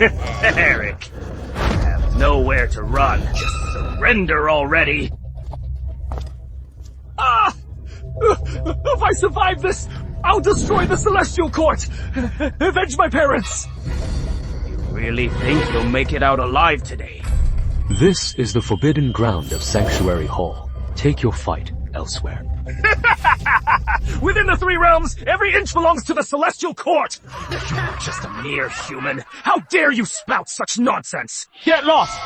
Eric, you have nowhere to run. Just surrender already. Ah! If I survive this, I'll destroy the Celestial Court! Avenge my parents! You really think you'll make it out alive today? This is the forbidden ground of Sanctuary Hall. Take your fight elsewhere. Within the three realms, every inch belongs to the Celestial Court! You're just a mere human. How dare you spout such nonsense? Get lost!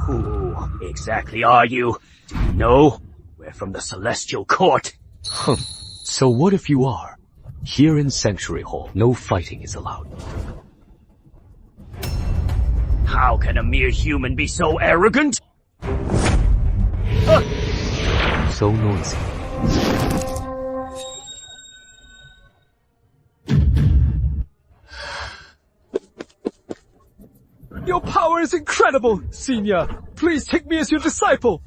Who exactly are you? Do you know? We're from the Celestial Court. So what if you are? Here in Sanctuary Hall, no fighting is allowed. How can a mere human be so arrogant? So noisy. Your power is incredible, Senior. Please take me as your disciple.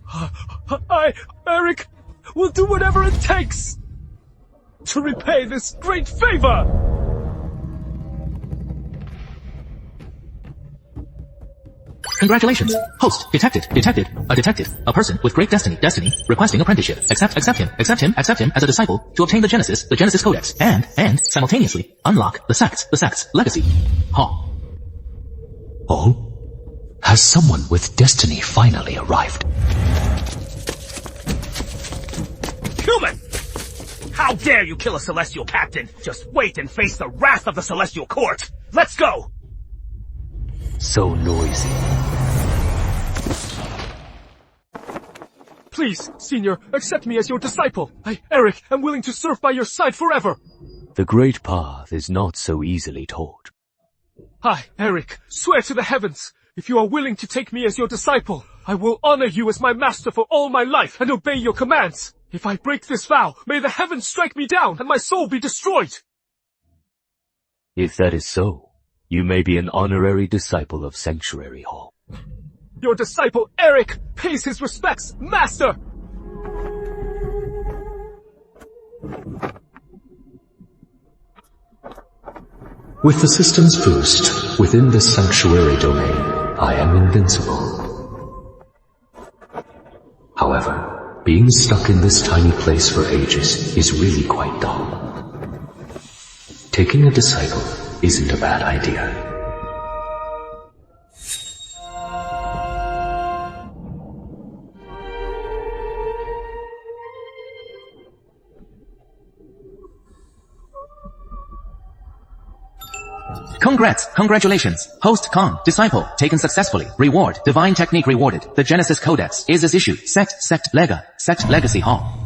Eric, will do whatever it takes to repay this great favor. Congratulations. Host, detected. A detective. A person with great destiny, requesting apprenticeship. Accept him as a disciple to obtain the Genesis Codex, and simultaneously unlock the sect's legacy. Ha. Oh? Has someone with destiny finally arrived? Human! How dare you kill a Celestial Captain? Just wait and face the wrath of the Celestial Court! Let's go! So noisy. Please, Senior, accept me as your disciple. Eric, am willing to serve by your side forever. The great path is not so easily taught. Eric, swear to the heavens. If you are willing to take me as your disciple, I will honor you as my master for all my life and obey your commands. If I break this vow, may the heavens strike me down and my soul be destroyed. If that is so, you may be an honorary disciple of Sanctuary Hall. Your disciple, Eric, pays his respects, Master! With the system's boost, within the Sanctuary domain, I am invincible. However, being stuck in this tiny place for ages is really quite dull. Taking a disciple isn't a bad idea. Congratulations. Host Khan, disciple, taken successfully. Reward, divine technique rewarded. The Genesis Codex is as issued. Sect Legacy Hall.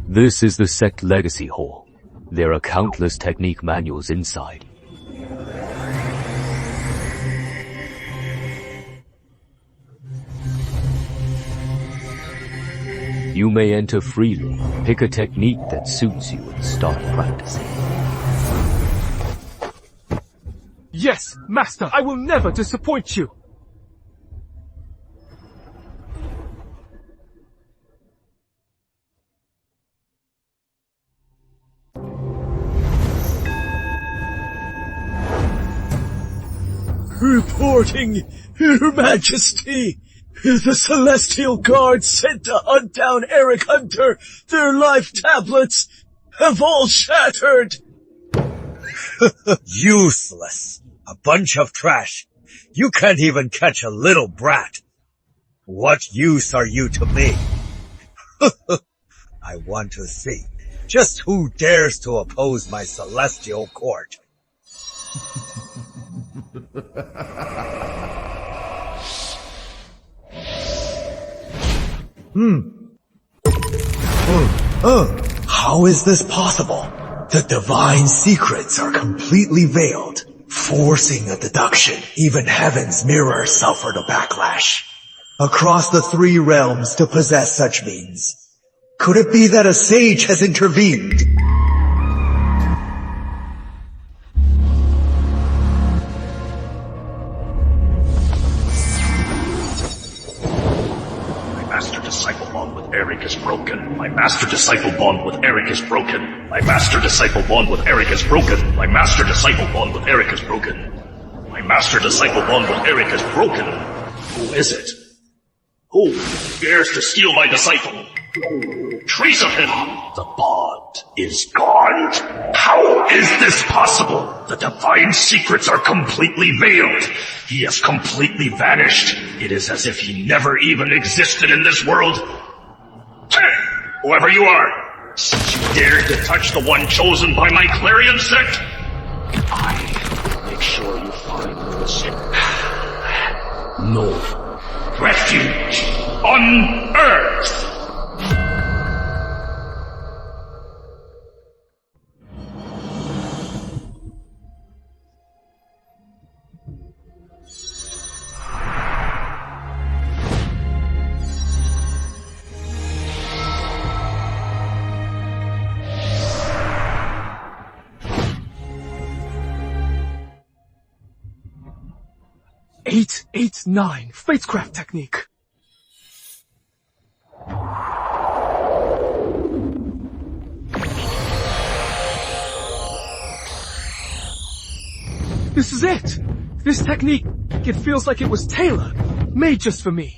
This is the Sect Legacy Hall. There are countless technique manuals inside. You may enter freely, pick a technique that suits you and start practicing. Yes, Master, I will never disappoint you. Reporting, Your Majesty! The Celestial Guard sent to hunt down Eric Hunter, their life tablets have all shattered! Useless! A bunch of trash! You can't even catch a little brat! What use are you to me? I want to see just who dares to oppose my Celestial Court. How is this possible? The divine secrets are completely veiled, forcing a deduction. Even heaven's mirror suffered a backlash. Across the three realms to possess such means. Could it be that a sage has intervened? broken. My master-disciple bond with Eric is broken. My master-disciple bond with Eric is broken. My master-disciple bond with Eric is broken. My master-disciple bond with Eric is broken. Who is it? Who dares to steal my disciple? Trace of him. The bond is gone. How is this possible? The divine secrets are completely veiled. He has completely vanished. It is as if he never even existed in this world. Whoever you are, since you dared to touch the one chosen by my Clarion sect, I will make sure you find this no refuge on Earth. Eight, 9, Fatecraft technique. This is it! This technique, it feels like it was tailored, made just for me.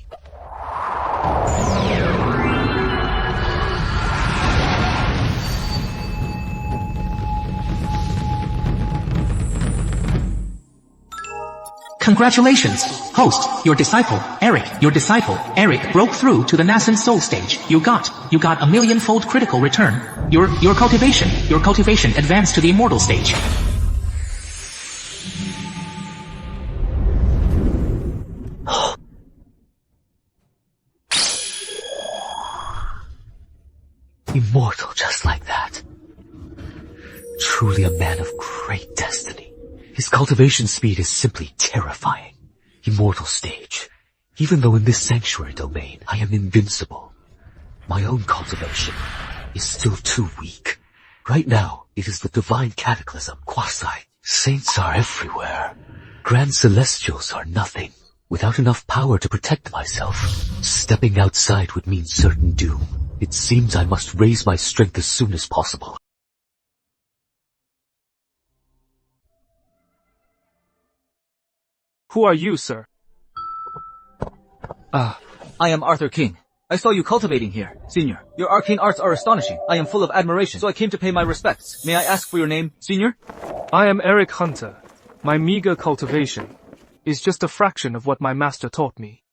Congratulations! Host, your disciple, Eric broke through to the nascent soul stage. You got a millionfold critical return. Your cultivation advanced to the immortal stage. Immortal just like that. Truly a man of great destiny. His cultivation speed is simply terrifying. Immortal stage. Even though in this sanctuary domain I am invincible, my own cultivation is still too weak. Right now, it is the divine cataclysm, quasi. Saints are everywhere. Grand celestials are nothing. Without enough power to protect myself, stepping outside would mean certain doom. It seems I must raise my strength as soon as possible. Who are you, sir? I am Arthur King. I saw you cultivating here. Senior, your arcane arts are astonishing. I am full of admiration, so I came to pay my respects. May I ask for your name, Senior? I am Eric Hunter. My meager cultivation is just a fraction of what my master taught me.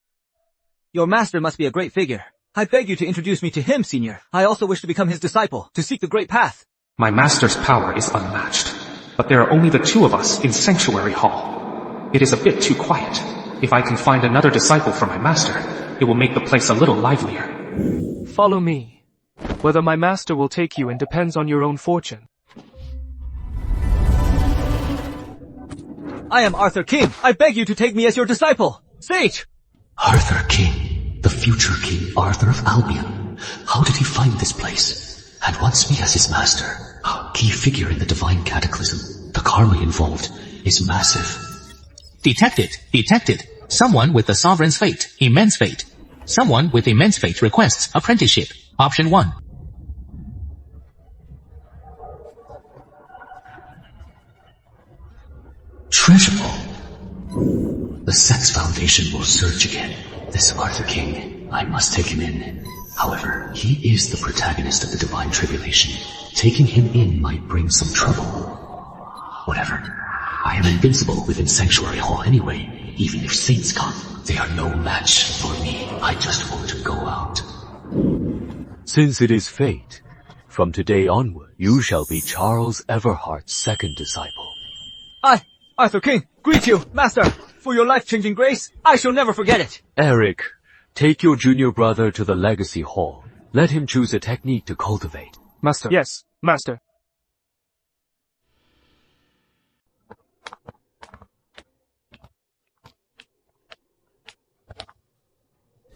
Your master must be a great figure. I beg you to introduce me to him, Senior. I also wish to become his disciple, to seek the great path. My master's power is unmatched, but there are only the two of us in Sanctuary Hall. It is a bit too quiet. If I can find another disciple for my master, it will make the place a little livelier. Follow me. Whether my master will take you in depends on your own fortune. I am Arthur King. I beg you to take me as your disciple. Sage! Arthur King, the future King Arthur of Albion. How did he find this place? And wants me as his master. A key figure in the divine cataclysm. The karma involved is massive. Detected. Someone with the sovereign's fate, immense fate. Someone with immense fate requests apprenticeship. Option 1. Treasurable. The sect's foundation will surge again. This Arthur King, I must take him in. However, he is the protagonist of the divine tribulation. Taking him in might bring some trouble. Whatever. I am invincible within Sanctuary Hall anyway. Even if saints come, they are no match for me. I just want to go out. Since it is fate, from today onward, you shall be Charles Everhart's second disciple. I, Arthur King, greet you, Master. For your life-changing grace, I shall never forget it. Eric, take your junior brother to the Legacy Hall. Let him choose a technique to cultivate. Master. Yes, Master.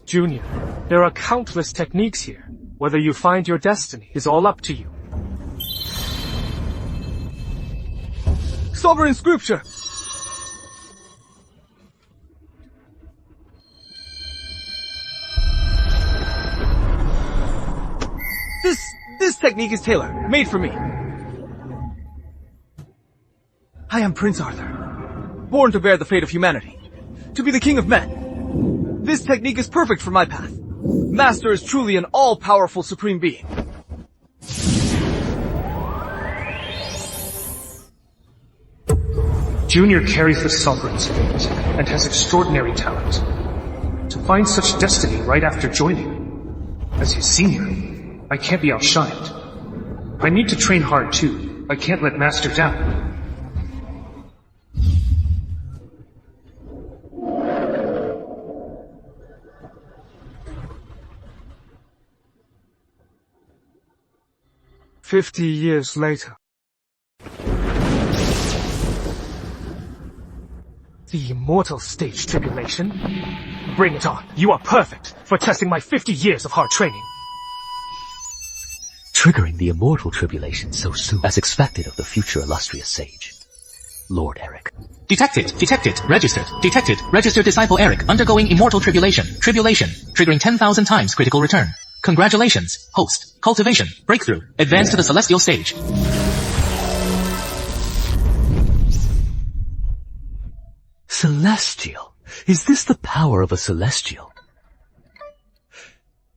Junior, there are countless techniques here. Whether you find your destiny is all up to you. Sovereign Scripture! This technique is tailored, made for me. I am Prince Arthur, born to bear the fate of humanity, to be the king of men. This technique is perfect for my path. Master is truly an all-powerful supreme being. Junior carries the sovereign's fate and has extraordinary talent. To find such destiny right after joining. As his senior, I can't be outshined. I need to train hard too. I can't let Master down. "50 years later. The immortal stage tribulation? Bring it on. You are perfect for testing my 50 years of hard training. Triggering the immortal tribulation so soon, as expected of the future illustrious sage. Lord Eric. Detected, registered disciple Eric undergoing immortal tribulation, triggering 10,000 times critical return. Congratulations, host, cultivation, breakthrough, advance to the celestial stage. Celestial? Is this the power of a celestial?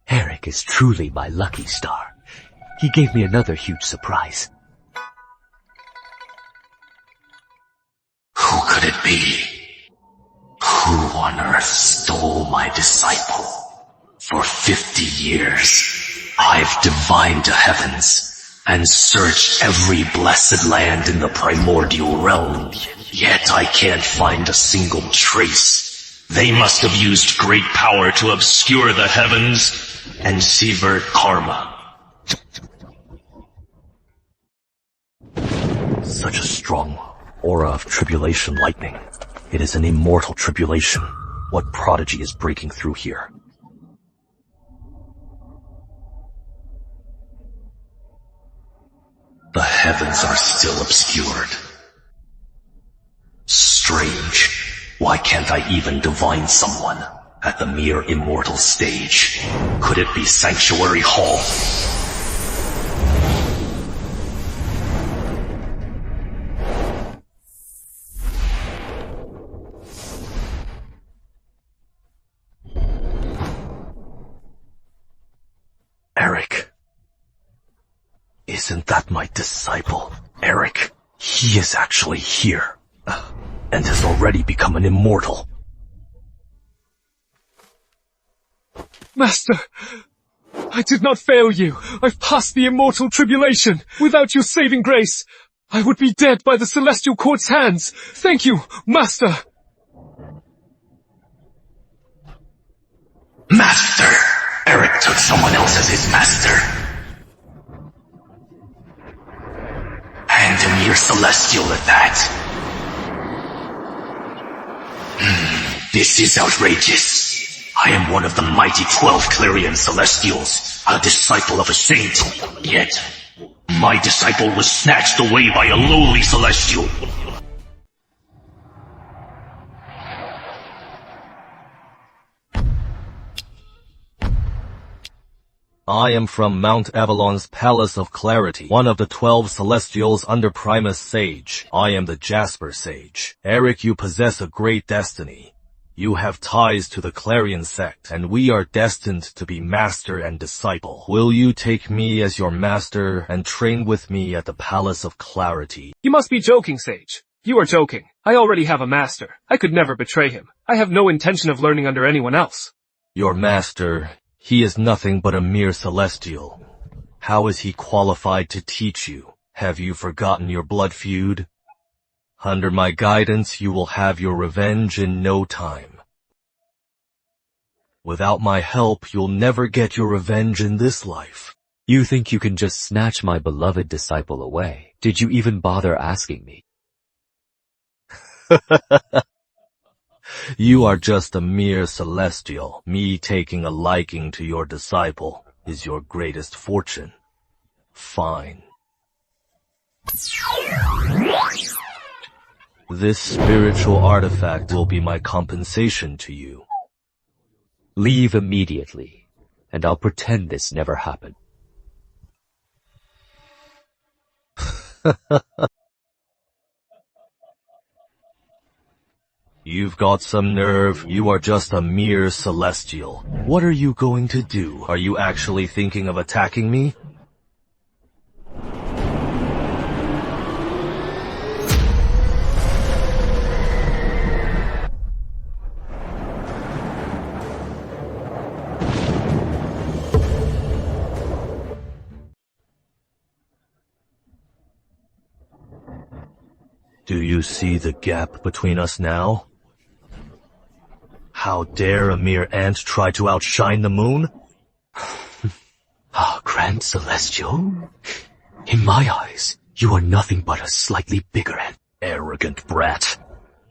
Eric is truly my lucky star. He gave me another huge surprise. Who could it be? Who on earth stole my disciple? For 50 years, I've divined the heavens and searched every blessed land in the primordial realm, yet I can't find a single trace. They must have used great power to obscure the heavens and sever karma. Such a strong aura of tribulation lightning. It is an immortal tribulation. What prodigy is breaking through here? The heavens are still obscured. Strange. Why can't I even divine someone at the mere immortal stage? Could it be Sanctuary Hall? Eric. Isn't that my disciple, Eric? He is actually here, and has already become an immortal. Master, I did not fail you. I've passed the immortal tribulation. Without your saving grace, I would be dead by the celestial court's hands. Thank you, Master. Master! Eric took someone else as his master. And a mere celestial at that. This is outrageous. I am one of the mighty 12 Clarion Celestials, a disciple of a saint. Yet, my disciple was snatched away by a lowly celestial. I am from Mount Avalon's Palace of Clarity, one of the 12 Celestials under Primus Sage. I am the Jasper Sage. Eric, you possess a great destiny. You have ties to the Clarion sect, and we are destined to be master and disciple. Will you take me as your master and train with me at the Palace of Clarity? You must be joking, Sage. You are joking. I already have a master. I could never betray him. I have no intention of learning under anyone else. Your master... He is nothing but a mere celestial. How is he qualified to teach you? Have you forgotten your blood feud? Under my guidance, you will have your revenge in no time. Without my help, you'll never get your revenge in this life. You think you can just snatch my beloved disciple away? Did you even bother asking me? You are just a mere celestial. Me taking a liking to your disciple is your greatest fortune. Fine. This spiritual artifact will be my compensation to you. Leave immediately, and I'll pretend this never happened. You've got some nerve. You are just a mere celestial. What are you going to do? Are you actually thinking of attacking me? Do you see the gap between us now? How dare a mere ant try to outshine the moon? Grand Celestial? In my eyes, you are nothing but a slightly bigger ant. Arrogant brat.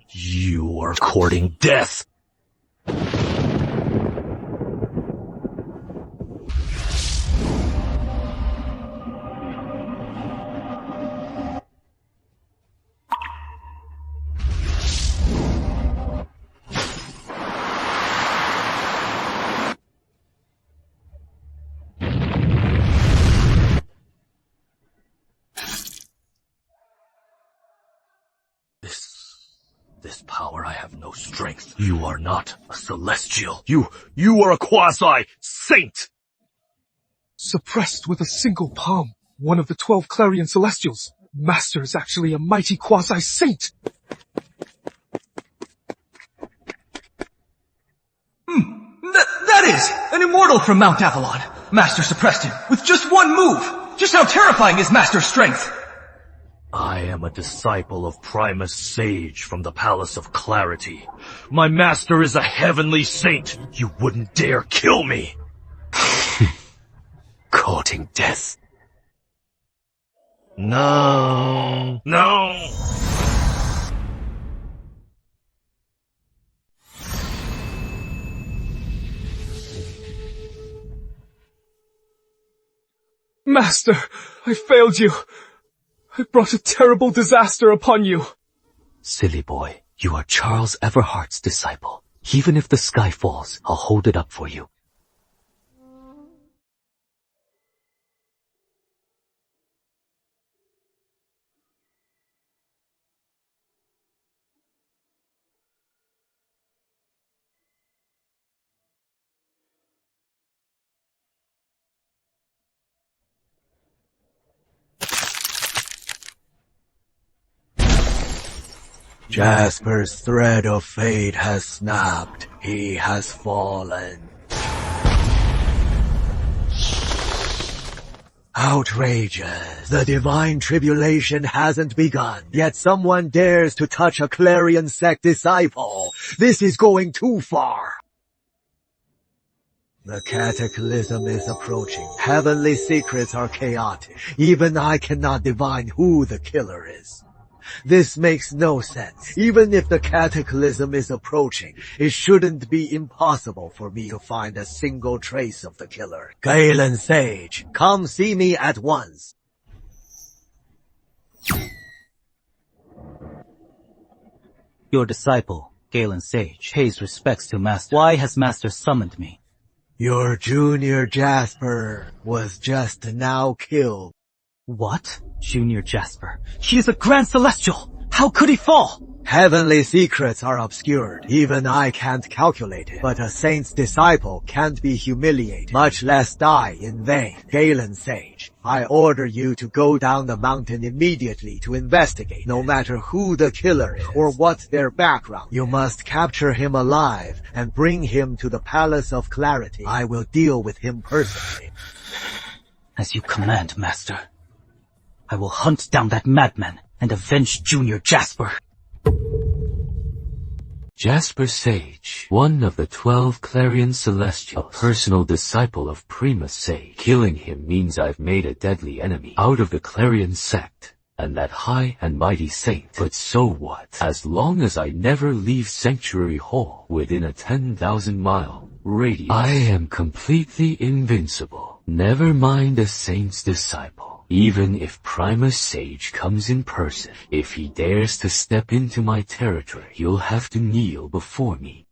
You are courting death. This power, I have no strength. You are not a celestial. You are a quasi-saint! Suppressed with a single palm, one of the 12 Clarion Celestials. Master is actually a mighty quasi-saint. That is! An immortal from Mount Avalon. Master suppressed him with just one move. Just how terrifying is Master's strength? I am a disciple of Primus Sage from the Palace of Clarity. My master is a heavenly saint. You wouldn't dare kill me. Courting death. No. Master, I failed you. I brought a terrible disaster upon you. Silly boy, you are Charles Everhart's disciple. Even if the sky falls, I'll hold it up for you. Jasper's thread of fate has snapped. He has fallen. Outrageous. The divine tribulation hasn't begun, yet someone dares to touch a Clarion sect disciple. This is going too far. The cataclysm is approaching. Heavenly secrets are chaotic. Even I cannot divine who the killer is. This makes no sense. Even if the cataclysm is approaching, it shouldn't be impossible for me to find a single trace of the killer. Galen Sage, come see me at once. Your disciple, Galen Sage, pays respects to Master. Why has Master summoned me? Your junior Jasper was just now killed. What? Junior Jasper? He is a Grand Celestial! How could he fall? Heavenly secrets are obscured. Even I can't calculate it. But a saint's disciple can't be humiliated, much less die in vain. Galen Sage, I order you to go down the mountain immediately to investigate. No matter who the killer is or what their background, you must capture him alive and bring him to the Palace of Clarity. I will deal with him personally. As you command, Master. I will hunt down that madman and avenge Junior Jasper. Jasper Sage, one of the 12 Clarion Celestials, a personal disciple of Primus Sage. Killing him means I've made a deadly enemy out of the Clarion sect, and that high and mighty saint. But so what? As long as I never leave Sanctuary Hall within a 10,000-mile radius, I am completely invincible. Never mind a saint's disciple. Even if Primus Sage comes in person, if he dares to step into my territory, you'll have to kneel before me.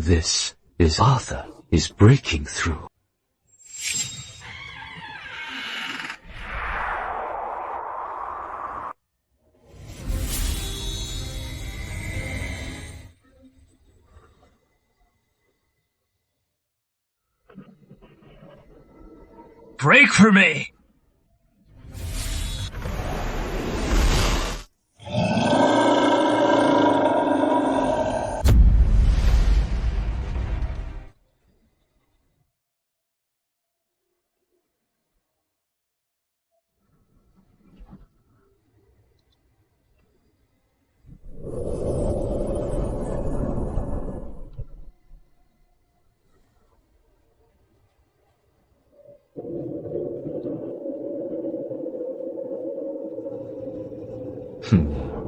this is Arthur is breaking through. Break for me!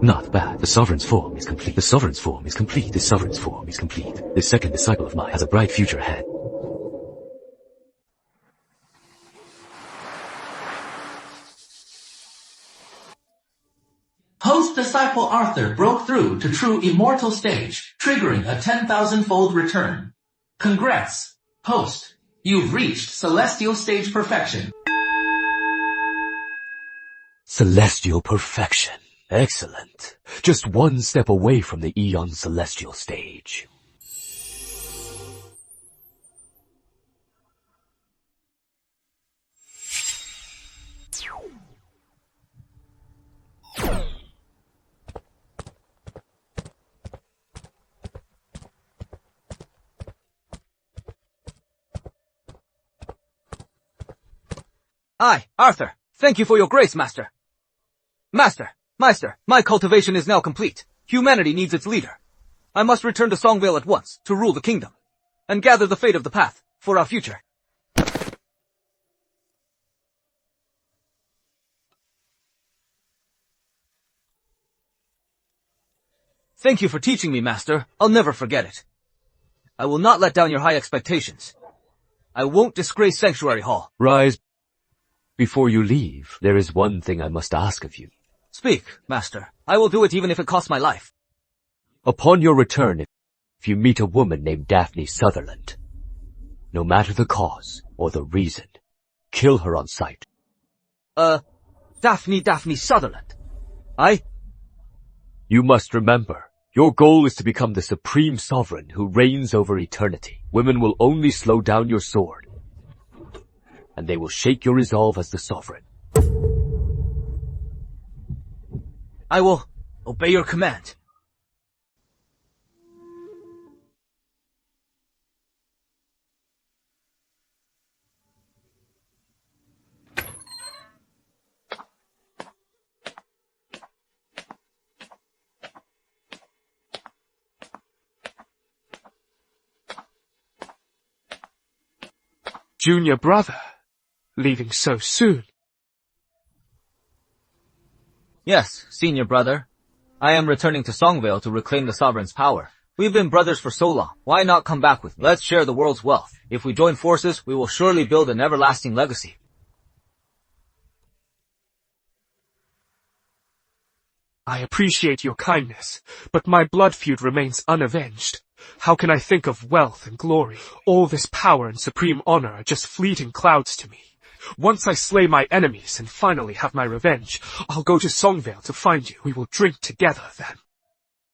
Not bad. The Sovereign's form is complete. The Sovereign's form is complete. The Sovereign's form is complete. The second disciple of mine has a bright future ahead. Host disciple Arthur broke through to true immortal stage, triggering a 10,000-fold return. Congrats, host. You've reached celestial stage perfection. Celestial perfection. Excellent. Just one step away from the Eon Celestial stage. Aye, Arthur. Thank you for your grace, Master. Master, my cultivation is now complete. Humanity needs its leader. I must return to Songvale at once to rule the kingdom and gather the fate of the path for our future. Thank you for teaching me, Master. I'll never forget it. I will not let down your high expectations. I won't disgrace Sanctuary Hall. Rise. Before you leave, there is one thing I must ask of you. Speak, Master. I will do it even if it costs my life. Upon your return, if you meet a woman named Daphne Sutherland, no matter the cause or the reason, kill her on sight. Daphne Sutherland. Aye? You must remember, your goal is to become the supreme sovereign who reigns over eternity. Women will only slow down your sword, and they will shake your resolve as the sovereign. I will obey your command. Junior brother, leaving so soon. Yes, senior brother. I am returning to Songvale to reclaim the sovereign's power. We've been brothers for so long. Why not come back with me? Let's share the world's wealth. If we join forces, we will surely build an everlasting legacy. I appreciate your kindness, but my blood feud remains unavenged. How can I think of wealth and glory? All this power and supreme honor are just fleeting clouds to me. Once I slay my enemies and finally have my revenge, I'll go to Songvale to find you. We will drink together then.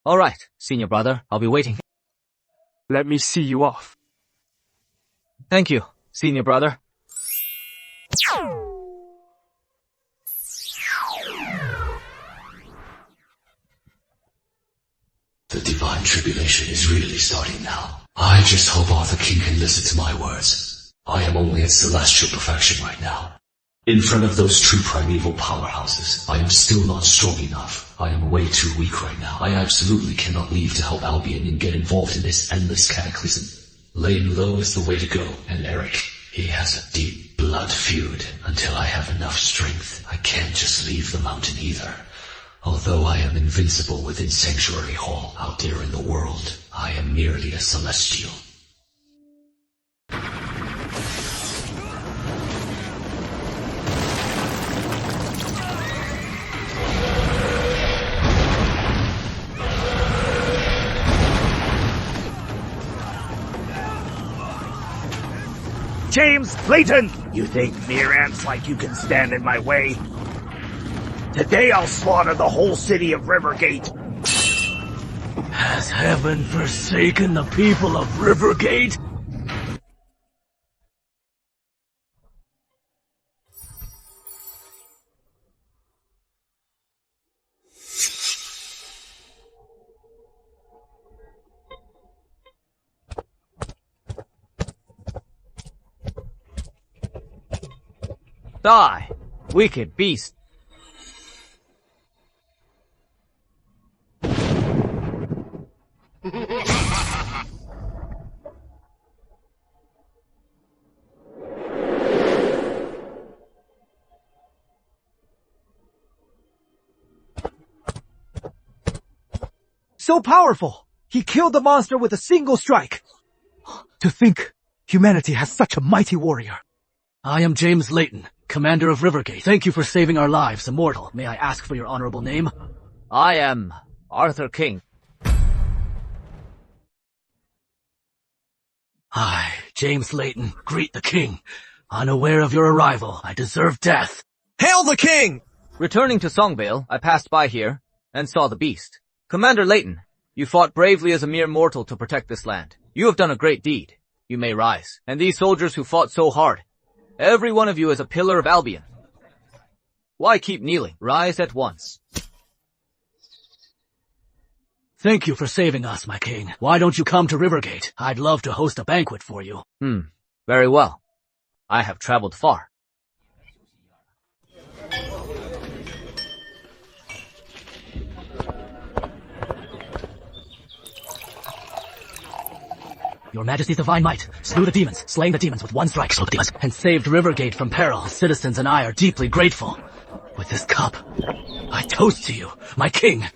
All right, senior brother. I'll be waiting. Let me see you off. Thank you, senior brother. The divine tribulation is really starting now. I just hope Arthur King can listen to my words. I am only at celestial perfection right now. In front of those true primeval powerhouses, I am still not strong enough. I am way too weak right now. I absolutely cannot leave to help Albion and get involved in this endless cataclysm. Laying low is the way to go, and Eric, he has a deep blood feud. Until I have enough strength, I can't just leave the mountain either. Although I am invincible within Sanctuary Hall, out there in the world, I am merely a celestial. James, Layton! You think mere ants like you can stand in my way? Today I'll slaughter the whole city of Rivergate. Has heaven forsaken the people of Rivergate? Die, wicked beast. So powerful! He killed the monster with a single strike! To think humanity has such a mighty warrior. I am James Layton, Commander of Rivergate. Thank you for saving our lives, Immortal. May I ask for your honorable name? I am Arthur King. I, James Layton, greet the king. Unaware of your arrival, I deserve death. Hail the king! Returning to Songvale, I passed by here and saw the beast. Commander Layton, you fought bravely as a mere mortal to protect this land. You have done a great deed. You may rise. And these soldiers who fought so hard, every one of you is a pillar of Albion. Why keep kneeling? Rise at once. Thank you for saving us, my king. Why don't you come to Rivergate? I'd love to host a banquet for you. Very well. I have traveled far. Your Majesty's divine might slew the demons, slaying the demons with one strike, slew the demons, and saved Rivergate from peril. Citizens and I are deeply grateful. With this cup, I toast to you, my king.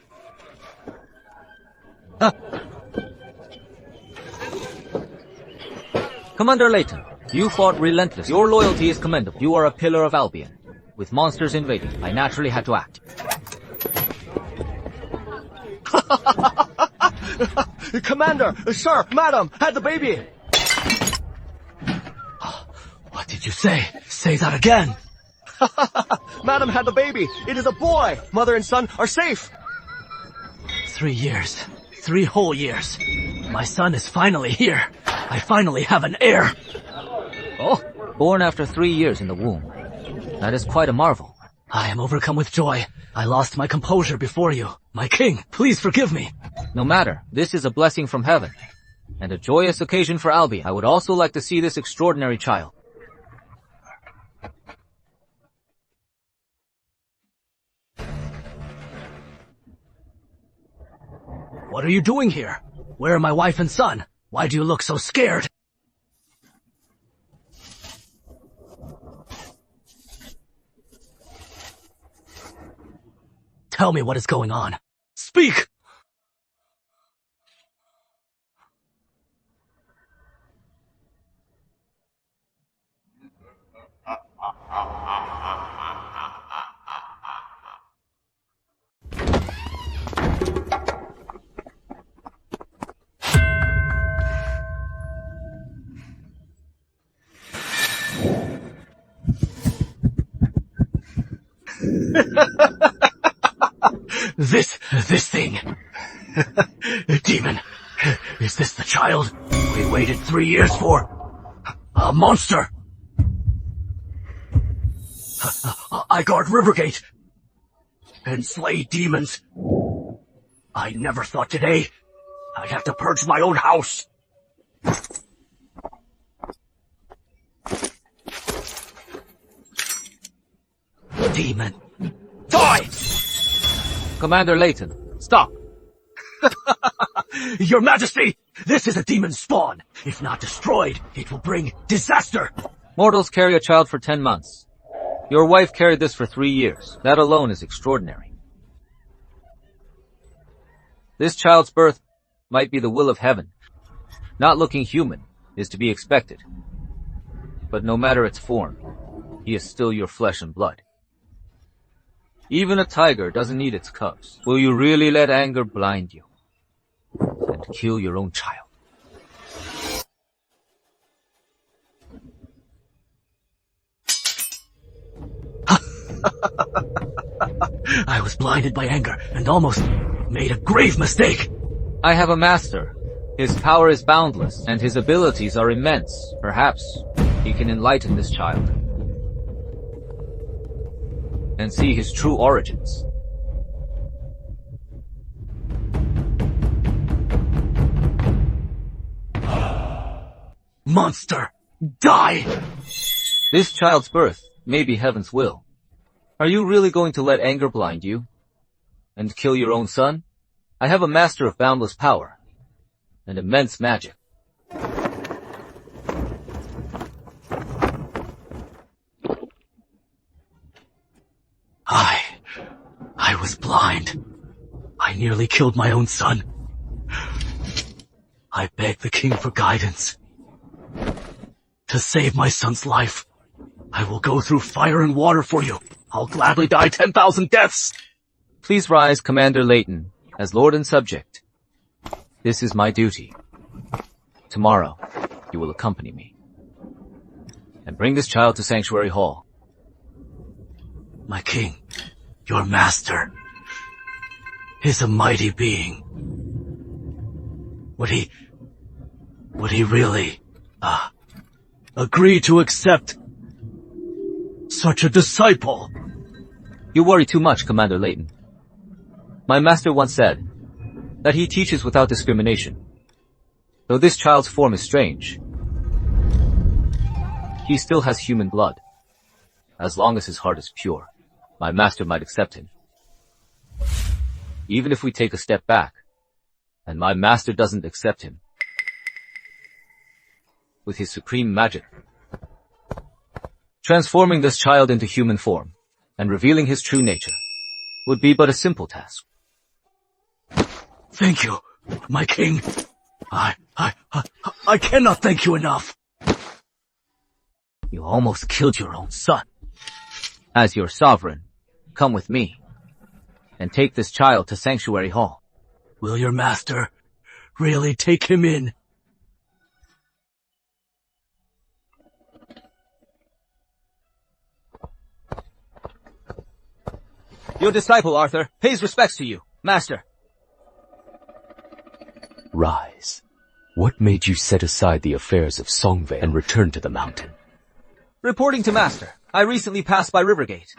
Commander Layton, you fought relentlessly. Your loyalty is commendable. You are a pillar of Albion. With monsters invading, I naturally had to act. Commander, sir, madam, had the baby! What did you say? Say that again. Madam had the baby. It is a boy. Mother and son are safe. 3 years. 3 whole years. My son is finally here. I finally have an heir. Oh, born after 3 years in the womb. That is quite a marvel. I am overcome with joy. I lost my composure before you. My king, please forgive me. No matter, this is a blessing from heaven, and a joyous occasion for Albion. I would also like to see this extraordinary child. What are you doing here? Where are my wife and son? Why do you look so scared? Tell me what is going on. Speak! This thing. Demon. Is this the child we waited 3 years for? A monster. I guard Rivergate and slay demons. I never thought today I'd have to purge my own house. Demon. Die! Commander Layton, stop! Your Majesty, this is a demon spawn. If not destroyed, it will bring disaster. Mortals carry a child for 10 months. Your wife carried this for 3 years. That alone is extraordinary. This child's birth might be the will of heaven. Not looking human is to be expected. But no matter its form, he is still your flesh and blood. Even a tiger doesn't need its cubs. Will you really let anger blind you and kill your own child? I was blinded by anger and almost made a grave mistake. I have a master. His power is boundless, and his abilities are immense. Perhaps he can enlighten this child and see his true origins. Monster! Die! This child's birth may be heaven's will. Are you really going to let anger blind you and kill your own son? I have a master of boundless power and immense magic. I was blind. I nearly killed my own son. I begged the king for guidance. To save my son's life, I will go through fire and water for you. I'll gladly die 10,000 deaths. Please rise, Commander Leighton, as lord and subject. This is my duty. Tomorrow, you will accompany me and bring this child to Sanctuary Hall. My king, your master, is a mighty being. Would he really, agree to accept such a disciple? You worry too much, Commander Leighton. My master once said that he teaches without discrimination. Though this child's form is strange, he still has human blood. As long as his heart is pure, my master might accept him. Even if we take a step back, and my master doesn't accept him, with his supreme magic, transforming this child into human form and revealing his true nature would be but a simple task. Thank you, my king. I cannot thank you enough. You almost killed your own son. As your sovereign, come with me and take this child to Sanctuary Hall. Will your master really take him in? Your disciple, Arthur, pays respects to you, master. Rise. What made you set aside the affairs of Songvale and return to the mountain? Reporting to master, I recently passed by Rivergate,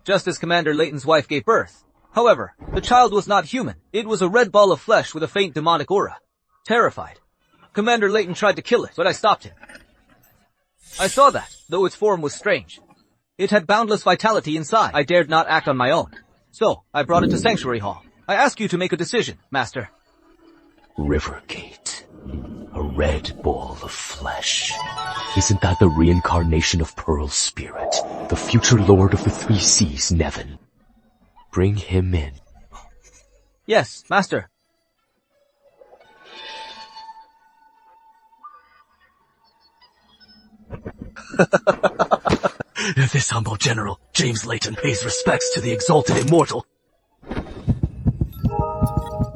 just as Commander Leighton's wife gave birth. However, the child was not human. It was a red ball of flesh with a faint demonic aura. Terrified, Commander Leighton tried to kill it, but I stopped him. I saw that, though its form was strange. It had boundless vitality inside. I dared not act on my own. So, I brought it to Sanctuary Hall. I ask you to make a decision, master. Rivergate. A red ball of flesh. Isn't that the reincarnation of Pearl Spirit, the future lord of the Three Seas, Nevin? Bring him in. Yes, master. This humble general, James Leighton, pays respects to the exalted immortal.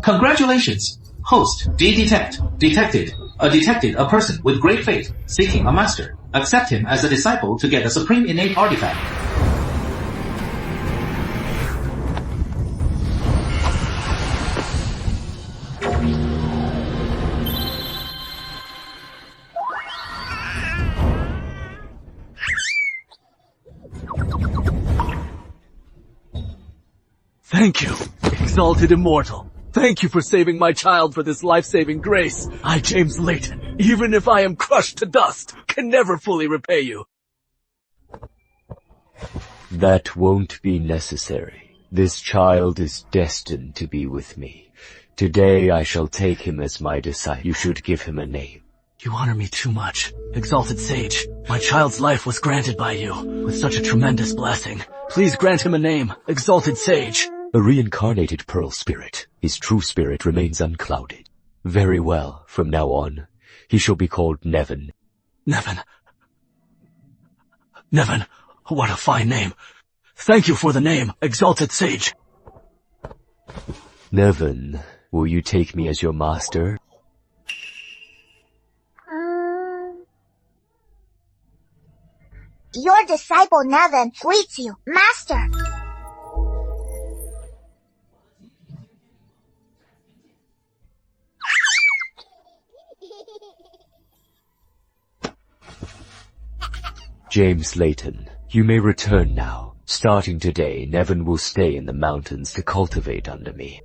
Congratulations! Host, detect. Detected. A person with great faith, seeking a master. Accept him as a disciple to get a supreme innate artifact. Thank you, exalted immortal. Thank you for saving my child for this life-saving grace. I, James Leighton, even if I am crushed to dust, can never fully repay you. That won't be necessary. This child is destined to be with me. Today I shall take him as my disciple. You should give him a name. You honor me too much, exalted sage. My child's life was granted by you, with such a tremendous blessing. Please grant him a name, exalted sage. A reincarnated Pearl Spirit. His true spirit remains unclouded. Very well, from now on, he shall be called Nevin. Nevin, what a fine name. Thank you for the name, exalted sage. Nevin, will you take me as your master? Your disciple Nevin greets you, Master. James Layton, you may return now. Starting today, Nevin will stay in the mountains to cultivate under me.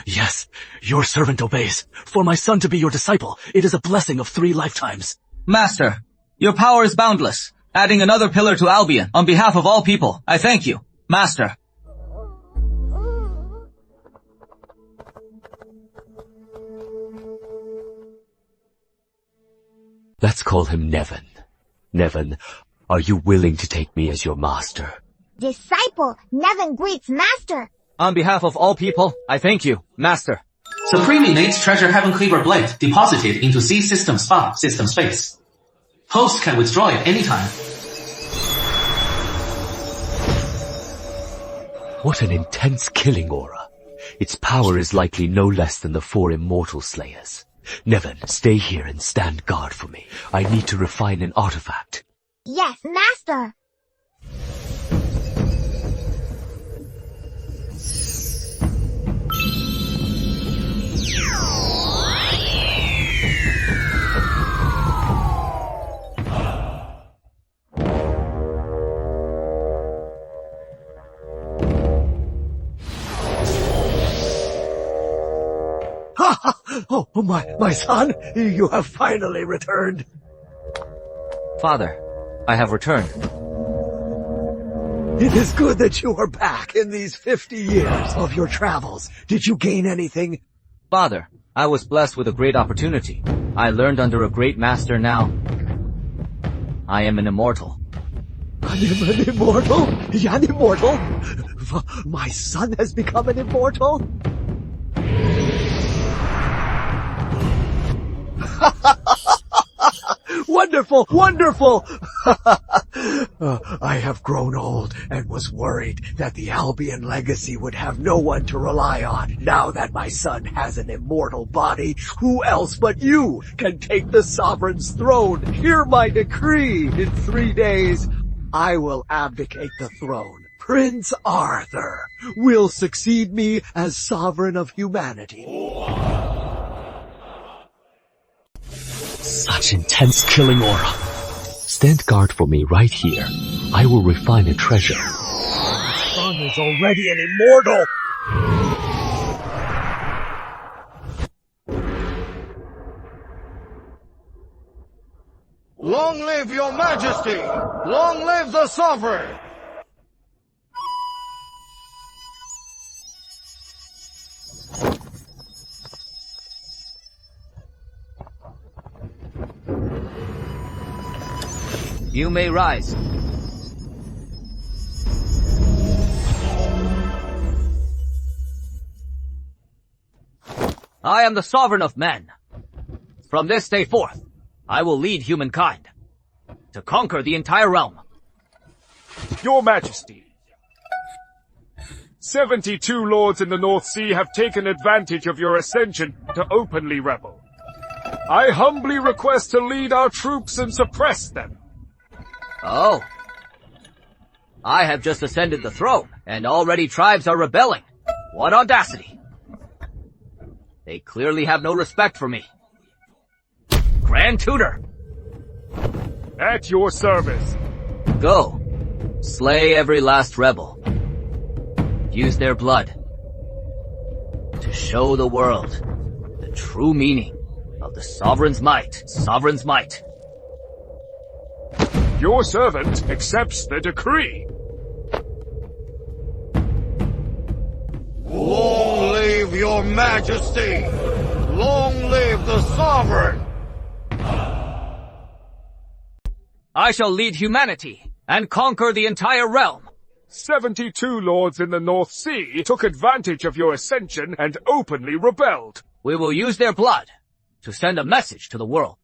Yes, your servant obeys. For my son to be your disciple, it is a blessing of 3 lifetimes. Master, your power is boundless. Adding another pillar to Albion, on behalf of all people, I thank you. Master. Let's call him Nevin. Nevin, are you willing to take me as your master? Disciple Nevin greets Master. On behalf of all people, I thank you, Master. Supreme Innates treasure Heaven Cleaver Blade deposited into C System Spa System Space. Host can withdraw it anytime. What an intense killing aura. Its power is likely no less than the 4 immortal slayers. Nevin, stay here and stand guard for me. I need to refine an artifact. Yes, Master. Oh, my son, you have finally returned. Father, I have returned. It is good that you are back in these 50 years of your travels. Did you gain anything? Father, I was blessed with a great opportunity. I learned under a great master now. I am an immortal. I am an immortal? An immortal? My son has become an immortal? Wonderful, wonderful! I have grown old and was worried that the Albion legacy would have no one to rely on. Now that my son has an immortal body, who else but you can take the sovereign's throne? Hear my decree. In 3 days, I will abdicate the throne. Prince Arthur will succeed me as sovereign of humanity. Such intense killing aura. Stand guard for me right here. I will refine a treasure. My son is already an immortal. Long live your majesty! Long live the sovereign! You may rise. I am the sovereign of men. From this day forth, I will lead humankind to conquer the entire realm. Your Majesty, 72 lords in the North Sea have taken advantage of your ascension to openly rebel. I humbly request to lead our troops and suppress them. Oh. I have just ascended the throne, and already tribes are rebelling. What audacity! They clearly have no respect for me. Grand Tutor! At your service. Go. Slay every last rebel. Use their blood to show the world the true meaning of the sovereign's might. Sovereign's might. Your servant accepts the decree. Long live your majesty! Long live the sovereign! I shall lead humanity and conquer the entire realm. 72 lords in the North Sea took advantage of your ascension and openly rebelled. We will use their blood to send a message to the world.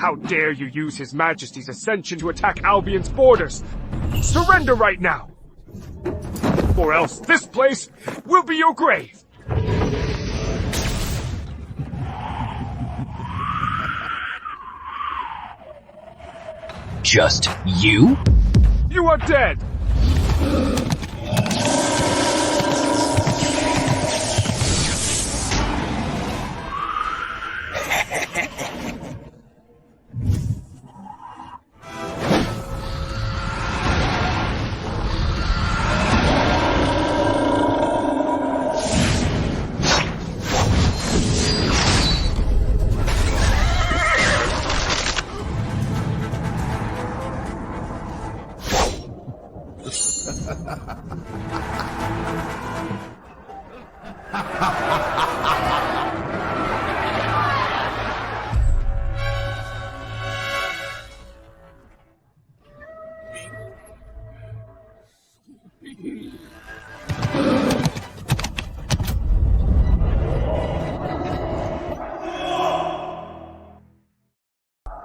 How dare you use His Majesty's ascension to attack Albion's borders? Surrender right now! Or else this place will be your grave! Just you? You are dead!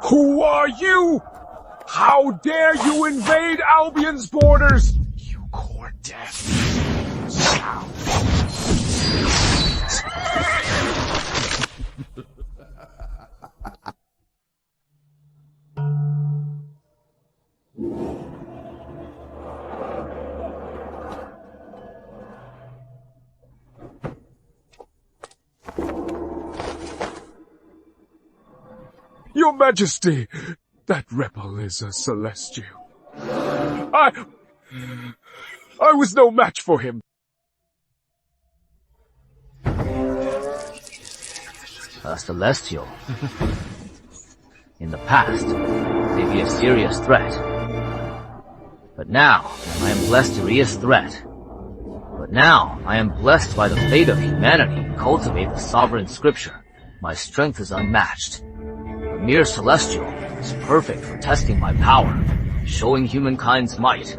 Who are you? How dare you invade Albion's borders? You core death. Your Majesty, that rebel is a Celestial. I was no match for him. A Celestial. In the past, they'd be a serious threat. But now, I am blessed to be a threat. But now, I am blessed by the fate of humanity to cultivate the sovereign scripture. My strength is unmatched. A mere Celestial is perfect for testing my power, showing humankind's might.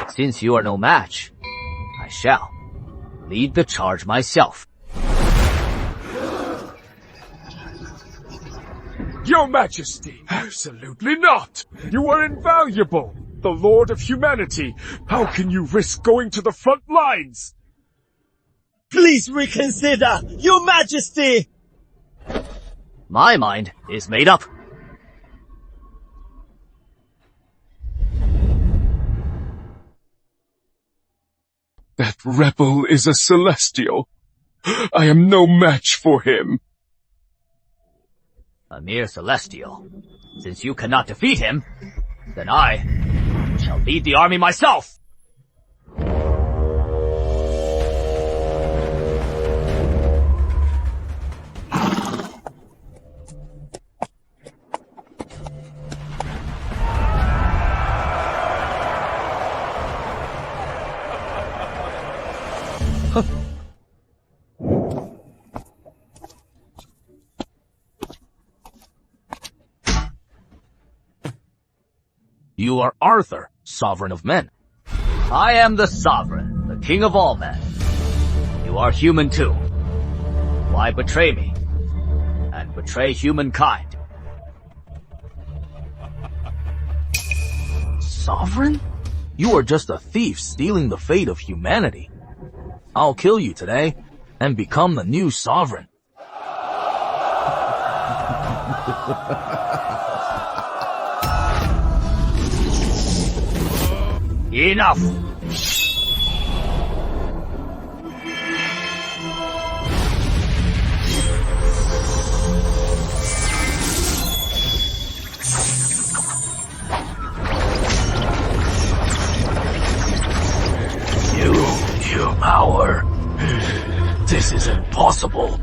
Since you are no match, I shall lead the charge myself. Your Majesty, absolutely not! You are invaluable! The Lord of Humanity! How can you risk going to the front lines? Please reconsider, Your Majesty! My mind is made up. That rebel is a Celestial. I am no match for him. A mere Celestial. Since you cannot defeat him, then I shall lead the army myself. You are Arthur, sovereign of men. I am the sovereign, the king of all men. You are human too. Why betray me? And betray humankind? Sovereign? You are just a thief stealing the fate of humanity. I'll kill you today, and become the new sovereign. Enough! Your power. This is impossible.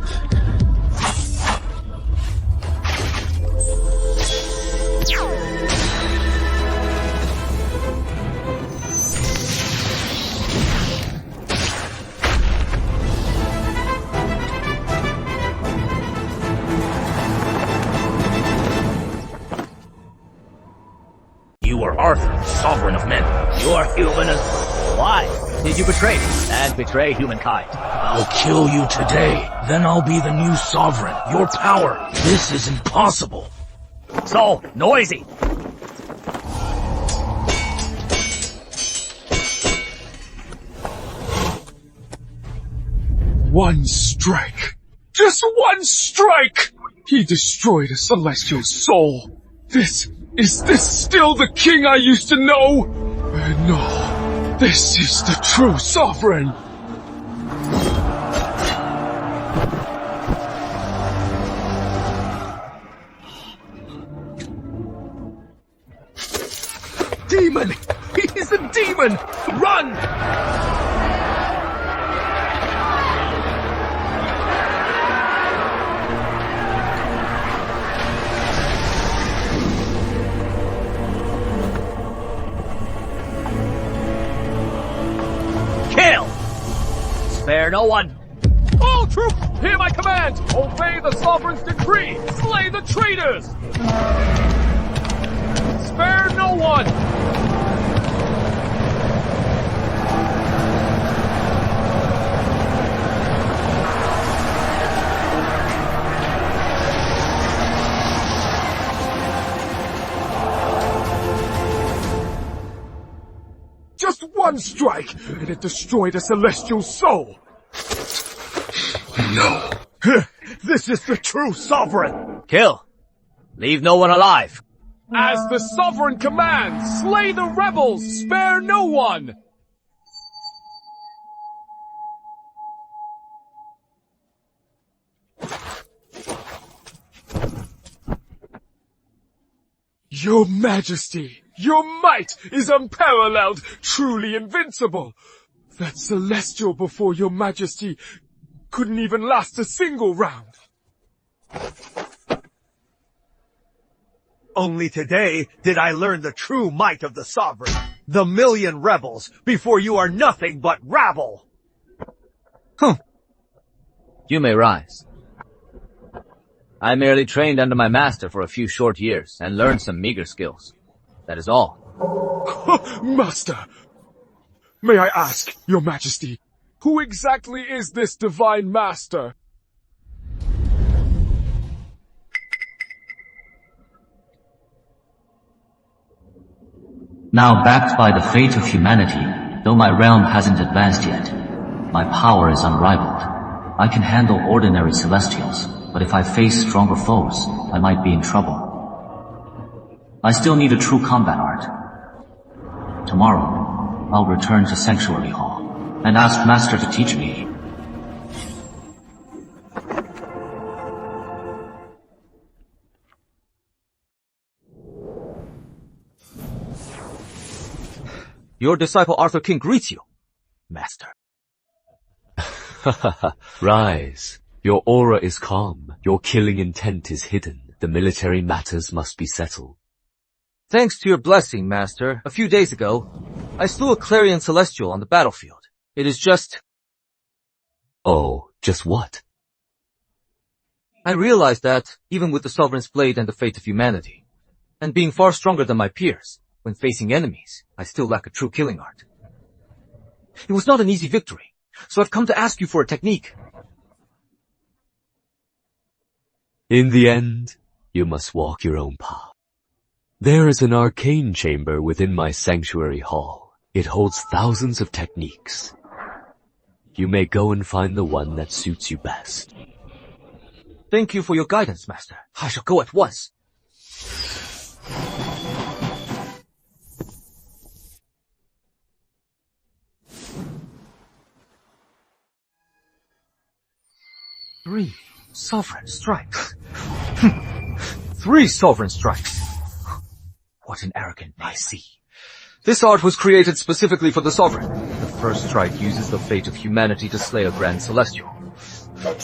You are Arthur, sovereign of men. You are human as well. Why did you betray me and betray humankind? I'll kill you today. Then I'll be the new sovereign. Your power. This is impossible. So noisy. One strike. Just one strike! He destroyed a celestial soul. Is this still the king I used to know? No, this is the true sovereign. Demon! He's a demon! Run! Kill! Spare no one. All troops, hear my command! Obey the sovereign's decree! Slay the traitors! Spare no one! Just one strike, and it destroyed a celestial soul! No. This is the true sovereign! Kill. Leave no one alive. As the sovereign commands, slay the rebels, spare no one! Your Majesty, your might is unparalleled, truly invincible. That celestial before your Majesty couldn't even last a single round. Only today did I learn the true might of the sovereign. The million rebels, before you are nothing but rabble. You may rise. I merely trained under my master for a few short years and learned some meager skills. That is all. Master! May I ask, your Majesty, who exactly is this divine master? Now backed by the fate of humanity, though my realm hasn't advanced yet, my power is unrivaled. I can handle ordinary celestials, but if I face stronger foes, I might be in trouble. I still need a true combat art. Tomorrow, I'll return to Sanctuary Hall and ask Master to teach me. Your disciple Arthur King greets you, Master. Rise. Your aura is calm. Your killing intent is hidden. The military matters must be settled. Thanks to your blessing, Master, a few days ago, I slew a Clarion Celestial on the battlefield. It is just... Oh, just what? I realized that, even with the Sovereign's Blade and the fate of humanity, and being far stronger than my peers, when facing enemies, I still lack a true killing art. It was not an easy victory, so I've come to ask you for a technique. In the end, you must walk your own path. There is an arcane chamber within my sanctuary hall. It holds thousands of techniques. You may go and find the one that suits you best. Thank you for your guidance, Master. I shall go at once. Three sovereign strikes. 3 sovereign strikes. What an arrogant see. This art was created specifically for the sovereign. The first strike uses the fate of humanity to slay a grand celestial. The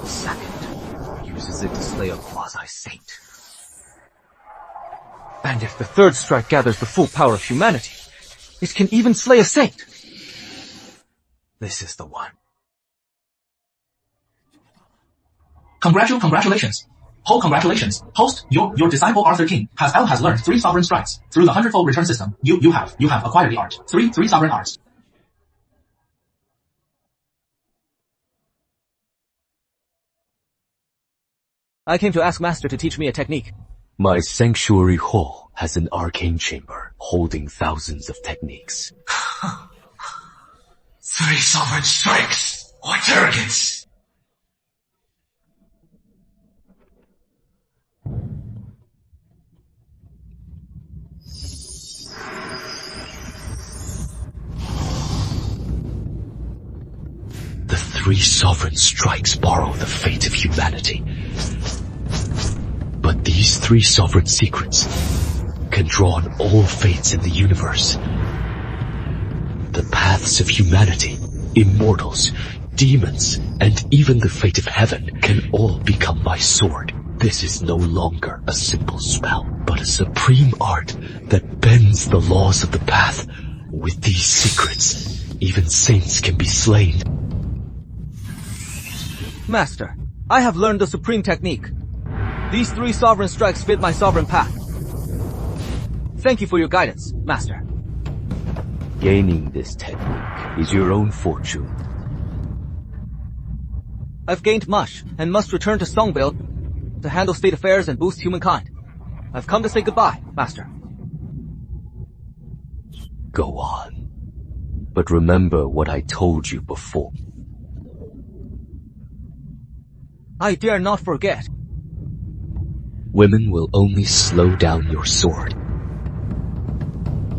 second uses it to slay a quasi-saint. And if the third strike gathers the full power of humanity, it can even slay a saint. This is the one. Congratulations. Oh, congratulations. Host, your disciple Arthur King has learned 3 sovereign strikes. Through the 100-fold return system, you have acquired the art. Three sovereign arts. I came to ask Master to teach me a technique. My sanctuary hall has an arcane chamber holding thousands of techniques. 3 sovereign strikes! What arrogance! The 3 sovereign strikes borrow the fate of humanity. But these 3 sovereign secrets can draw on all fates in the universe. The paths of humanity, immortals, demons, and even the fate of heaven can all become my sword. This is no longer a simple spell, but a supreme art that bends the laws of the path. With these secrets, even saints can be slain. Master, I have learned the supreme technique. These 3 sovereign strikes fit my sovereign path. Thank you for your guidance, Master. Gaining this technique is your own fortune. I've gained much, and must return to Songvale to handle state affairs and boost humankind. I've come to say goodbye, Master. Go on. But remember what I told you before. I dare not forget. Women will only slow down your sword.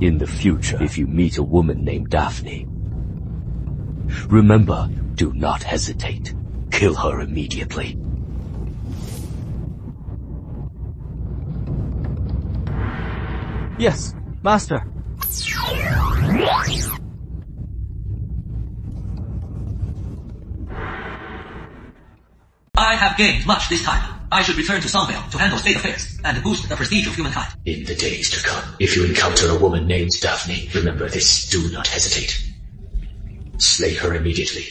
In the future, if you meet a woman named Daphne, remember, do not hesitate. Kill her immediately. Yes, Master. I have gained much this time. I should return to Songvale to handle state affairs and boost the prestige of humankind. In the days to come, if you encounter a woman named Daphne, remember this, do not hesitate. Slay her immediately.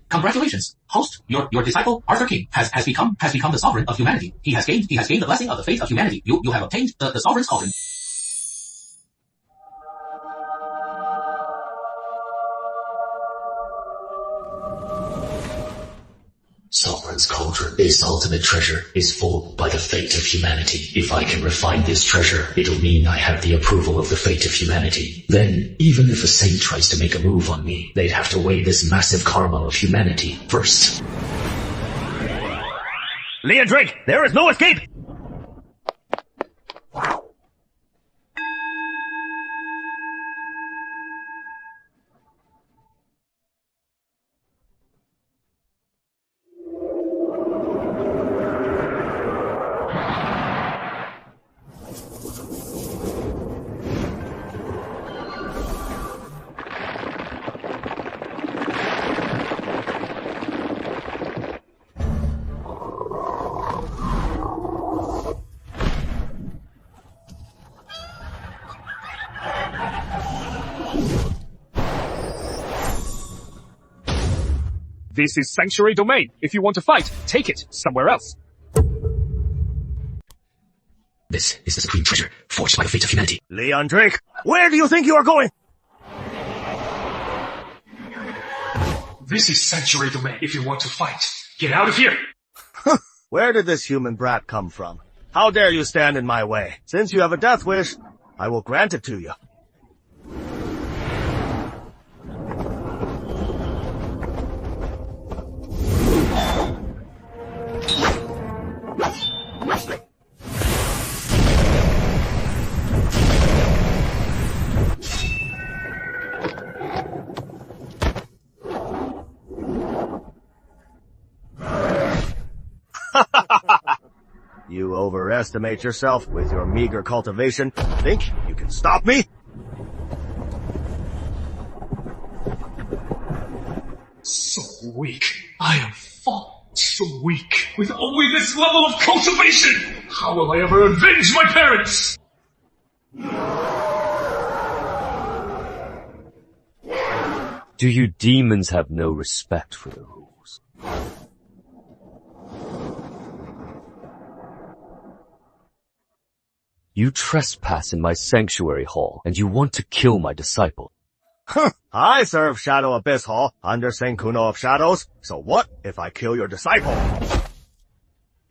Congratulations, host. Your disciple Arthur King has become the sovereign of humanity. He has gained the blessing of the fate of humanity. You have obtained the sovereign's cauldron. Sovereign's cauldron, this ultimate treasure, is full by the fate of humanity. If I can refine this treasure, it'll mean I have the approval of the fate of humanity. Then, even if a saint tries to make a move on me, they'd have to weigh this massive karma of humanity first. Leon Drake, there is no escape! This is sanctuary domain. If you want to fight, take it somewhere else. This is the supreme treasure, forged by the fate of humanity. Leon Drake, where do you think you are going? This is sanctuary domain. If you want to fight, get out of here. Where did this human brat come from? How dare you stand in my way? Since you have a death wish, I will grant it to you. You overestimate yourself with your meager cultivation. Think you can stop me? So weak. I am far so weak. With only this level of cultivation! How will I ever avenge my parents? Do you demons have no respect for the rules? You trespass in my sanctuary hall, and you want to kill my disciple. I serve Shadow Abyss Hall under Saint Kuno of Shadows, so what if I kill your disciple?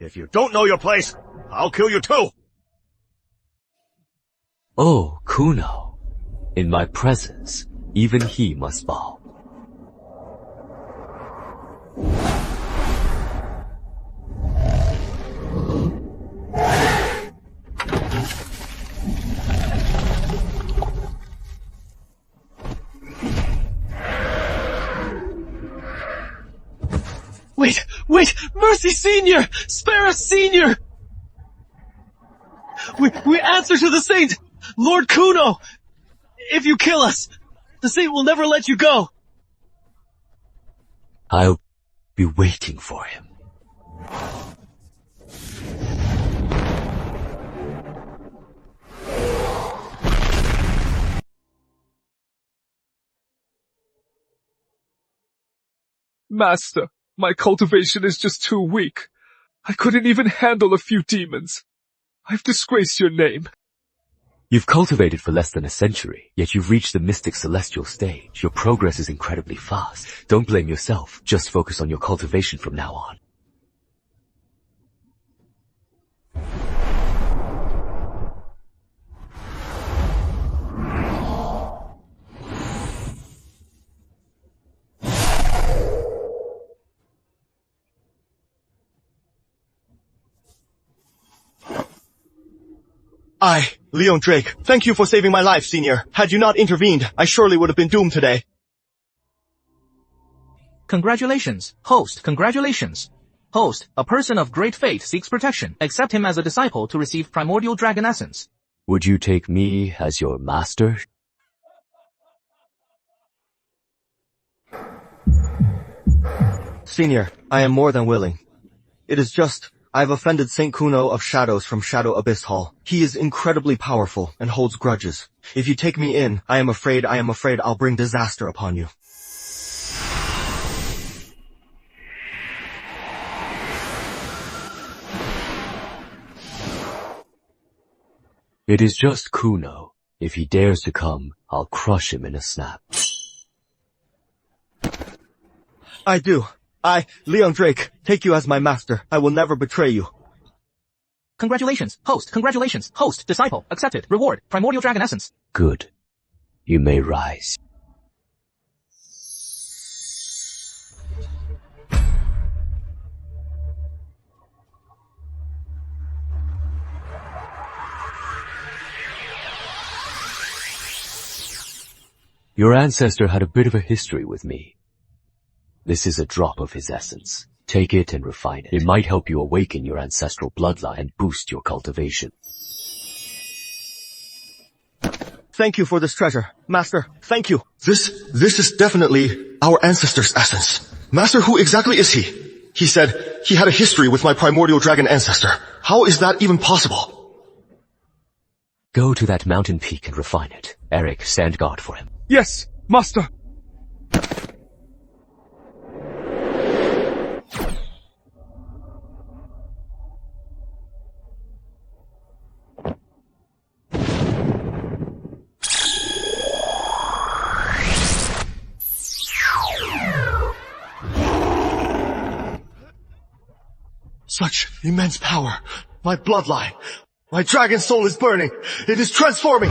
If you don't know your place, I'll kill you too! Oh, Kuno. In my presence, even he must bow. Wait! Mercy, Senior! Spare us, Senior! We answer to the Saint! Lord Kuno! If you kill us, the Saint will never let you go! I'll be waiting for him. Master, my cultivation is just too weak. I couldn't even handle a few demons. I've disgraced your name. You've cultivated for less than a century, yet you've reached the mystic celestial stage. Your progress is incredibly fast. Don't blame yourself, just focus on your cultivation from now on. I, Leon Drake, thank you for saving my life, Senior. Had you not intervened, I surely would have been doomed today. Congratulations, host, congratulations. Host, a person of great faith seeks protection. Accept him as a disciple to receive primordial dragon essence. Would you take me as your master? Senior, I am more than willing. It is just, I've offended Saint Kuno of Shadows from Shadow Abyss Hall. He is incredibly powerful and holds grudges. If you take me in, I am afraid I'll bring disaster upon you. It is just Kuno. If he dares to come, I'll crush him in a snap. I do. I, Leon Drake, take you as my master. I will never betray you. Congratulations, host, congratulations, host, disciple, accepted, reward, primordial dragon essence. Good. You may rise. Your ancestor had a bit of a history with me. This is a drop of his essence. Take it and refine it. It might help you awaken your ancestral bloodline and boost your cultivation. Thank you for this treasure. Master, thank you. This is definitely our ancestor's essence. Master, who exactly is he? He said he had a history with my primordial dragon ancestor. How is that even possible? Go to that mountain peak and refine it. Eric, stand guard for him. Yes, Master! Such immense power. My bloodline. My dragon soul is burning. It is transforming.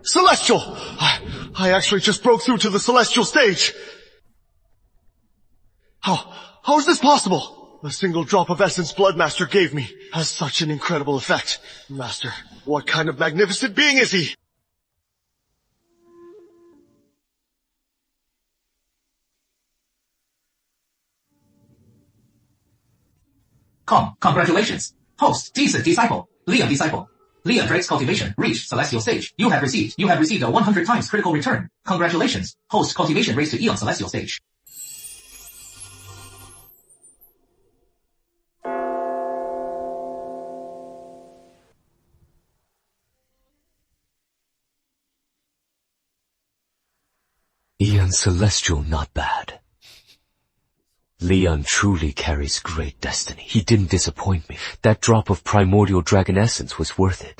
Celestial! I actually just broke through to the celestial stage. How is this possible? A single drop of essence Bloodmaster gave me has such an incredible effect. Master, what kind of magnificent being is he? Congratulations. Host, decent disciple, Leon disciple. Leon Drake's cultivation reached celestial stage. You have received a 100 times critical return. Congratulations. Host cultivation raised to Eon celestial stage. Eon celestial, not bad. Leon truly carries great destiny. He didn't disappoint me. That drop of primordial dragon essence was worth it.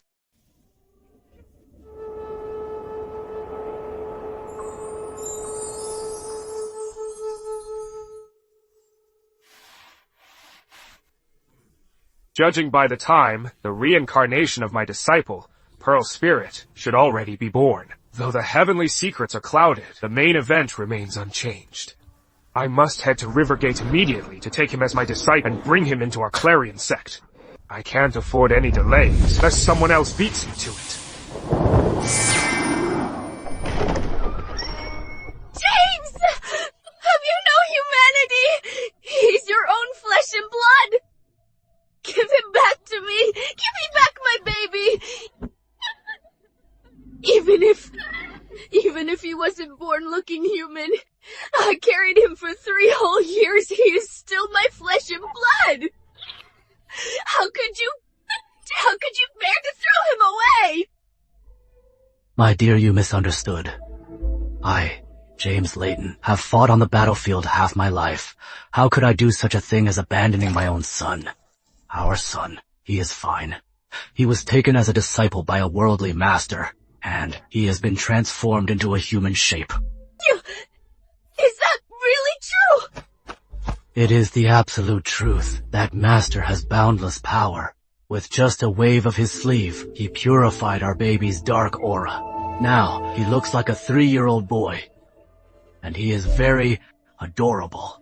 Judging by the time, the reincarnation of my disciple, Pearl Spirit, should already be born. Though the heavenly secrets are clouded, the main event remains unchanged. I must head to Rivergate immediately to take him as my disciple and bring him into our Clarion sect. I can't afford any delays, lest someone else beats me to it. James! Have you no humanity? He's your own flesh and blood! Give him back to me! Give me back my baby! Even if he wasn't born looking human, I carried him for 3 whole years. He is still my flesh and blood. How could you bear to throw him away? My dear, you misunderstood. I, James Layton, have fought on the battlefield half my life. How could I do such a thing as abandoning my own son? Our son, he is fine. He was taken as a disciple by a worldly master, and he has been transformed into a human shape. Is that really true? It is the absolute truth. That master has boundless power. With just a wave of his sleeve, he purified our baby's dark aura. Now, he looks like a 3-year-old boy. And he is very adorable.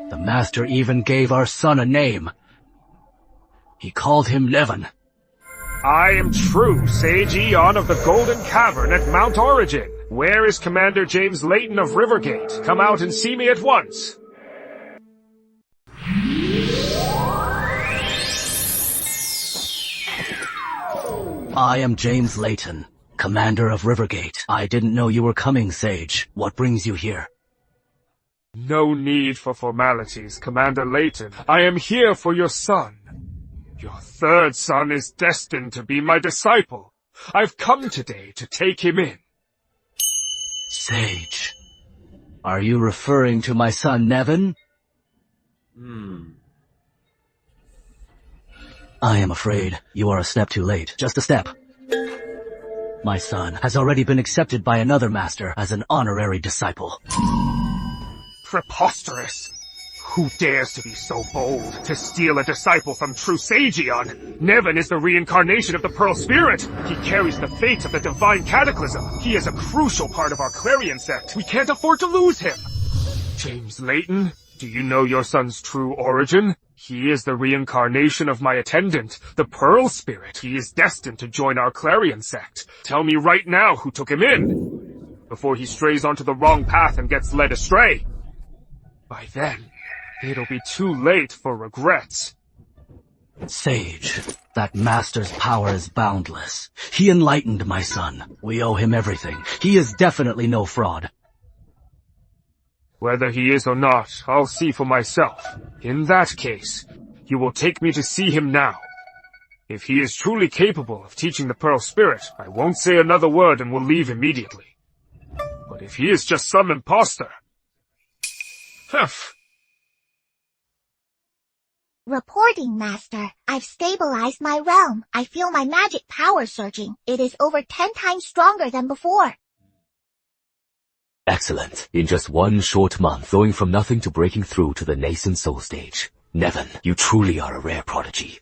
The master even gave our son a name. He called him Nevin. I am true Sage Eon of the Golden Cavern at Mount Origin. Where is Commander James Layton of Rivergate? Come out and see me at once. I am James Layton, Commander of Rivergate. I didn't know you were coming, Sage. What brings you here? No need for formalities, Commander Layton. I am here for your son. Your 3rd son is destined to be my disciple. I've come today to take him in. Sage, are you referring to my son Nevin? I am afraid you are a step too late. Just a step. My son has already been accepted by another master as an honorary disciple. Preposterous! Who dares to be so bold to steal a disciple from true Sage Eon? Nevin is the reincarnation of the Pearl Spirit. He carries the fate of the divine cataclysm. He is a crucial part of our Clarion sect. We can't afford to lose him. James Layton, do you know your son's true origin? He is the reincarnation of my attendant, the Pearl Spirit. He is destined to join our Clarion sect. Tell me right now who took him in, before he strays onto the wrong path and gets led astray. By then, it'll be too late for regrets. Sage, that master's power is boundless. He enlightened my son. We owe him everything. He is definitely no fraud. Whether he is or not, I'll see for myself. In that case, you will take me to see him now. If he is truly capable of teaching the Pearl Spirit, I won't say another word and will leave immediately. But if he is just some imposter... Humph. Reporting, Master. I've stabilized my realm. I feel my magic power surging. It is over 10 times stronger than before. Excellent. In just 1 short month, going from nothing to breaking through to the nascent soul stage. Nevin, you truly are a rare prodigy.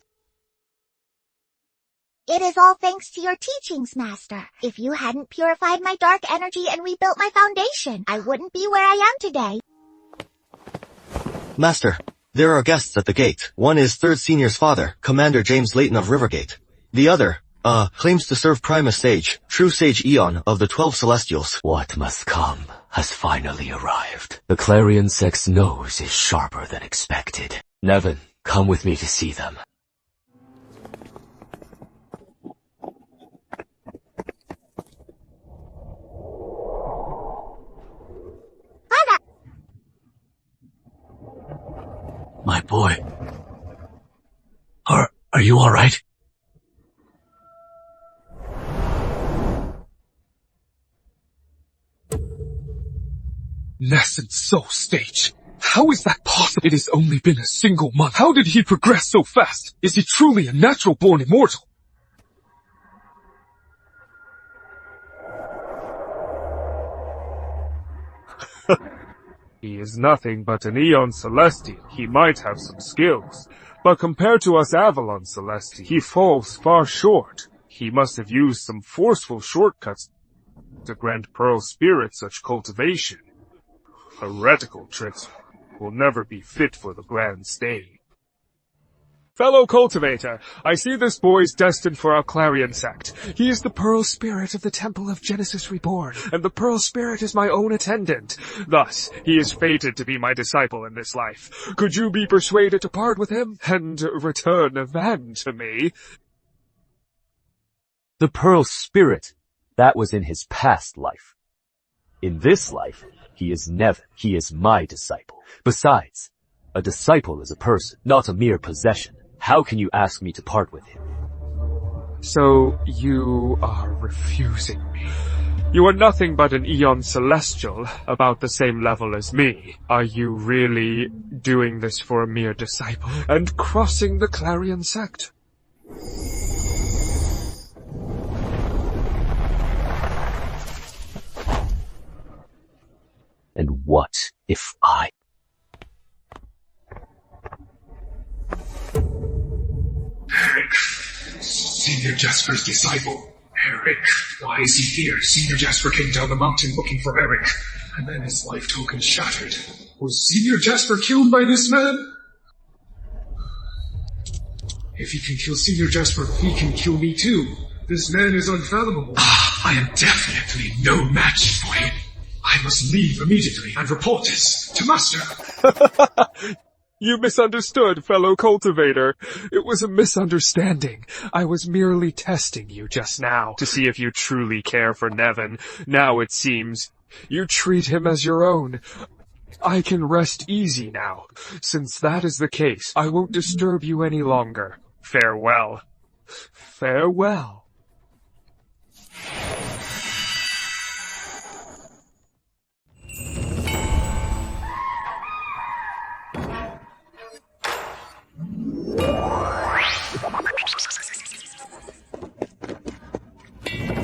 It is all thanks to your teachings, Master. If you hadn't purified my dark energy and rebuilt my foundation, I wouldn't be where I am today. Master, there are guests at the gate. One is 3rd Senior's father, Commander James Layton of Rivergate. The other, claims to serve Primus Sage, true Sage Eon of the 12 Celestials. What must come has finally arrived. The Clarion sect's nose is sharper than expected. Nevin, come with me to see them. My boy. Are you alright? Nascent soul stage. How is that possible? It has only been a single month. How did he progress so fast? Is he truly a natural-born immortal? He is nothing but an Aeon Celestial. He might have some skills, but compared to us Avalon Celestial, he falls far short. He must have used some forceful shortcuts to grant Pearl Spirit such cultivation. Heretical tricks will never be fit for the grand stage. Fellow cultivator, I see this boy is destined for our Clarion sect. He is the Pearl Spirit of the Temple of Genesis Reborn, and the Pearl Spirit is my own attendant. Thus, he is fated to be my disciple in this life. Could you be persuaded to part with him, and return a van to me? The Pearl Spirit, that was in his past life. In this life, he is Nevin. He is my disciple. Besides, a disciple is a person, not a mere possession. How can you ask me to part with him? So, you are refusing me. You are nothing but an Aeon Celestial, about the same level as me. Are you really doing this for a mere disciple, and crossing the Clarion sect? And what if I... Eric, Senior Jasper's disciple. Eric, why is he here? Senior Jasper came down the mountain looking for Eric, and then his life token shattered. Was Senior Jasper killed by this man? If he can kill Senior Jasper, he can kill me too. This man is unfathomable. I am definitely no match for him. I must leave immediately and report this to Master. You misunderstood, fellow cultivator. It was a misunderstanding. I was merely testing you just now to see if you truly care for Nevin. Now it seems you treat him as your own. I can rest easy now. Since that is the case, I won't disturb you any longer. Farewell. Farewell.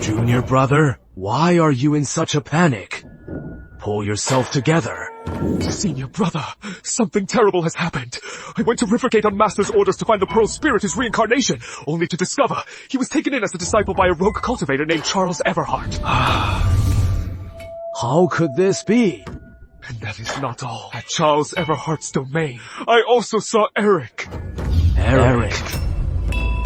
Junior brother, why are you in such a panic? Pull yourself together. Senior brother, something terrible has happened. I went to Rivergate on Master's orders to find the Pearl Spirit, his reincarnation, only to discover he was taken in as a disciple by a rogue cultivator named Charles Everhart. How could this be? And that is not all. At Charles Everhart's domain, I also saw Eric. Eric.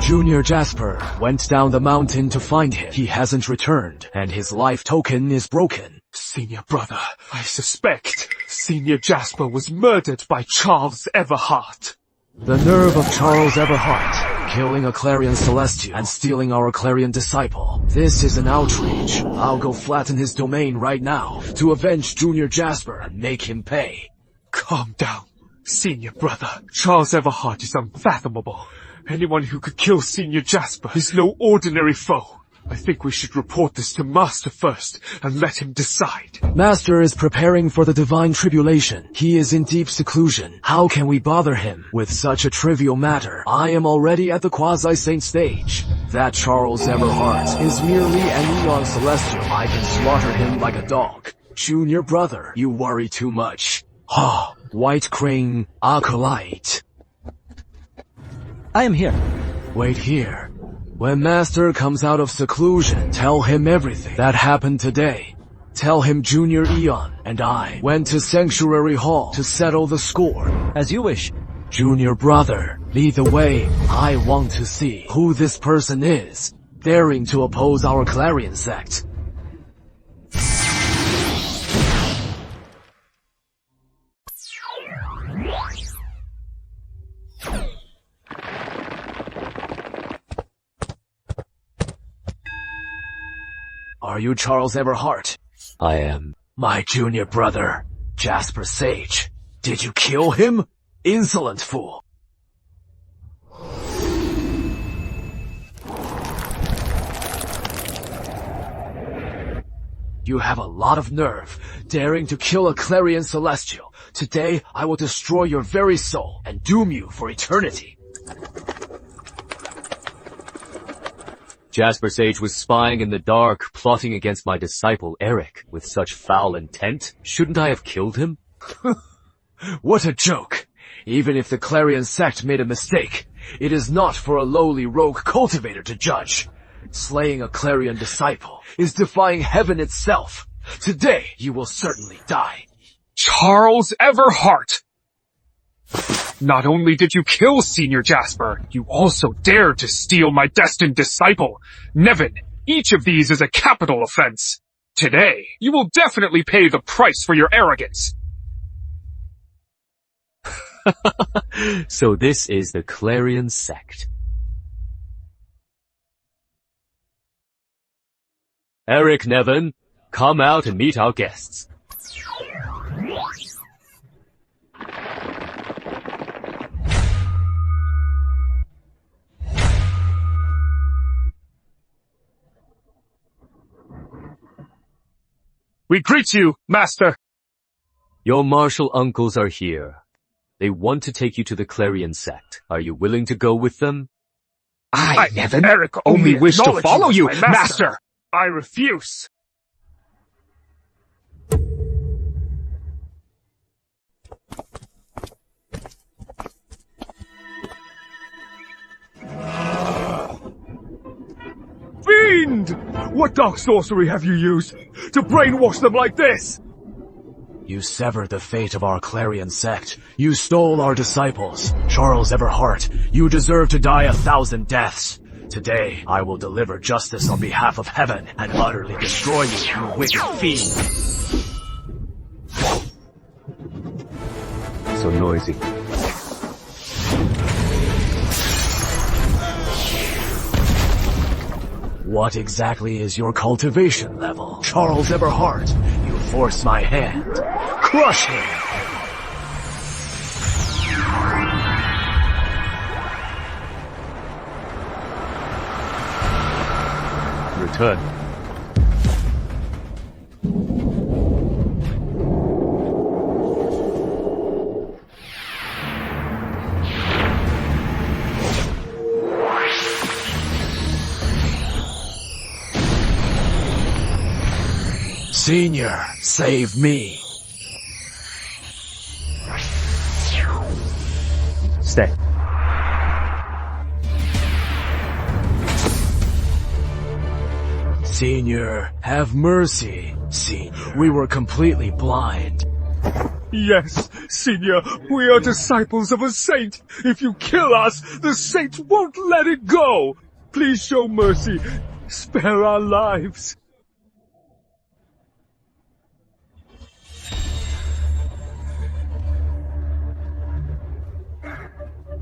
Junior Jasper went down the mountain to find him. He hasn't returned, and his life token is broken. Senior brother, I suspect Senior Jasper was murdered by Charles Everhart. The nerve of Charles Everhart, killing a Clarion Celestial and stealing our Clarion disciple. This is an outrage. I'll go flatten his domain right now to avenge Junior Jasper and make him pay. Calm down, Senior brother. Charles Everhart is unfathomable. Anyone who could kill Senior Jasper is no ordinary foe. I think we should report this to Master first, and let him decide. Master is preparing for the divine tribulation. He is in deep seclusion. How can we bother him with such a trivial matter? I am already at the quasi-saint stage. That Charles Everhart is merely an Aeon Celestial. I can slaughter him like a dog. Junior brother, you worry too much. White Crane Acolyte. I am here. Wait here. When Master comes out of seclusion, tell him everything that happened today. Tell him Junior Eon and I went to Sanctuary Hall to settle the score. As you wish. Junior brother, lead the way. I want to see who this person is, daring to oppose our Clarion sect. Are you Charles Everhart? I am. My junior brother, Jasper Sage. Did you kill him? Insolent fool. You have a lot of nerve, daring to kill a Clarion Celestial. Today, I will destroy your very soul and doom you for eternity. Jasper Sage was spying in the dark, plotting against my disciple Eric with such foul intent. Shouldn't I have killed him? What a joke. Even if the Clarion sect made a mistake, it is not for a lowly rogue cultivator to judge. Slaying a Clarion disciple is defying heaven itself. Today, you will certainly die. Charles Everhart! Not only did you kill Senior Jasper, you also dared to steal my destined disciple, Nevin. Each of these is a capital offense. Today, you will definitely pay the price for your arrogance. So this is the Clarion sect. Eric, Nevin, come out and meet our guests. We greet you, Master. Your martial uncles are here. They want to take you to the Clarion sect. Are you willing to go with them? I Nevin, Eric, only wish to follow you, Master. I refuse. Fiend! What dark sorcery have you used to brainwash them like this? You severed the fate of our Clarion sect. You stole our disciples. Charles Everhart, you deserve to die 1,000 deaths. Today, I will deliver justice on behalf of heaven and utterly destroy you, you wicked fiend. So noisy. What exactly is your cultivation level? Charles Everhart, you force my hand. Crush him! Return. Senior, save me. Stay. Senior, have mercy. See, we were completely blind. Yes, Senior, we are disciples of a saint. If you kill us, the saint won't let it go. Please show mercy. Spare our lives.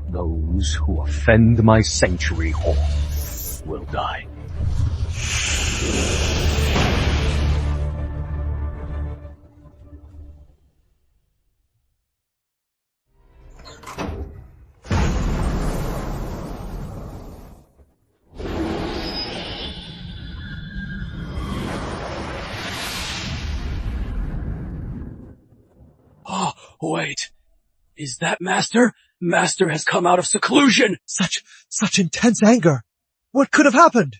Those who offend my sanctuary hall will die. Oh, wait. Is that Master? Master has come out of seclusion! Such intense anger. What could have happened?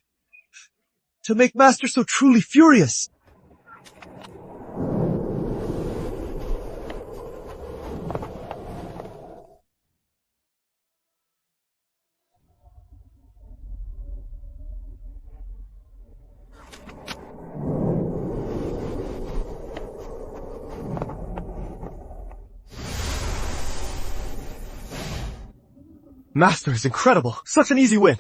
To make Master so truly furious? Master is incredible. Such an easy win.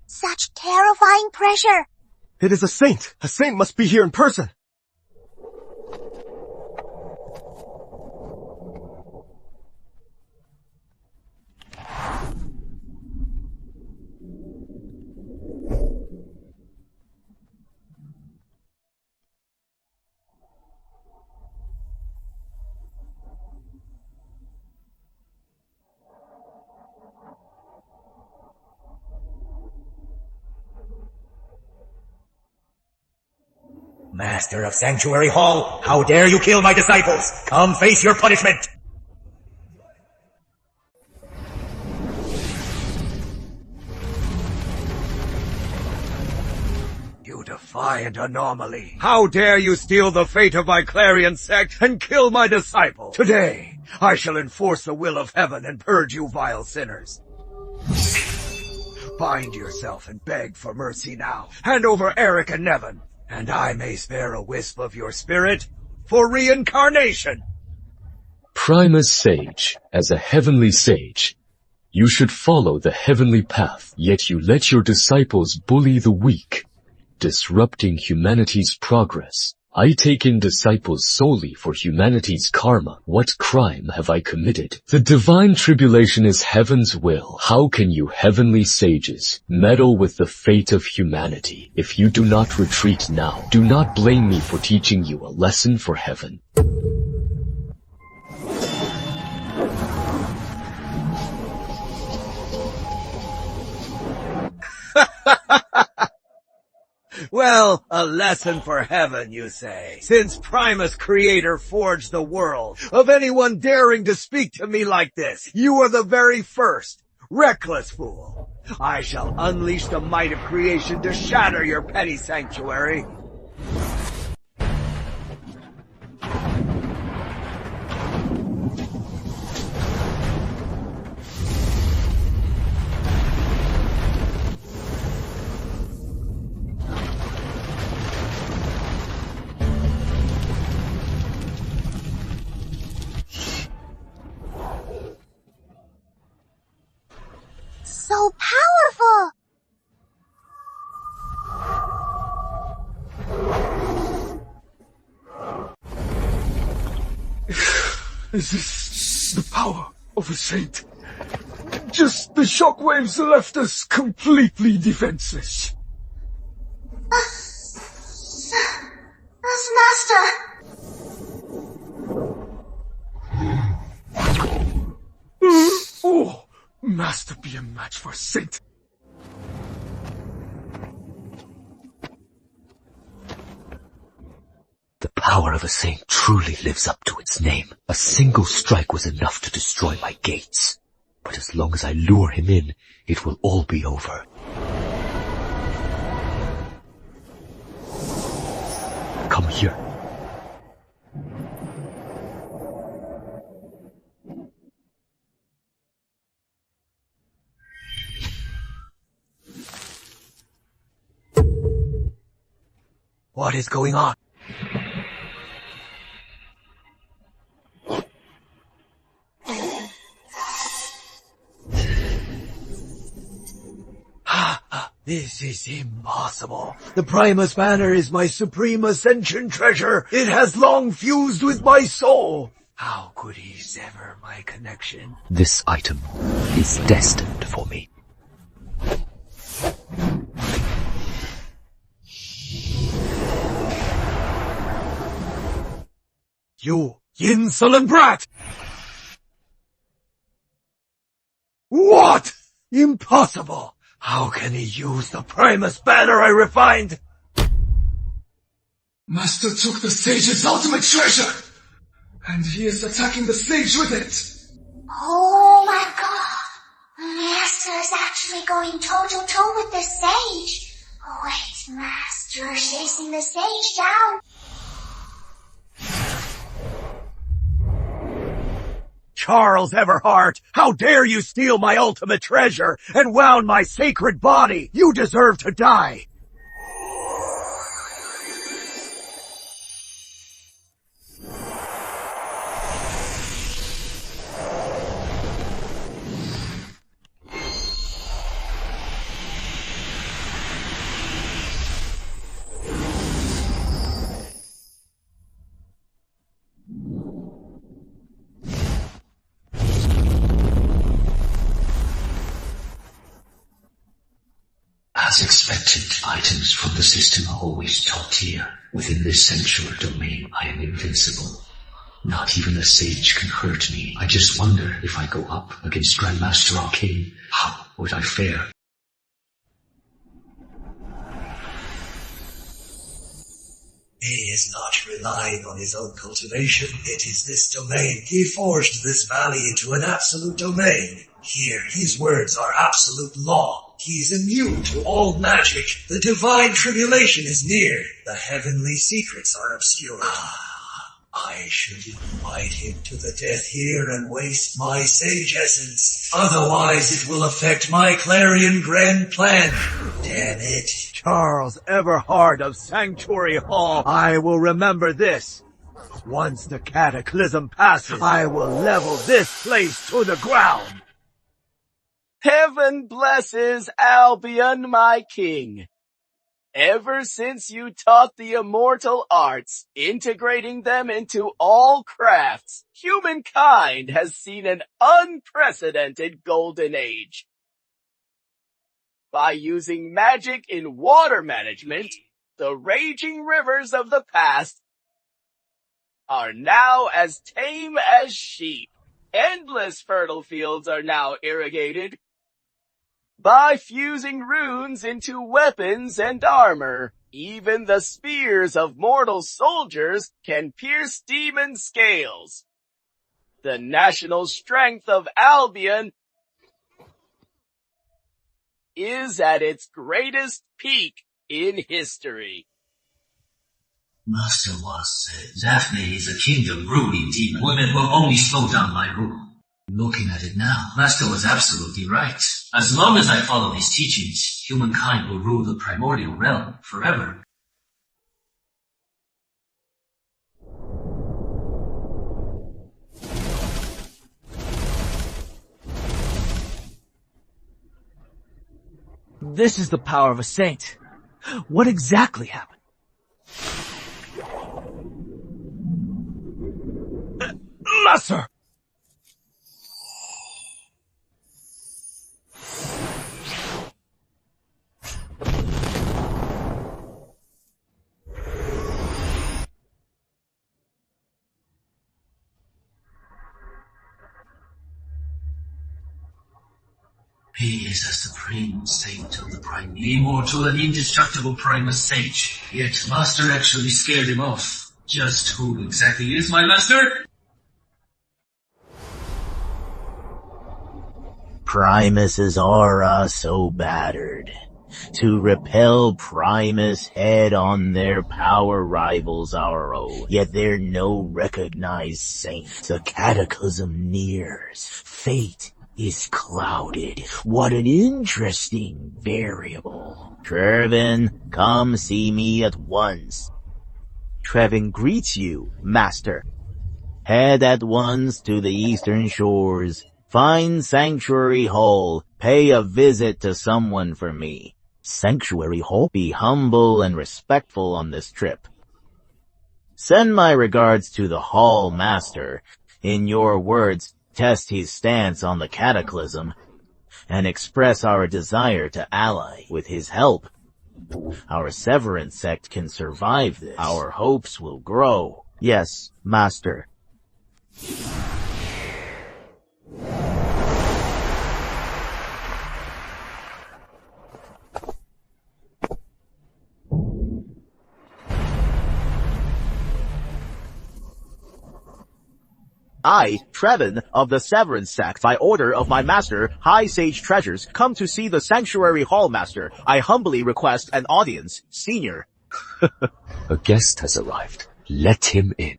Such terrifying pressure. It is a saint. A saint must be here in person. Master of Sanctuary Hall, how dare you kill my disciples? Come face your punishment! You defiant anomaly! How dare you steal the fate of my Clarion sect and kill my disciple? Today, I shall enforce the will of heaven and purge you vile sinners. Bind yourself and beg for mercy now. Hand over Eric and Nevin, and I may spare a wisp of your spirit for reincarnation. Primus Sage, as a heavenly sage, you should follow the heavenly path, yet you let your disciples bully the weak, disrupting humanity's progress. I take in disciples solely for humanity's karma. What crime have I committed? The divine tribulation is heaven's will. How can you heavenly sages meddle with the fate of humanity? If you do not retreat now, do not blame me for teaching you a lesson for heaven. Well, a lesson for heaven, you say. Since Primus Creator forged the world, of anyone daring to speak to me like this, you are the very first. Reckless fool. I shall unleash the might of creation to shatter your petty sanctuary. So powerful! Is this the power of a saint? Just the shockwaves left us completely defenseless. Master! Oh! Master be a match for a saint. The power of a saint truly lives up to its name. A single strike was enough to destroy my gates. But as long as I lure him in, it will all be over. Come here. What is going on? This is impossible. The Primus banner is my supreme ascension treasure. It has long fused with my soul. How could he sever my connection? This item is destined for me. You insolent brat! What? Impossible! How can he use the Primus banner I refined? Master took the sage's ultimate treasure, and he is attacking the sage with it. Oh my god! Master is actually going toe-to-toe with the sage. Wait, Master is chasing the sage down. Charles Everhart, how dare you steal my ultimate treasure and wound my sacred body? You deserve to die. As expected, items from the system are always top tier. Within this sanctuary domain, I am invincible. Not even a sage can hurt me. I just wonder if I go up against Grandmaster Arcane, how would I fare? He is not relying on his own cultivation. It is this domain. He forged this valley into an absolute domain. Here, his words are absolute law. He's immune to all magic. The divine tribulation is near. The heavenly secrets are obscure. I should invite him to the death here and waste my sage essence. Otherwise it will affect my Clarion grand plan. Damn it. Charles Everhard of Sanctuary Hall, I will remember this. Once the cataclysm passes, I will level this place to the ground. Heaven blesses Albion, my king. Ever since you taught the immortal arts, integrating them into all crafts, humankind has seen an unprecedented golden age. By using magic in water management, the raging rivers of the past are now as tame as sheep. Endless fertile fields are now irrigated. By fusing runes into weapons and armor, even the spears of mortal soldiers can pierce demon scales. The national strength of Albion is at its greatest peak in history. Master once said, Daphne is a kingdom ruling demon. Women will only slow down my rule. Looking at it now, Master was absolutely right. As long as I follow his teachings, humankind will rule the primordial realm forever. This is the power of a saint. What exactly happened? Master! He is a supreme saint of the prime, immortal and indestructible Primus Sage. Yet Master actually scared him off. Just who exactly is my master? Primus's aura so battered. To repel Primus head on, their power rivals our own. Yet they're no recognized saint. The cataclysm nears. Fate is clouded. What an interesting variable. Trevin, come see me at once. Trevin greets you, Master. Head at once to the eastern shores. Find Sanctuary Hall. Pay a visit to someone for me. Sanctuary Hall? Be humble and respectful on this trip. Send my regards to the Hall Master. In your words, test his stance on the cataclysm, and express our desire to ally. With his help, our Severance sect can survive this. Our hopes will grow. Yes, Master. I, Trevin, of the Severance sect, by order of my master, High Sage Treasures, come to see the Sanctuary Hall Master. I humbly request an audience, Senior. A guest has arrived. Let him in.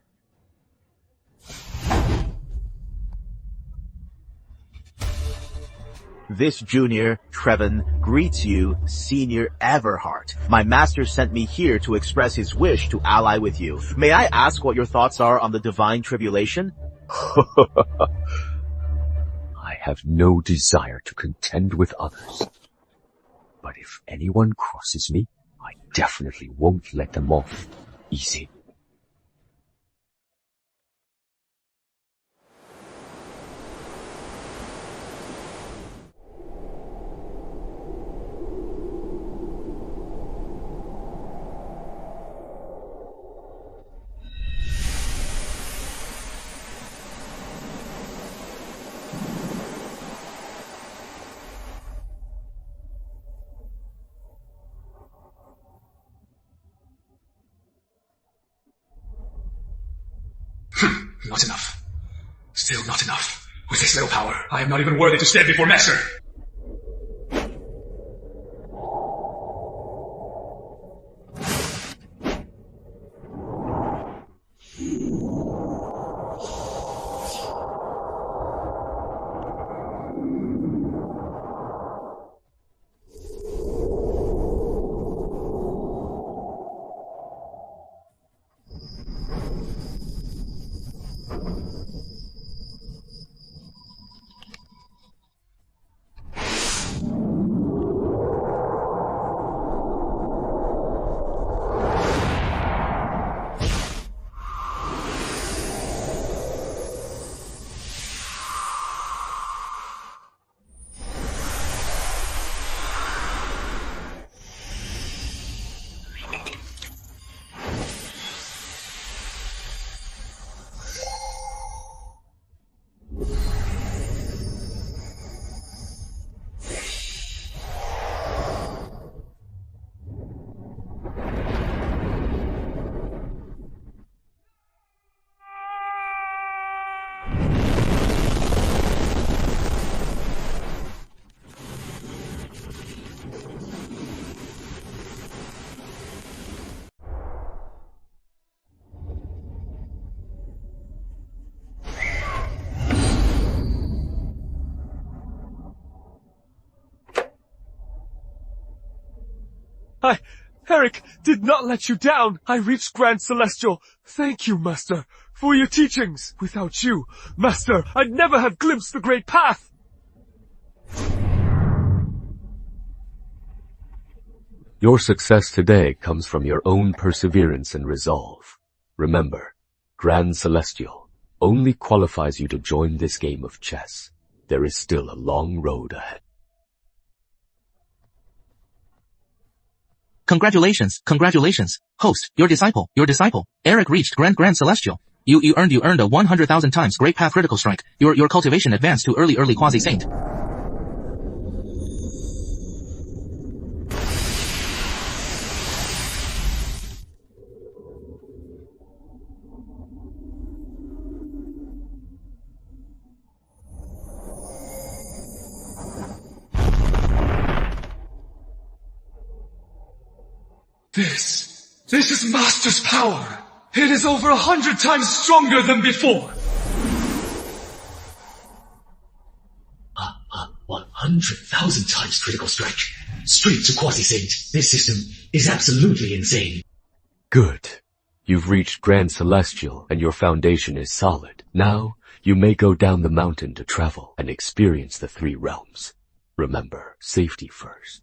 This junior, Trevin, greets you, Senior Everhart. My master sent me here to express his wish to ally with you. May I ask what your thoughts are on the divine tribulation? I have no desire to contend with others. But if anyone crosses me, I definitely won't let them off easy. Not enough. Still not enough. With this little power, I am not even worthy to stand before Master. Eric did not let you down. I reached Grand Celestial. Thank you, Master, for your teachings. Without you, Master, I'd never have glimpsed the Great Path. Your success today comes from your own perseverance and resolve. Remember, Grand Celestial only qualifies you to join this game of chess. There is still a long road ahead. Congratulations, congratulations. Host, your disciple. Eric reached Grand Celestial. You earned a 100,000 times Great Path critical strike. Your cultivation advanced to early quasi-saint. This is Master's power. It is over 100 times stronger than before. 100,000 times critical strike. Straight to quasi-saint. This system is absolutely insane. Good. You've reached Grand Celestial and your foundation is solid. Now, you may go down the mountain to travel and experience the 3 realms. Remember, safety first.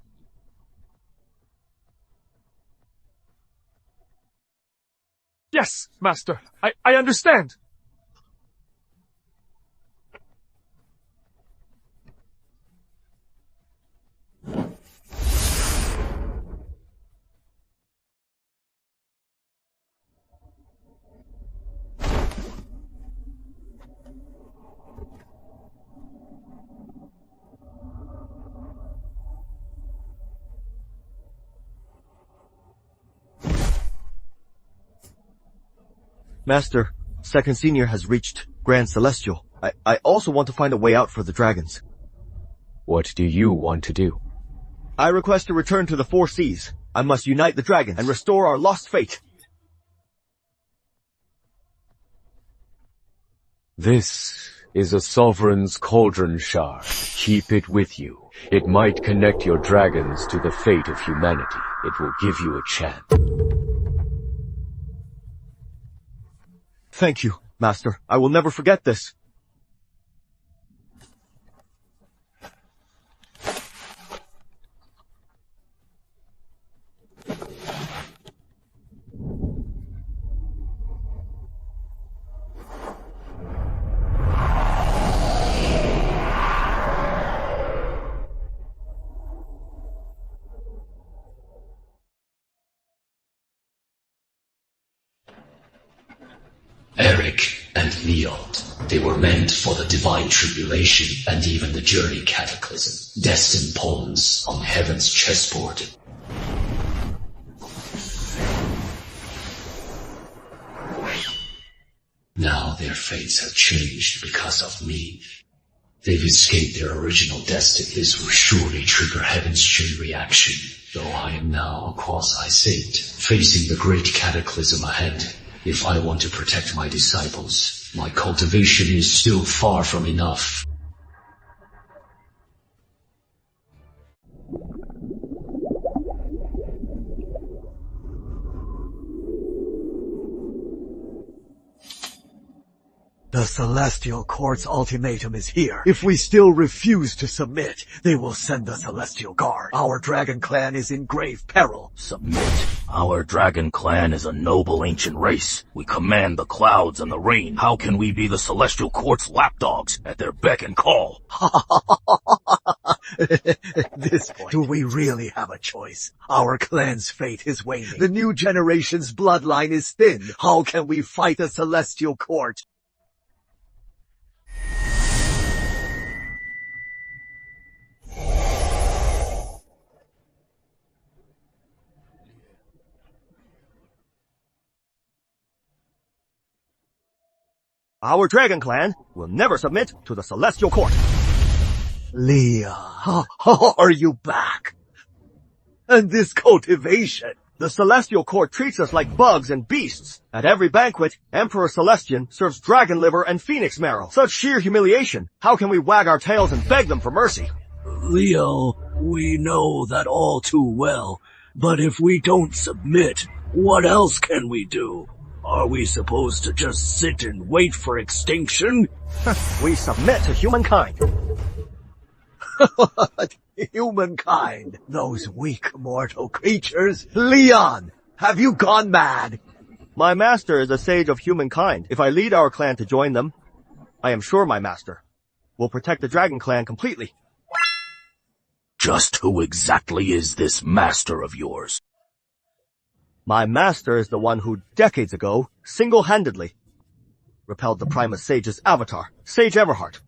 Yes, Master. I understand. Master, Second Senior has reached Grand Celestial. I also want to find a way out for the dragons. What do you want to do? I request to return to the 4 seas. I must unite the dragons and restore our lost fate. This is a sovereign's cauldron shard. Keep it with you. It might connect your dragons to the fate of humanity. It will give you a chance. Thank you, Master. I will never forget this. Eric and Leod, they were meant for the divine tribulation and even the journey cataclysm, destined pawns on heaven's chessboard. Now they their fates have changed because of me. They've escaped their original destiny. This will surely trigger Heaven's chain reaction, though I am now a quasi-sect, facing the great cataclysm ahead. If I want to protect my disciples, my cultivation is still far from enough. The Celestial Court's ultimatum is here. If we still refuse to submit, they will send the Celestial Guard. Our dragon clan is in grave peril. Submit. Our dragon clan is a noble ancient race. We command the clouds and the rain. How can we be the Celestial Court's lapdogs at their beck and call? At this point, do we really have a choice? Our clan's fate is waning. The new generation's bloodline is thin. How can we fight the Celestial Court? Our dragon clan will never submit to the Celestial Court. Leah, how are you back? And this cultivation? The Celestial Court treats us like bugs and beasts. At every banquet, Emperor Celestian serves dragon liver and phoenix marrow. Such sheer humiliation. How can we wag our tails and beg them for mercy? Leo, we know that all too well, but if we don't submit, what else can we do? Are we supposed to just sit and wait for extinction? We submit to humankind. Humankind, those weak mortal creatures. Leon, have you gone mad? My master is a sage of humankind. If I lead our clan to join them, I am sure my master will protect the dragon clan completely. Just who exactly is this master of yours? My master is the one who, decades ago, single-handedly repelled the Primus Sage's avatar, Sage Everheart.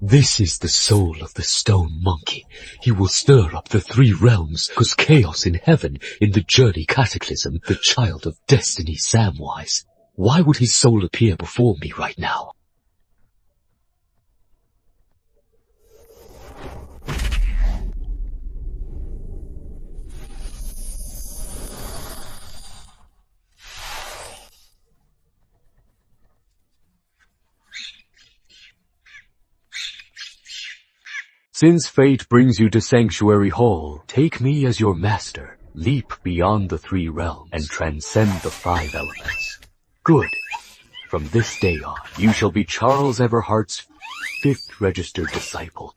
This is the soul of the stone monkey. He will stir up the three realms, cause chaos in heaven in the journey cataclysm, the child of destiny Samwise. Why would his soul appear before me right now? Since fate brings you to Sanctuary Hall, take me as your master, leap beyond the three realms, and transcend the five elements. Good. From this day on, you shall be Charles Everhart's 5th registered disciple.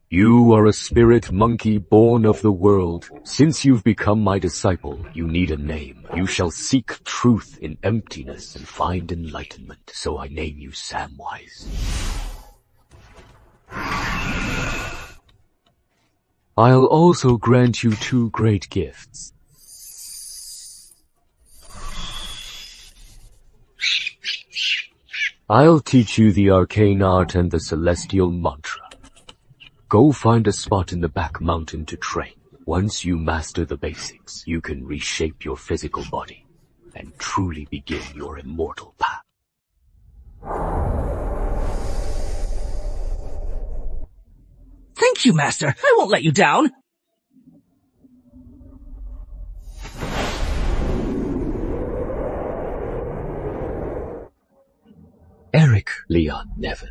You are a spirit monkey born of the world. Since you've become my disciple, you need a name. You shall seek truth in emptiness and find enlightenment. So I name you Samwise. I'll also grant you 2 great gifts. I'll teach you the arcane art and the celestial mantra. Go find a spot in the back mountain to train. Once you master the basics, you can reshape your physical body and truly begin your immortal path. Thank you, Master. I won't let you down. Eric Leon Nevin.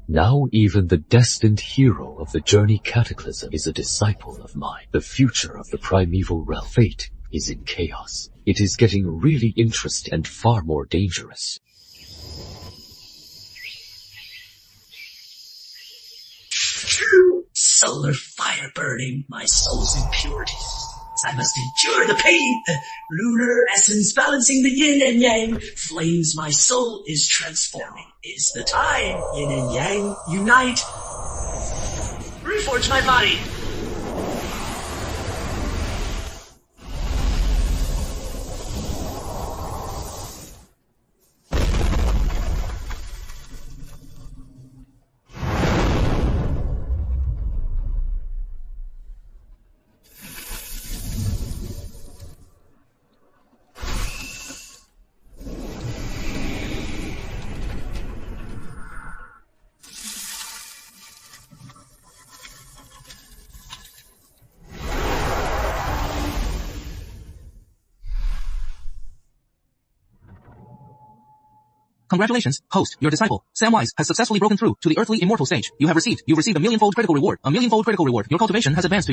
Now even the destined hero of the journey cataclysm is a disciple of mine. The future of the primeval realm. Fate is in chaos. It is getting really interesting and far more dangerous. Solar fire. fire burning my soul's impurities. I must endure the pain. Lunar essence balancing the yin and yang. Flames my soul is transforming. Is the time. Yin and yang unite. Reforge my body. Congratulations, host, your disciple, Samwise, has successfully broken through to the earthly immortal stage. You've received a millionfold critical reward. A millionfold critical reward. Your cultivation has advanced to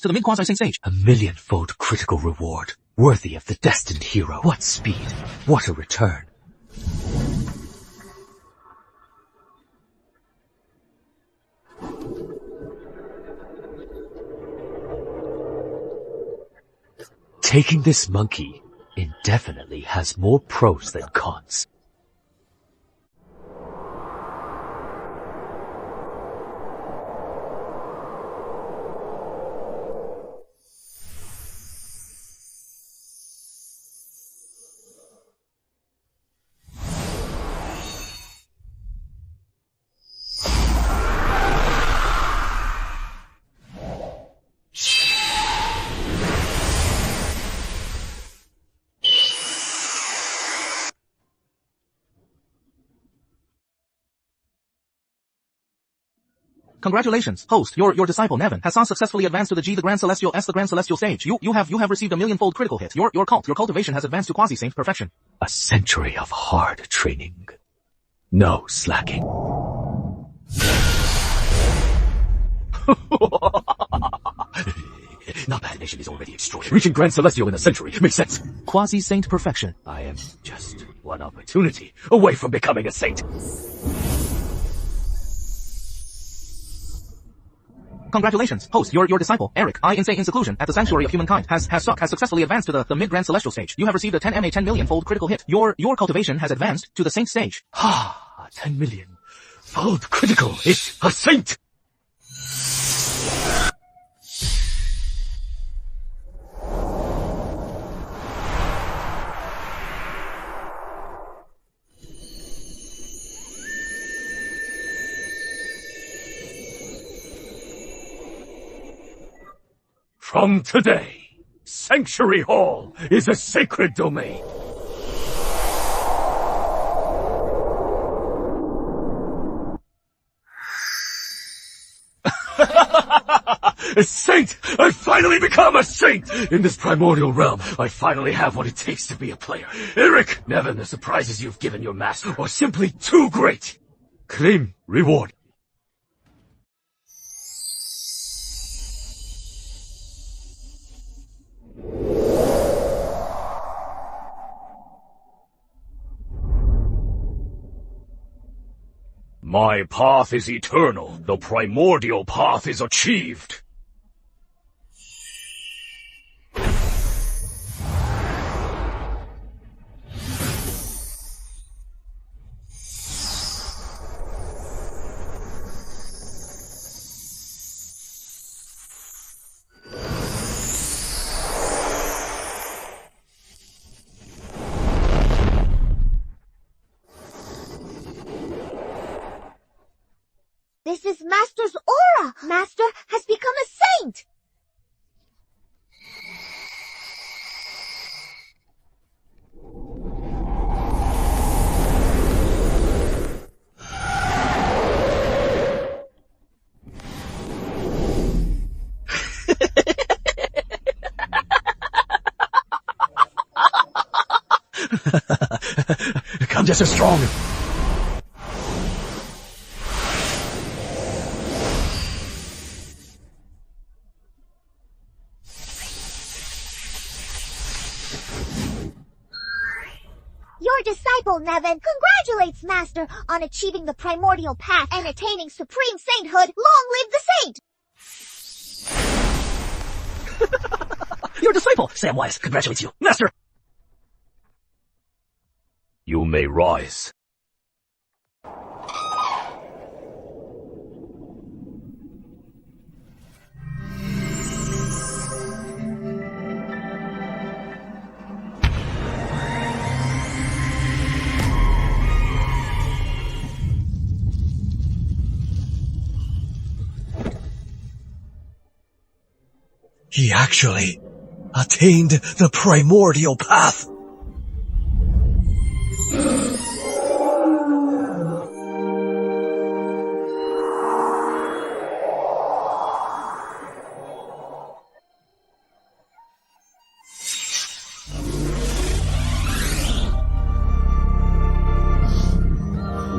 the mid-quasi-saint stage. A millionfold critical reward. Worthy of the destined hero. What speed. What a return. Taking this monkey indefinitely has more pros than cons. Congratulations, host, your disciple Nevin has successfully advanced to the Grand Celestial stage. You have received a millionfold critical hit. Your cultivation has advanced to quasi-saint perfection. A century of hard training. No slacking. Not bad, nation is already extraordinary. Reaching Grand Celestial in a century makes sense. Quasi-saint perfection. I am just one opportunity away from becoming a saint. Congratulations, host, your disciple, Eric, in seclusion at the Sanctuary of Humankind, has successfully advanced to the mid-Grand Celestial stage. You have received a 10 millionfold critical hit. Your cultivation has advanced to the saint stage. 10 millionfold critical hit. A saint! From today, Sanctuary Hall is a sacred domain. A saint! I finally become a saint! In this primordial realm, I finally have what it takes to be a player. Eric, Nevin, the surprises you've given your master are simply too great. Claim reward. My path is eternal. The primordial path is achieved. This is Master's aura! Master has become a saint! Come just as strong. Your disciple, Nevin, congratulates Master on achieving the primordial path and attaining supreme sainthood. Long live the saint! Your disciple, Samwise, congratulates you. Master! You may rise. He actually attained the primordial path.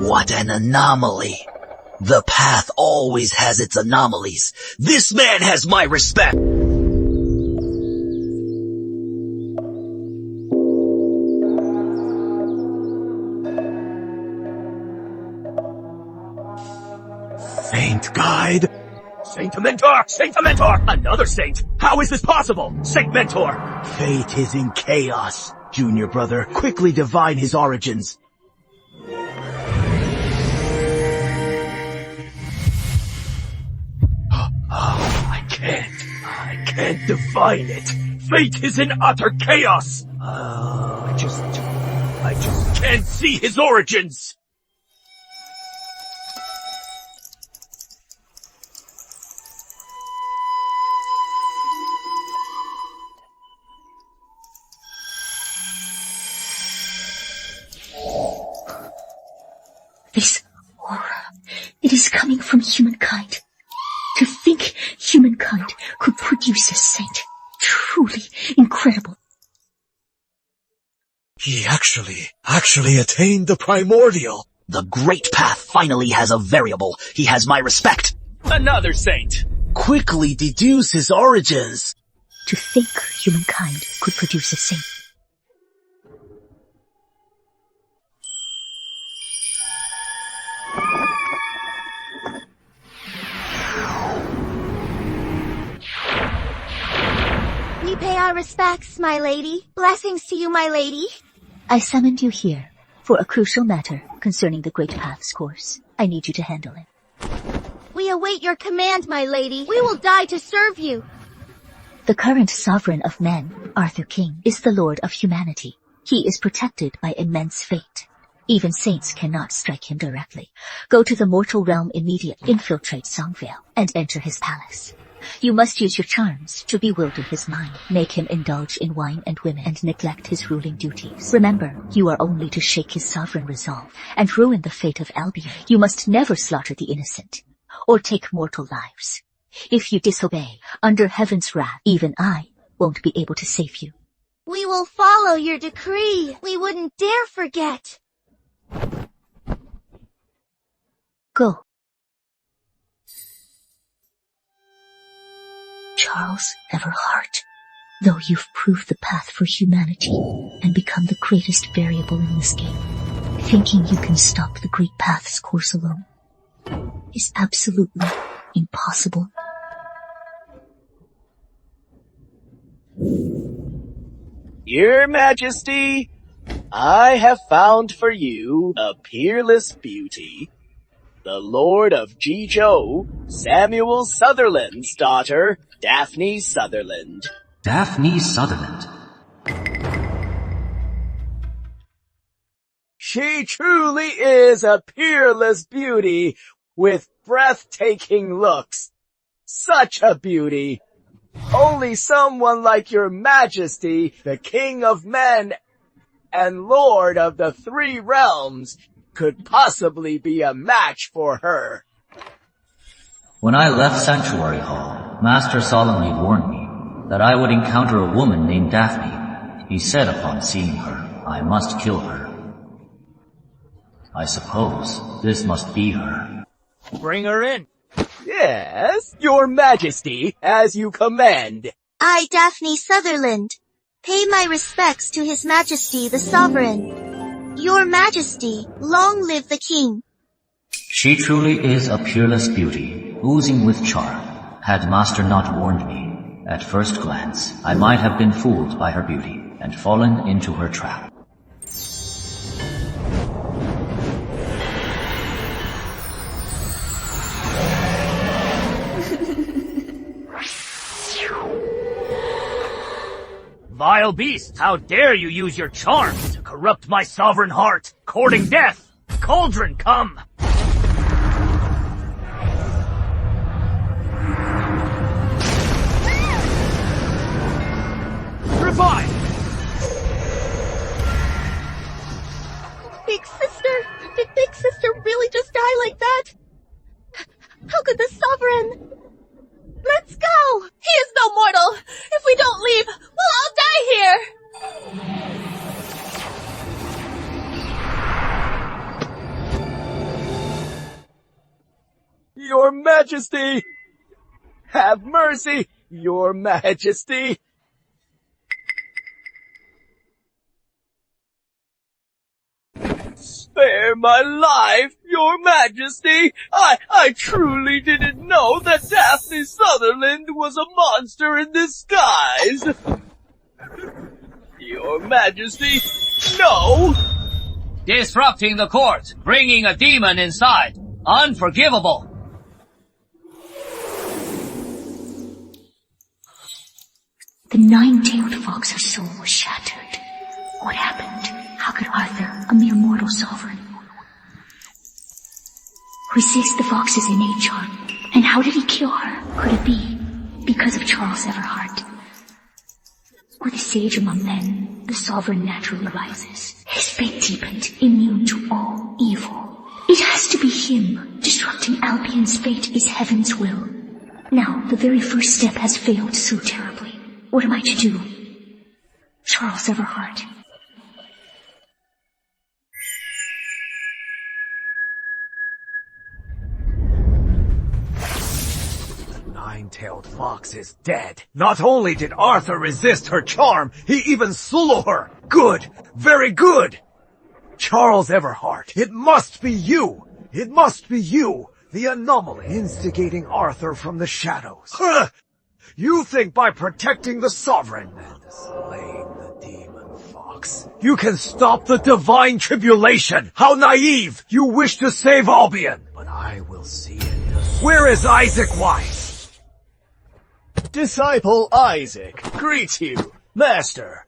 What an anomaly. The path always has its anomalies. This man has my respect. Saint Guide? Saint Mentor! Saint Mentor! Another saint! How is this possible? Saint Mentor! Fate is in chaos. Junior brother, quickly divine his origins. I can't divine it. Fate is in utter chaos. I just can't see his origins. This aura, it is coming from humankind. To think humankind could produce a saint. Truly incredible. He actually attained the primordial. The great path finally has a variable. He has my respect. Another saint. Quickly deduce his origins. To think humankind could produce a saint. We pay our respects, my lady. Blessings to you, my lady. I summoned you here for a crucial matter concerning the Great Path's course. I need you to handle it. We await your command, my lady. We will die to serve you. The current sovereign of men, Arthur King, is the lord of humanity. He is protected by immense fate. Even saints cannot strike him directly. Go to the mortal realm immediately, infiltrate Songvale, and enter his palace. You must use your charms to bewilder his mind, make him indulge in wine and women, and neglect his ruling duties. Remember, you are only to shake his sovereign resolve and ruin the fate of Albion. You must never slaughter the innocent or take mortal lives. If you disobey, under heaven's wrath, even I won't be able to save you. We will follow your decree. We wouldn't dare forget. Go. Charles Everhart, though you've proved the path for humanity and become the greatest variable in this game, thinking you can stop the Great Path's course alone is absolutely impossible. Your Majesty, I have found for you a peerless beauty, the Lord of Jizhou, Samuel Sutherland's daughter, Daphne Sutherland. Daphne Sutherland. She truly is a peerless beauty with breathtaking looks. Such a beauty. Only someone like your Majesty, the King of Men and Lord of the Three Realms, could possibly be a match for her. When I left Sanctuary Hall, Master solemnly warned me that I would encounter a woman named Daphne. He said upon seeing her, I must kill her. I suppose this must be her. Bring her in. Yes, your Majesty, as you command. I, Daphne Sutherland, pay my respects to His Majesty the Sovereign. Your Majesty, long live the King. She truly is a peerless beauty, oozing with charm, Had Master not warned me, at first glance, I might have been fooled by her beauty and fallen into her trap. Vile beast, how dare you use your charms to corrupt my sovereign heart, courting death! Cauldron, come! Revive! Big sister? Did Big sister really just die like that? How could the sovereign... Let's go! He is no mortal! If we don't leave, we'll all die here! Your Majesty! Have mercy, Your Majesty! Spare my life, Your Majesty! I truly didn't know that Daphne Sutherland was a monster in disguise! Your Majesty, no! Disrupting the court, bringing a demon inside. Unforgivable. The nine-tailed fox's soul was shattered. What happened? How could Arthur, a mere mortal sovereign, resist the fox's innate charm? And how did he kill her? Could it be because of Charles Everhart? With a sage among men, the sovereign naturally rises. His fate deepened, immune to all evil. It has to be him. Disrupting Albion's fate is heaven's will. Now, the very first step has failed so terribly. What am I to do? Charles Everhart. Nine-tailed fox is dead. Not only did Arthur resist her charm, he even slew her. Good. Very good. Charles Everhart, it must be you. It must be you, the anomaly instigating Arthur from the shadows. Huh! You think by protecting the sovereign and slaying the demon fox, you can stop the divine tribulation. How naive! You wish to save Albion, but I will see it. Where is Isaac Wise? Disciple Isaac greets you, Master.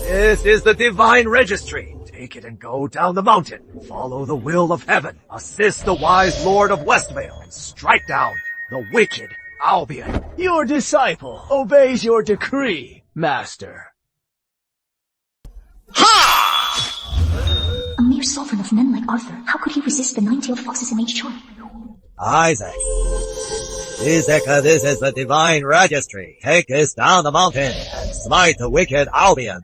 This is the divine registry. Take it and go down the mountain. Follow the will of heaven. Assist the wise lord of Westvale and strike down the wicked Albion. Your disciple obeys your decree, Master. A mere sovereign of men like Arthur, how could he resist the nine-tailed fox's innate charm? Isaac, this is the divine registry. Take this down the mountain and smite the wicked Albion.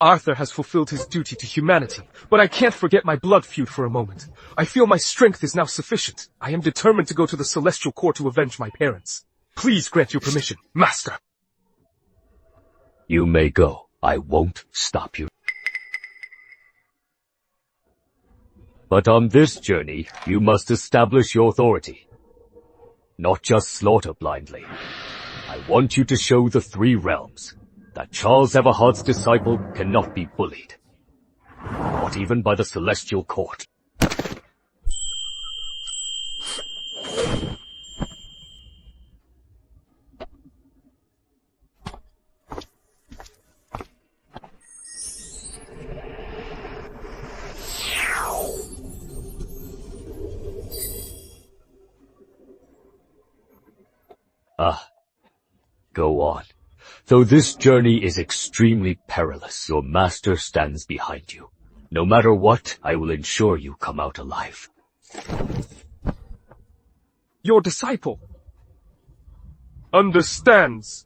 Arthur has fulfilled his duty to humanity, but I can't forget my blood feud for a moment. I feel my strength is now sufficient. I am determined to go to the Celestial Court to avenge my parents. Please grant your permission, Master. You may go. I won't stop you. But on this journey, you must establish your authority. Not just slaughter blindly. I want you to show the three realms that Charles Everhart's disciple cannot be bullied. Not even by the Celestial Court. Go on. Though this journey is extremely perilous, your master stands behind you. No matter what, I will ensure you come out alive. Your disciple understands.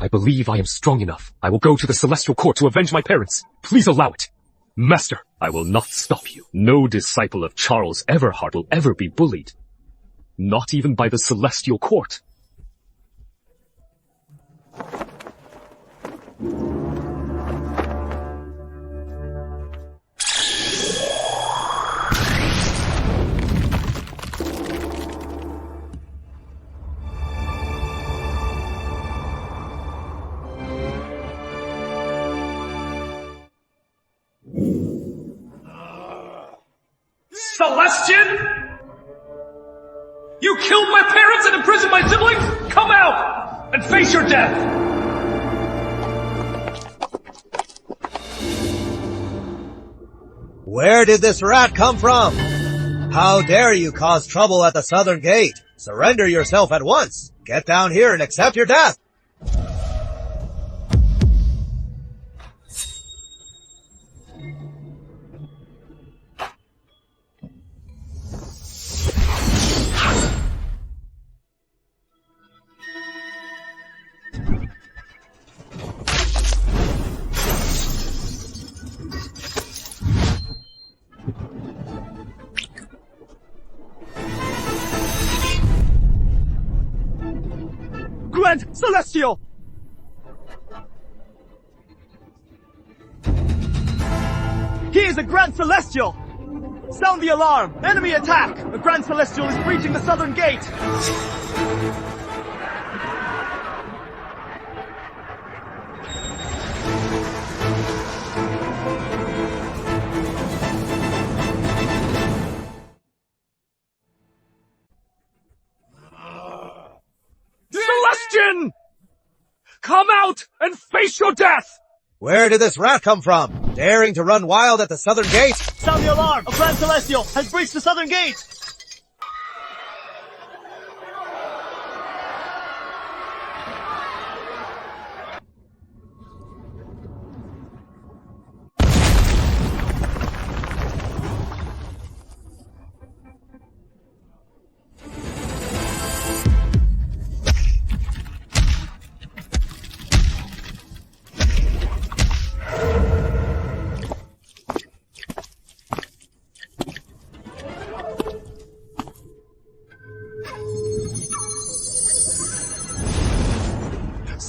I believe I am strong enough. I will go to the Celestial Court to avenge my parents. Please allow it. Master, I will not stop you. No disciple of Charles Everhart will ever be bullied. Not even by the Celestial Court. Celestian? You killed my parents and imprisoned my siblings? Come out and face your death! Where did this rat come from? How dare you cause trouble at the southern gate? Surrender yourself at once. Get down here and accept your death. Grand Celestial! He is a Grand Celestial! Sound the alarm! Enemy attack! A Grand Celestial is breaching the southern gate! Celestian! Come out and face your death! Where did this rat come from? Daring to run wild at the southern gate? Sound the alarm! A Grand Celestial has breached the southern gate!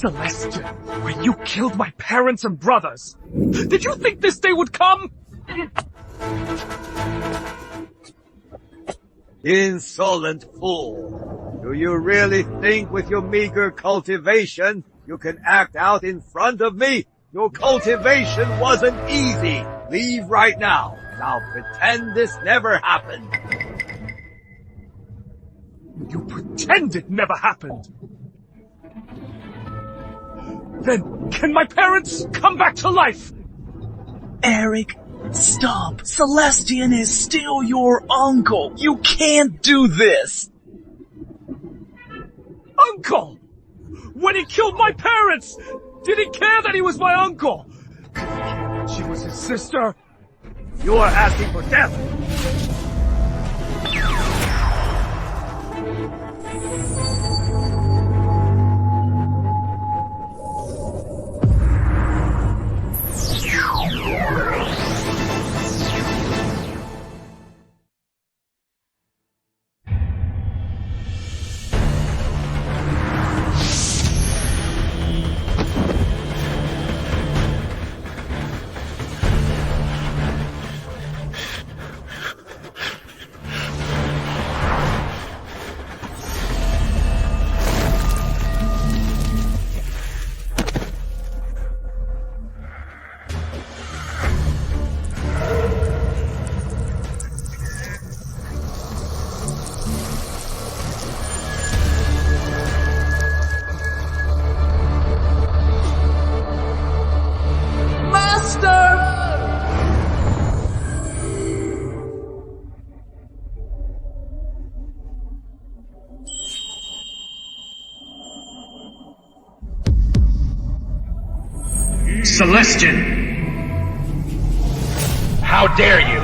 Celestian, when you killed my parents and brothers, did you think this day would come? Insolent fool! Do you really think with your meager cultivation you can act out in front of me? Your cultivation wasn't easy. Leave right now, and I'll pretend this never happened. You pretend it never happened. Then, can my parents come back to life? Eric, stop. Celestian is still your uncle. You can't do this. Uncle! When he killed my parents, did he care that he was my uncle? Could he care that she was his sister? You are asking for death! Celestian! How dare you!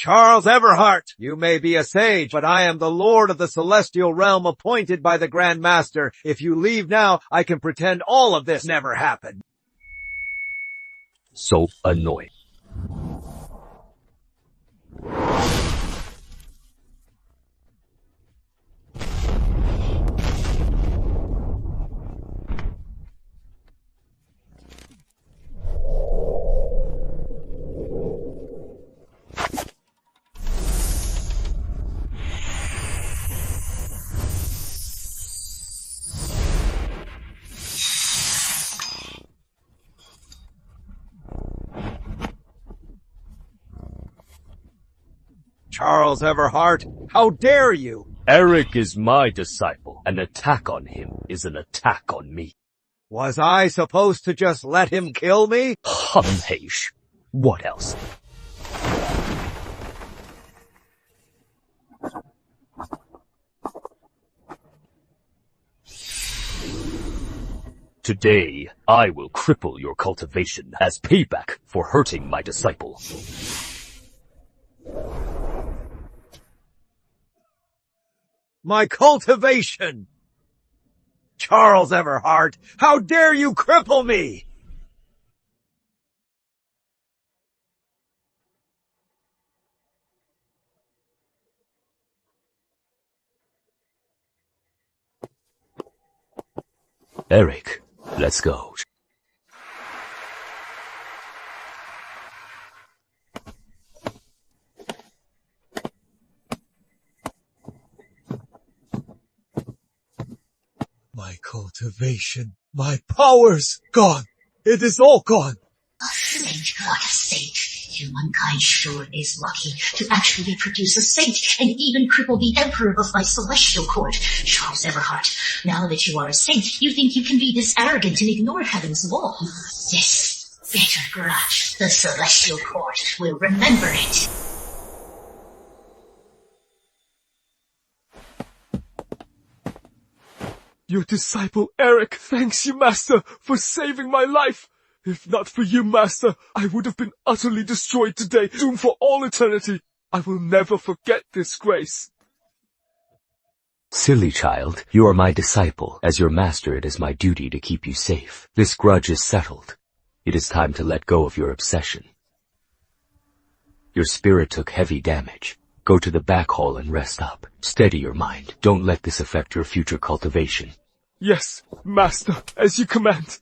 Charles Everhart, you may be a sage, but I am the Lord of the Celestial Realm appointed by the Grand Master. If you leave now, I can pretend all of this never happened. So annoying. Charles Everhart, how dare you? Eric is my disciple. An attack on him is an attack on me. Was I supposed to just let him kill me? Humheish. What else? Today, I will cripple your cultivation as payback for hurting my disciple. My cultivation! Charles Everhart, how dare you cripple me? Eric, let's go. My cultivation, my powers, gone. It is all gone. A saint, what a saint. Humankind sure is lucky to actually produce a saint and even cripple the Emperor of my celestial court. Charles Everhart, now that you are a saint, you think you can be this arrogant and ignore heaven's law. This bitter grudge, the celestial court will remember it. Your disciple Eric thanks you, Master, for saving my life. If not for you, Master, I would have been utterly destroyed today, doomed for all eternity. I will never forget this grace. Silly child, you are my disciple. As your master, it is my duty to keep you safe. This grudge is settled. It is time to let go of your obsession. Your spirit took heavy damage. Go to the back hall and rest up. Steady your mind. Don't let this affect your future cultivation. Yes, Master, as you command.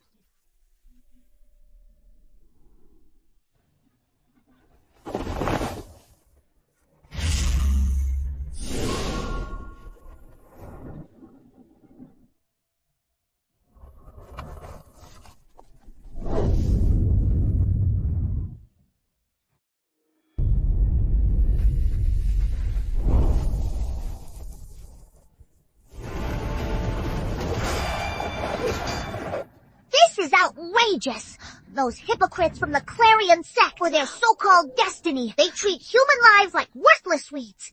This is outrageous! Those hypocrites from the Clarion sect for their so-called destiny. They treat human lives like worthless weeds.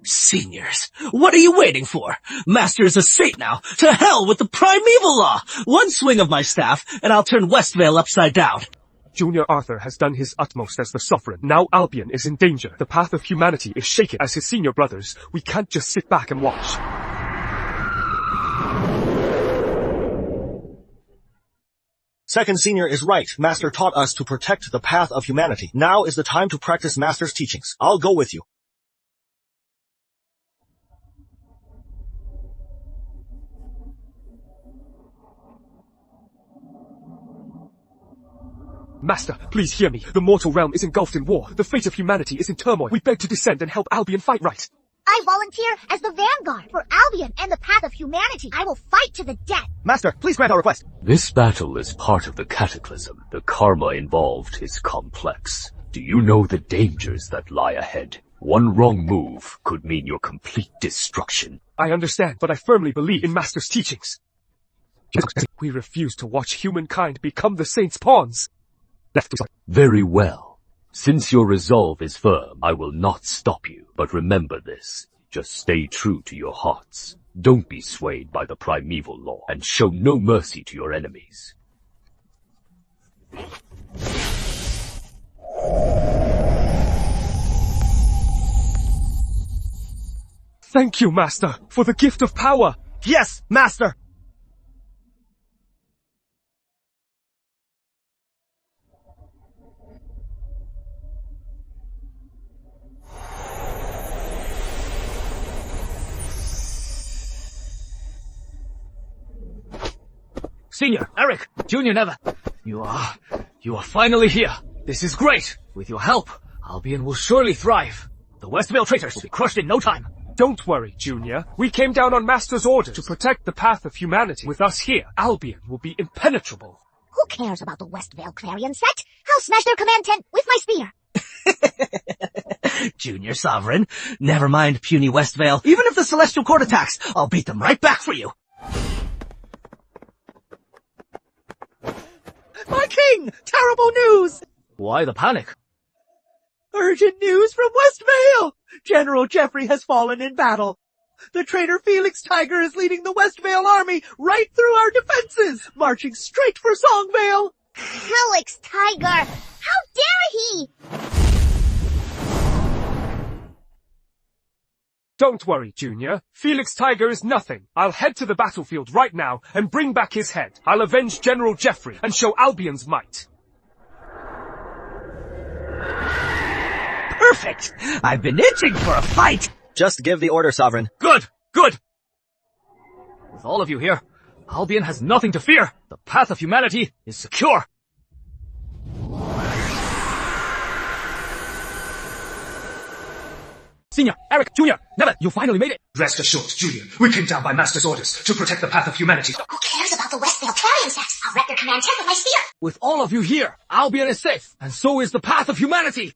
Seniors, what are you waiting for? Master is a saint now. To hell with the primeval law! One swing of my staff, and I'll turn Westvale upside down. Junior Arthur has done his utmost as the sovereign. Now Albion is in danger. The path of humanity is shaken. As his senior brothers, we can't just sit back and watch. Second Senior is right. Master taught us to protect the path of humanity. Now is the time to practice Master's teachings. I'll go with you. Master, please hear me. The mortal realm is engulfed in war. The fate of humanity is in turmoil. We beg to descend and help Albion fight right. I volunteer as the vanguard for Albion and the path of humanity. I will fight to the death. Master, please grant our request. This battle is part of the cataclysm. The karma involved is complex. Do you know the dangers that lie ahead? One wrong move could mean your complete destruction. I understand, but I firmly believe in Master's teachings. We refuse to watch humankind become the saints' pawns. Very well. Since your resolve is firm, I will not stop you. But remember this. Just stay true to your hearts. Don't be swayed by the primeval law, and show no mercy to your enemies. Thank you, Master, for the gift of power. Yes, Master! Senior, Eric, Junior Neville, you are finally here. This is great. With your help, Albion will surely thrive. The Westvale traitors will be crushed in no time. Don't worry, Junior. We came down on Master's orders to protect the path of humanity. With us here, Albion will be impenetrable. Who cares about the Westvale Clarion sect? I'll smash their command tent with my spear. Junior Sovereign, never mind puny Westvale. Even if the Celestial Court attacks, I'll beat them right back for you. My king! Terrible news! Why the panic? Urgent news from Westvale! General Jeffrey has fallen in battle. The traitor Felix Tiger is leading the Westvale army right through our defenses, marching straight for Songvale. Felix Tiger! How dare he! Don't worry, Junior. Felix Tiger is nothing. I'll head to the battlefield right now and bring back his head. I'll avenge General Jeffrey and show Albion's might. Perfect! I've been itching for a fight! Just give the order, Sovereign. Good! Good! With all of you here, Albion has nothing to fear. The path of humanity is secure. Senior, Eric, Junior, Neville, you finally made it. Rest assured, Junior. We came down by Master's orders to protect the path of humanity. Who cares about the Westvale Clarion sect? I'll wreck their command tent with my spear. With all of you here, Albion is safe, and so is the path of humanity.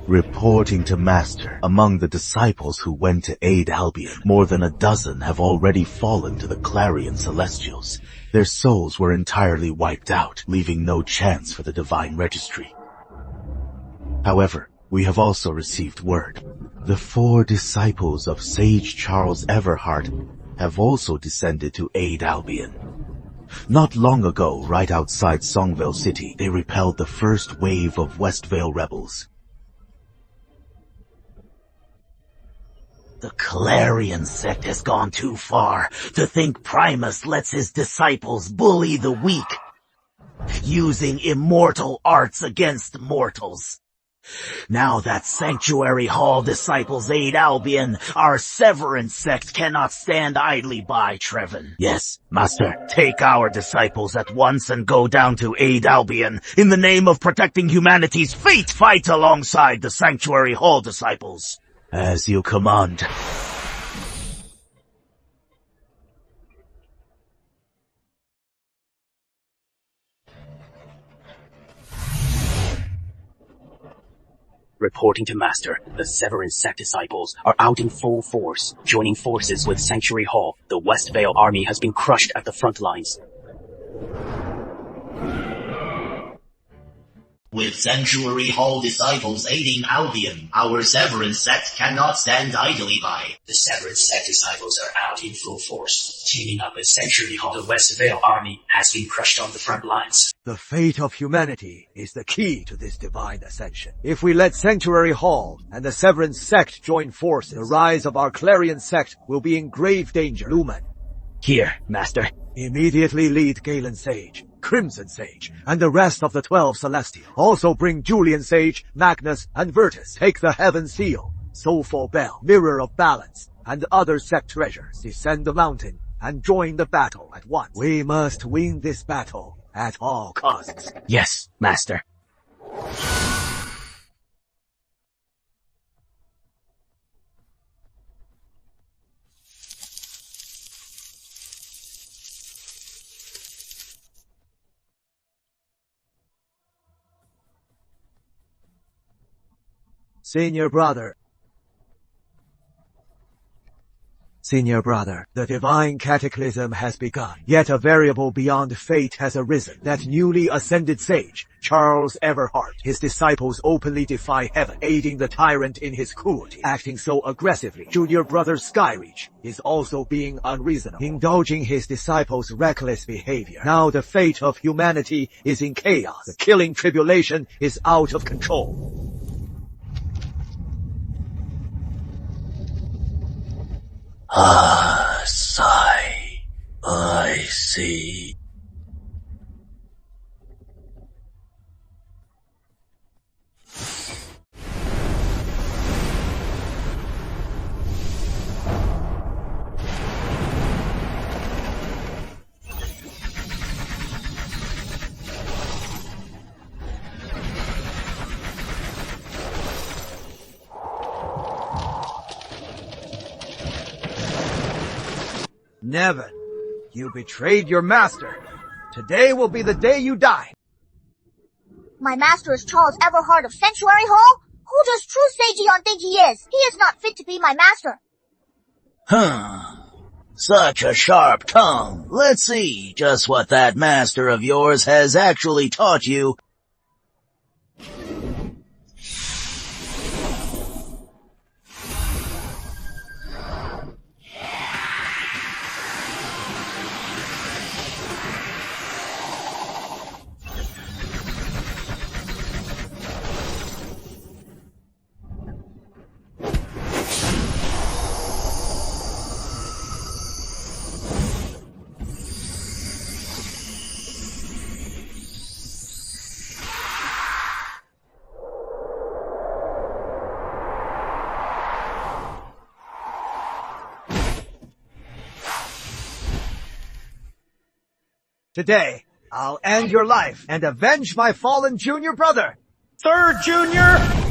Reporting to Master, among the disciples who went to aid Albion, more than a dozen have already fallen to the Clarion Celestials. Their souls were entirely wiped out, leaving no chance for the Divine Registry. However, we have also received word. The 4 disciples of Sage Charles Everhart have also descended to aid Albion. Not long ago, right outside Songvale City, they repelled the first wave of Westvale rebels. The Clarion sect has gone too far. To think Primus lets his disciples bully the weak, using immortal arts against mortals. Now that Sanctuary Hall disciples aid Albion, our Severance sect cannot stand idly by, Trevin. Yes, Master, take our disciples at once and go down to aid Albion. In the name of protecting humanity's fate, fight alongside the Sanctuary Hall disciples. As you command. Reporting to Master, the Severance sect disciples are out in full force, joining forces with Sanctuary Hall. The Westvale army has been crushed at the front lines. With Sanctuary Hall disciples aiding Albion, our Severance sect cannot stand idly by. The Severance sect disciples are out in full force, teaming up with Sanctuary Hall. The Westvale army has been crushed on the front lines. The fate of humanity is the key to this divine ascension. If we let Sanctuary Hall and the Severance sect join forces, the rise of our Clarion sect will be in grave danger. Lumen. Here, Master. Immediately lead Galen Sage, Crimson Sage, and the rest of the 12 Celestial. Also bring Julian Sage, Magnus, and Virtus. Take the Heaven Seal, Soulful Bell, Mirror of Balance, and other sect treasures. Descend the mountain and join the battle at once. We must win this battle at all costs. Yes, Master. Senior brother, the divine cataclysm has begun. Yet a variable beyond fate has arisen. That newly ascended sage, Charles Everhart. His disciples openly defy heaven, aiding the tyrant in his cruelty, acting so aggressively. Junior brother Skyreach is also being unreasonable, indulging his disciples' reckless behavior. Now the fate of humanity is in chaos. The killing tribulation is out of control. Ah, sigh. I see. Nevin, you betrayed your master. Today will be the day you die. My master is Charles Everhard of Sanctuary Hall? Who does true Sage Eon think he is? He is not fit to be my master. Such a sharp tongue. Let's see just what that master of yours has actually taught you. Today, I'll end your life and avenge my fallen junior brother. Third Junior!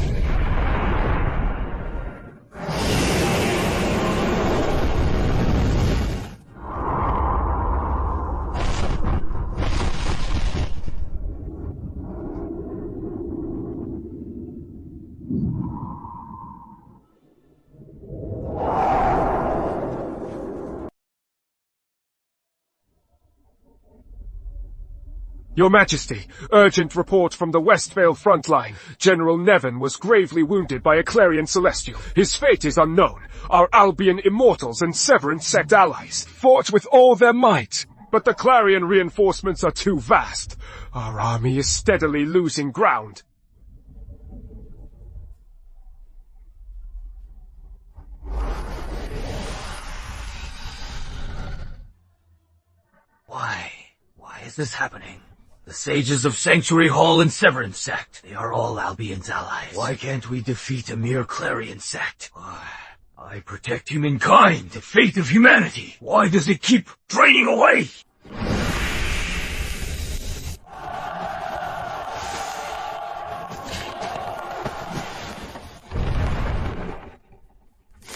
Your Majesty, urgent report from the Westvale front line. General Nevin was gravely wounded by a Clarion Celestial. His fate is unknown. Our Albion Immortals and Severin sect allies fought with all their might, but the Clarion reinforcements are too vast. Our army is steadily losing ground. Why is this happening? The sages of Sanctuary Hall and Severin sect, they are all Albion's allies. Why can't we defeat a mere Clarion sect? I protect humankind, the fate of humanity. Why does it keep draining away?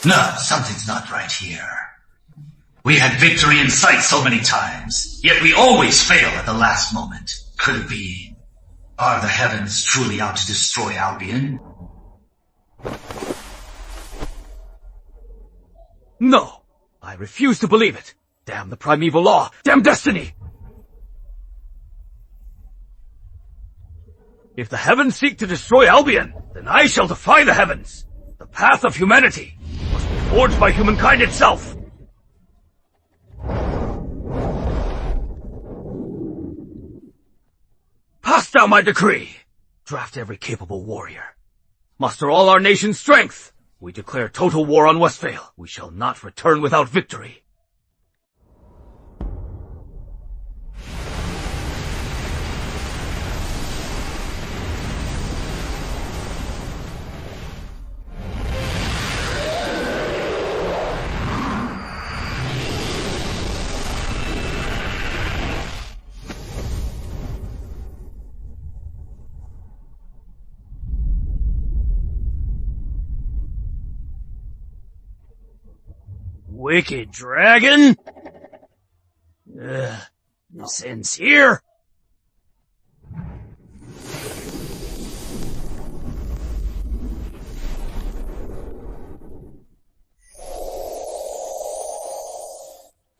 No, something's not right here. We had victory in sight so many times, yet we always fail at the last moment. Could it be? Are the heavens truly out to destroy Albion? No! I refuse to believe it! Damn the primeval law! Damn destiny! If the heavens seek to destroy Albion, then I shall defy the heavens! The path of humanity must be forged by humankind itself! Pass down my decree! Draft every capable warrior. Muster all our nation's strength! We declare total war on Westvale. We shall not return without victory. Wicked dragon? This ends here?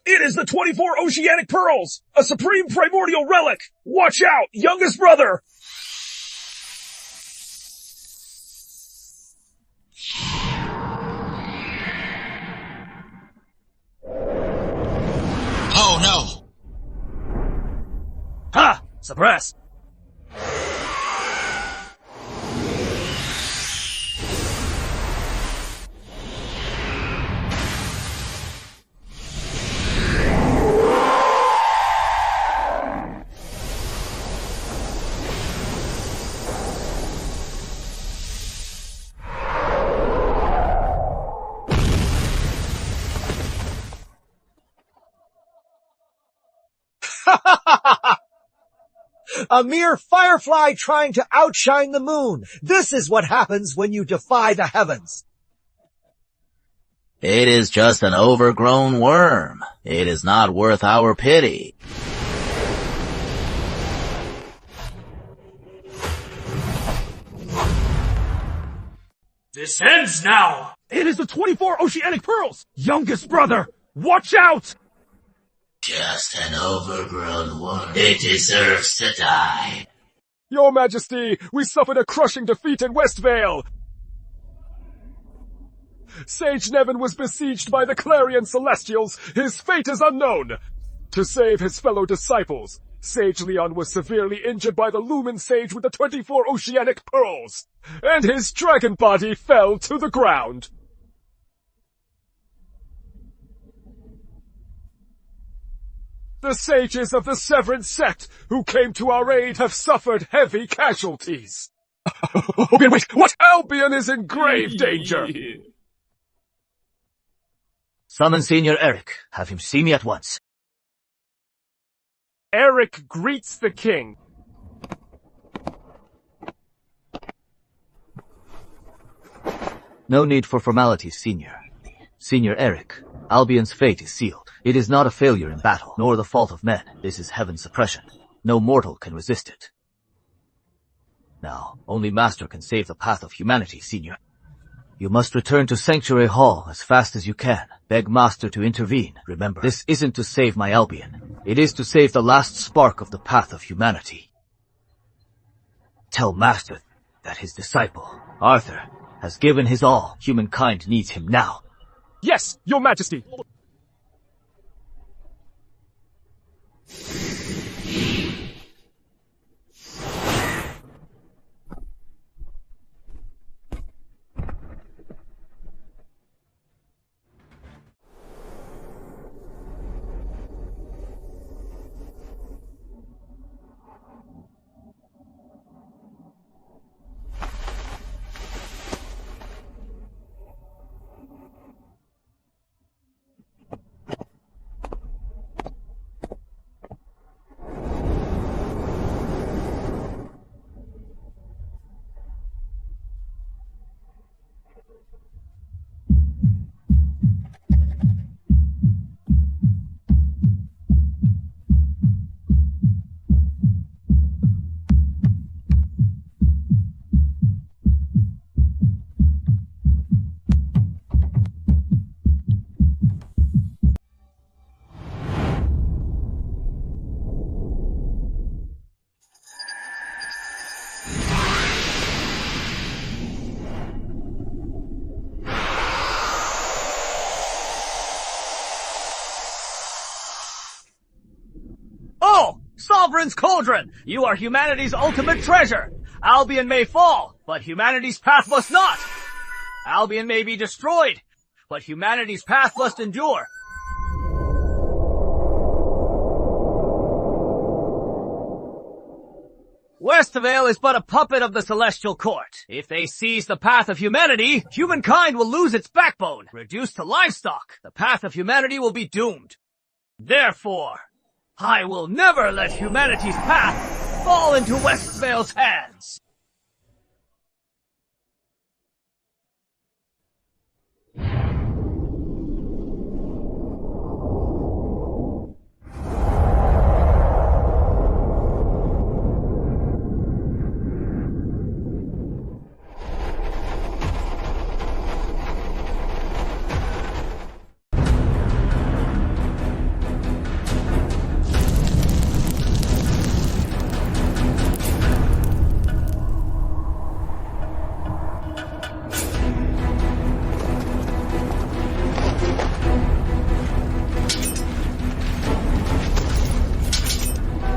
It is the 24 Oceanic Pearls, a supreme primordial relic. Watch out, youngest brother! Oh no! Ha! Suppress! A mere firefly trying to outshine the moon. This is what happens when you defy the heavens. It is just an overgrown worm. It is not worth our pity. This ends now! It is the 24 Oceanic Pearls! Youngest brother, watch out! Just an overgrown worm. It deserves to die. Your Majesty, we suffered a crushing defeat in Westvale! Sage Nevin was besieged by the Clarion Celestials. His fate is unknown. To save his fellow disciples, Sage Leon was severely injured by the Lumen Sage with the 24 Oceanic Pearls, and his dragon body fell to the ground. The sages of the Severin sect who came to our aid have suffered heavy casualties. Albion, wait, what? Albion is in grave danger. Summon Senior Eric. Have him see me at once. Eric greets the king. No need for formalities, Senior. Senior Eric, Albion's fate is sealed. It is not a failure in battle, nor the fault of men. This is heaven's suppression. No mortal can resist it. Now, only Master can save the path of humanity, Senior. You must return to Sanctuary Hall as fast as you can. Beg Master to intervene. Remember, this isn't to save my Albion. It is to save the last spark of the path of humanity. Tell Master that his disciple, Arthur, has given his all. Humankind needs him now. Yes, Your Majesty. Sovereign's Cauldron! You are humanity's ultimate treasure! Albion may fall, but humanity's path must not! Albion may be destroyed, but humanity's path must endure! Westvale is but a puppet of the Celestial Court. If they seize the path of humanity, humankind will lose its backbone. Reduced to livestock, the path of humanity will be doomed. Therefore, I will never let humanity's path fall into Westvale's hands.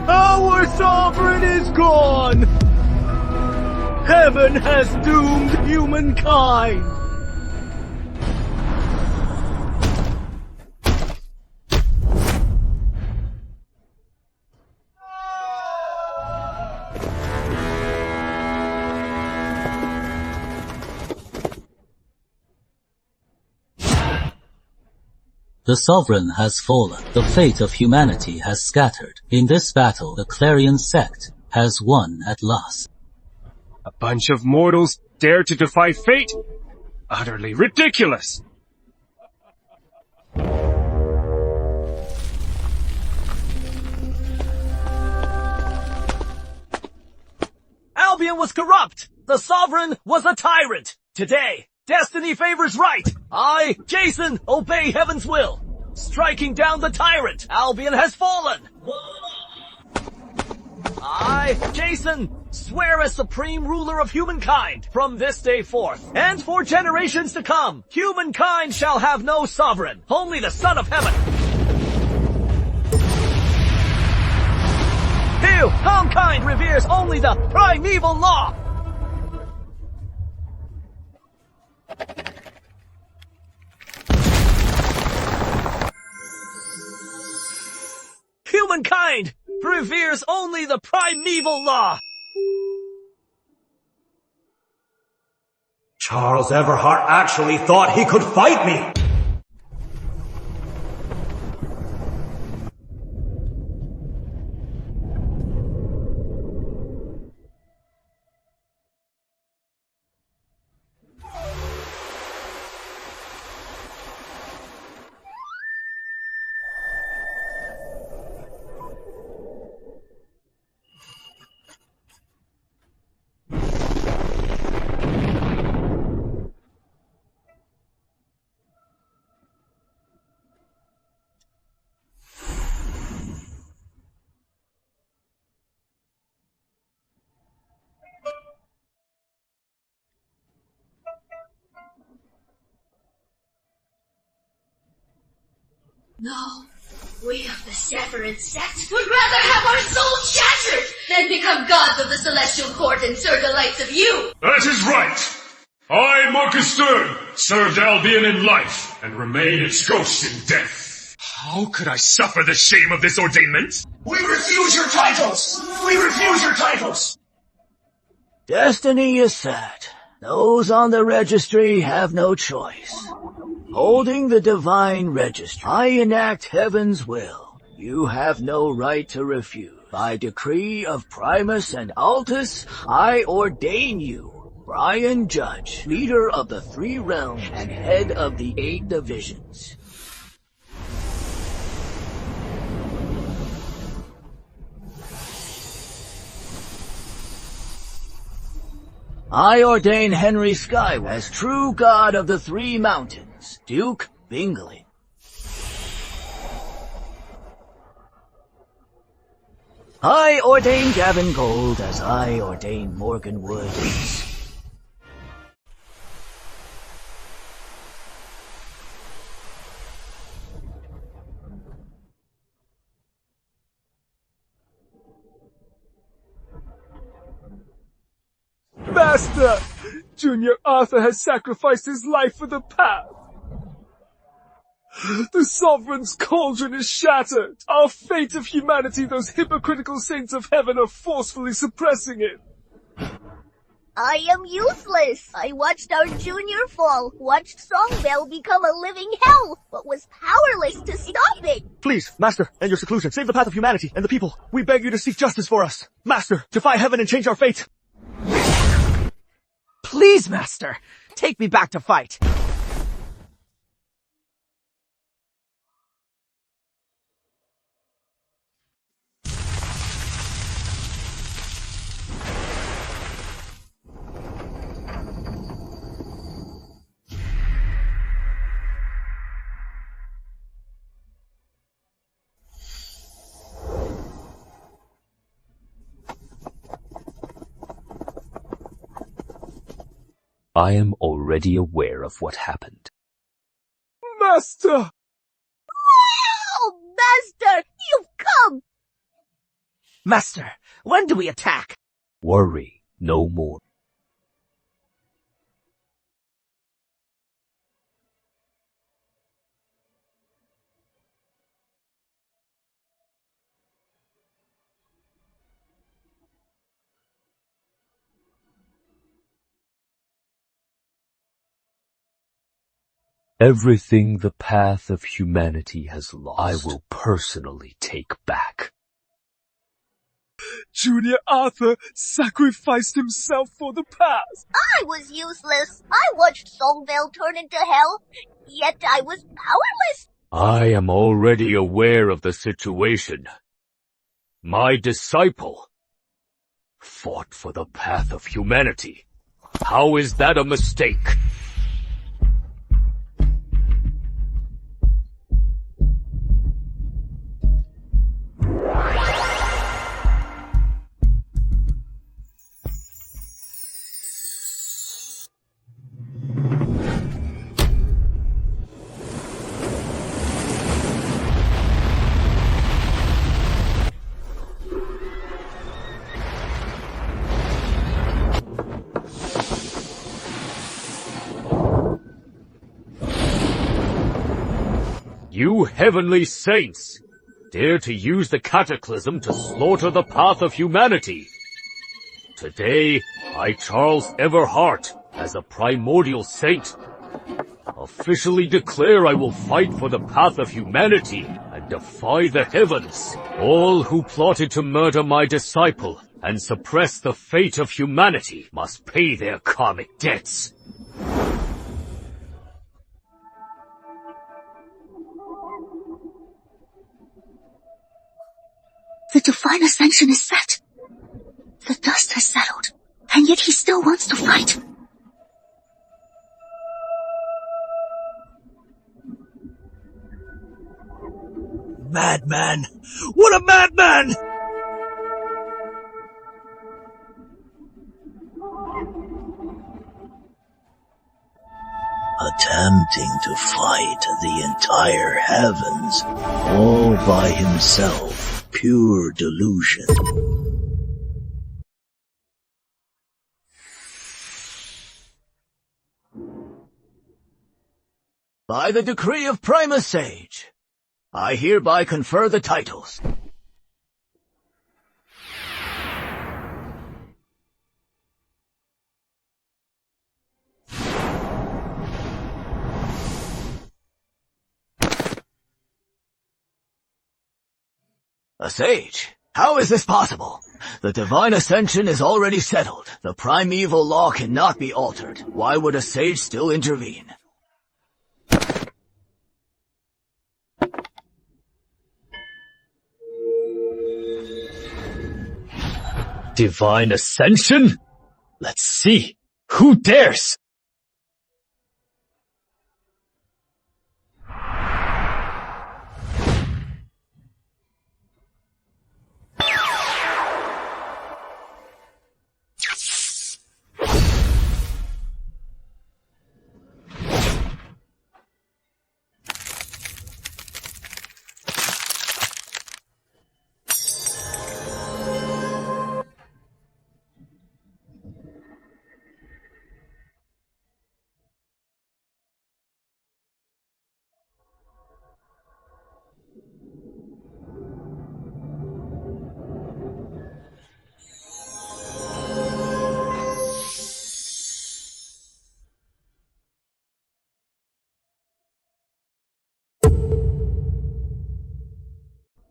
Our sovereign is gone! Heaven has doomed humankind! The sovereign has fallen. The fate of humanity has scattered. In this battle, the Clarion sect has won at last. A bunch of mortals dare to defy fate? Utterly ridiculous! Albion was corrupt! The sovereign was a tyrant! Today, destiny favors right! I, Jason, obey heaven's will! Striking down the tyrant, Albion has fallen! I, Jason, swear as supreme ruler of humankind from this day forth, and for generations to come, humankind shall have no sovereign, only the Son of Heaven! Humankind reveres only the primeval law! Humankind reveres only the primeval law! Charles Everhart actually thought he could fight me! No, we of the Sephiroth sect would rather have our souls shattered than become gods of the celestial court and serve the likes of you! That is right! I, Marcus Stern, served Albion in life and remain its ghost in death. How could I suffer the shame of this ordainment? We refuse your titles! We refuse your titles! Destiny is set. Those on the registry have no choice. Holding the divine registry, I enact heaven's will. You have no right to refuse. By decree of Primus and Altus, I ordain you, Brian Judge, leader of the 3 realms and head of the 8 divisions. I ordain Henry Skyward as true god of the 3 mountains, Duke Bingley. I ordain Gavin Gold as I ordain Morgan Woods. Master! Junior Arthur has sacrificed his life for the path. The Sovereign's cauldron is shattered. Our fate of humanity, those hypocritical saints of heaven are forcefully suppressing it. I am useless. I watched our junior fall, watched Songbell become a living hell, but was powerless to stop it. Please, Master, and your seclusion, save the path of humanity and the people. We beg you to seek justice for us. Master, defy heaven and change our fate. Please, Master, take me back to fight. I am already aware of what happened. Master! Oh, Master, you've come! Master, when do we attack? Worry no more. Everything the path of humanity has lost, I will personally take back. Junior Arthur sacrificed himself for the past. I was useless. I watched Songvale turn into hell, yet I was powerless. I am already aware of the situation. My disciple fought for the path of humanity. How is that a mistake? You heavenly saints dare to use the cataclysm to slaughter the path of humanity. Today, I, Charles Everhart, as a primordial saint, officially declare I will fight for the path of humanity and defy the heavens. All who plotted to murder my disciple and suppress the fate of humanity must pay their karmic debts. The divine ascension is set. The dust has settled, and yet he still wants to fight. Madman! What a madman! Attempting to fight the entire heavens all by himself. Pure delusion. By the decree of Primus Sage, I hereby confer the titles. A sage? How is this possible? The divine ascension is already settled. The primeval law cannot be altered. Why would a sage still intervene? Divine ascension? Let's see. Who dares?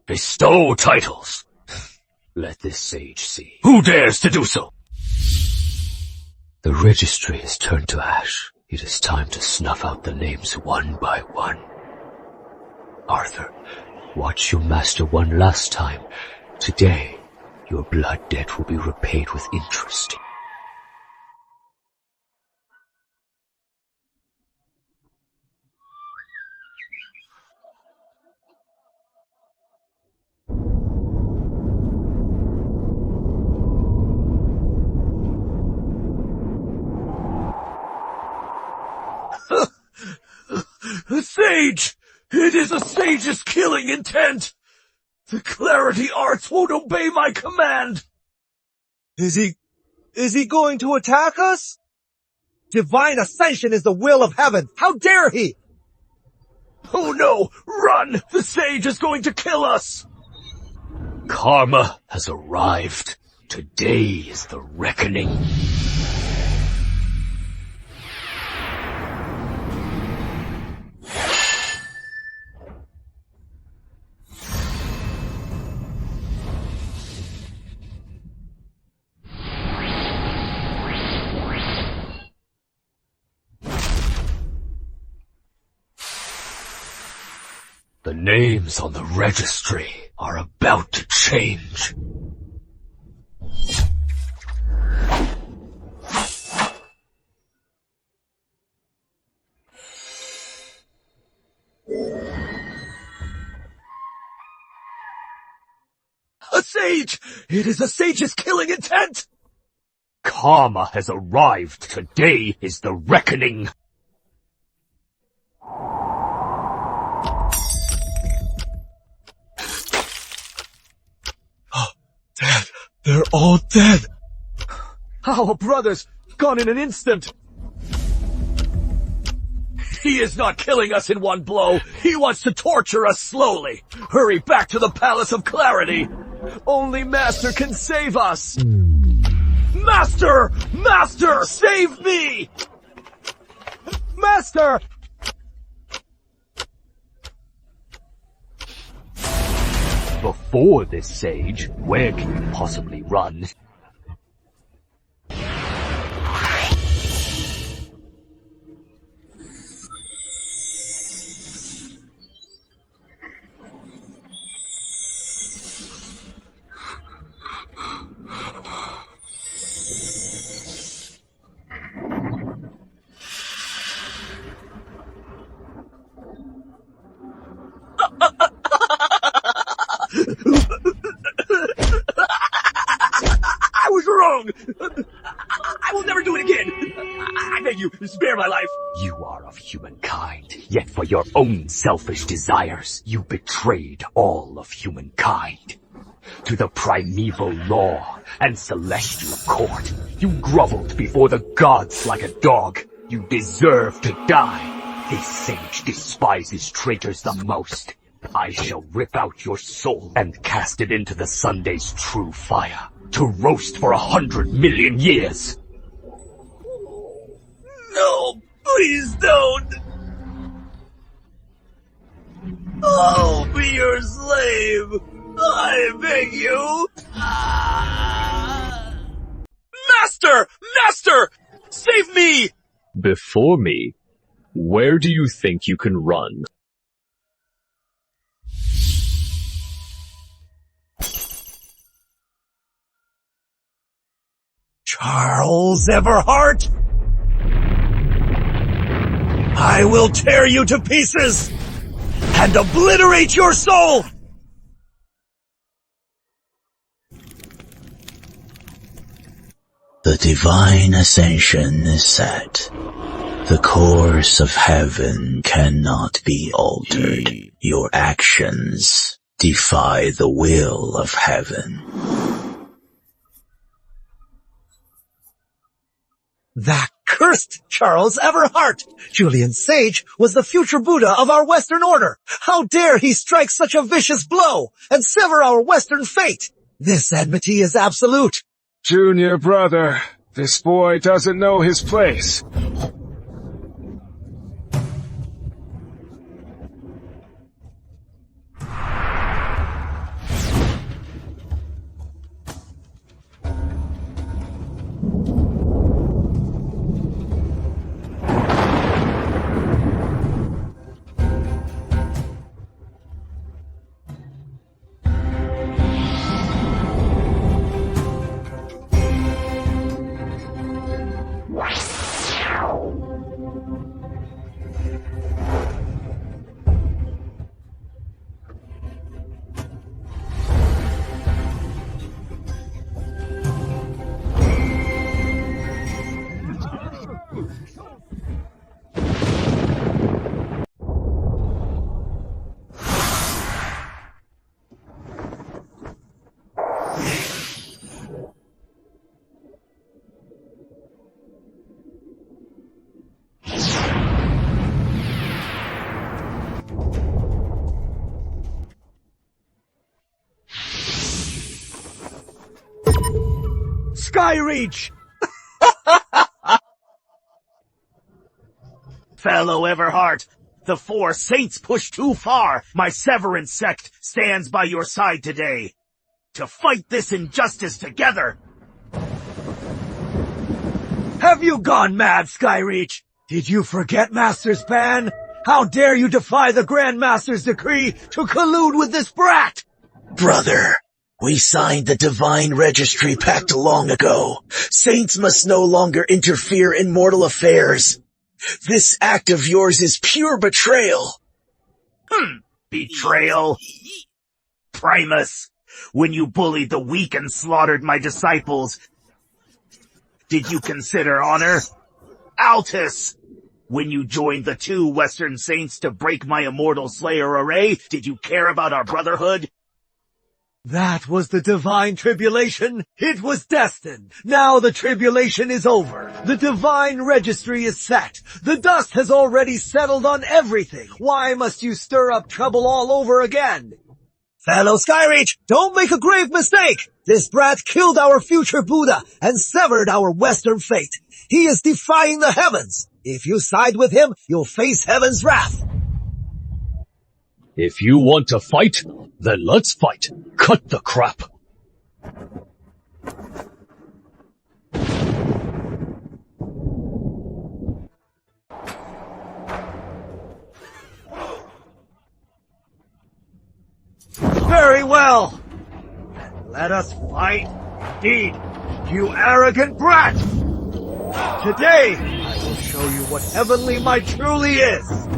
Bestow titles. Let this sage see. Who dares to do so? The registry is turned to ash. It is time to snuff out the names one by one. Arthur, watch your master one last time. Today, your blood debt will be repaid with interest. A sage! It is a sage's killing intent! The clarity arts won't obey my command! Is he going to attack us? Divine ascension is the will of heaven! How dare he! Oh no! Run! The sage is going to kill us! Karma has arrived. Today is the reckoning. The names on the registry are about to change. A sage! It is a sage's killing intent! Karma has arrived. Today is the reckoning. Dead. They're all dead. Our brothers, gone in an instant. He is not killing us in one blow. He wants to torture us slowly. Hurry back to the Palace of Clarity. Only Master can save us. Master! Master! Save me! Master! Before this sage, where can you possibly run? I was wrong! I will never do it again! I beg you, spare my life! You are of humankind, yet for your own selfish desires, you betrayed all of humankind. To the primeval law and celestial court, you groveled before the gods like a dog. You deserve to die. This sage despises traitors the most. I shall rip out your soul and cast it into the Sunday's true fire, to roast for 100 million years. No, please don't! I'll be your slave! I beg you! Master! Master! Save me! Before me? Where do you think you can run? Charles Everhart! I will tear you to pieces and obliterate your soul! The divine ascension is set. The course of heaven cannot be altered. Your actions defy the will of heaven. That cursed Charles Everhart! Julian Sage was the future Buddha of our Western Order. How dare he strike such a vicious blow and sever our Western fate? This enmity is absolute. Junior brother, this boy doesn't know his place. Skyreach! Fellow Everhart, the four saints pushed too far. My Severin sect stands by your side today to fight this injustice together. Have you gone mad, Skyreach? Did you forget Master's ban? How dare you defy the Grand Master's decree to collude with this brat? Brother, we signed the Divine Registry Pact long ago. Saints must no longer interfere in mortal affairs. This act of yours is pure betrayal. Betrayal? Primus, when you bullied the weak and slaughtered my disciples, did you consider honor? Altus, when you joined the 2 Western Saints to break my immortal Slayer array, did you care about our brotherhood? That was the divine tribulation. It was destined. Now the tribulation is over. The divine registry is set. The dust has already settled on everything. Why must you stir up trouble all over again? Fellow Skyreach, don't make a grave mistake. This brat killed our future Buddha and severed our Western fate. He is defying the heavens. If you side with him, you'll face heaven's wrath. If you want to fight, then let's fight. Cut the crap. Very well. Then let us fight indeed, you arrogant brat. Today, I will show you what heavenly might truly is.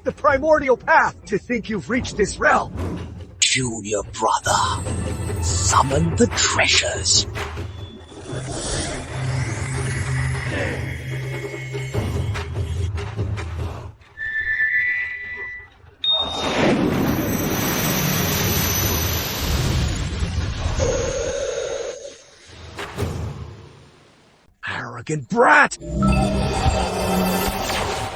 The primordial path to think you've reached this realm. Junior brother, summon the treasures. Arrogant brat!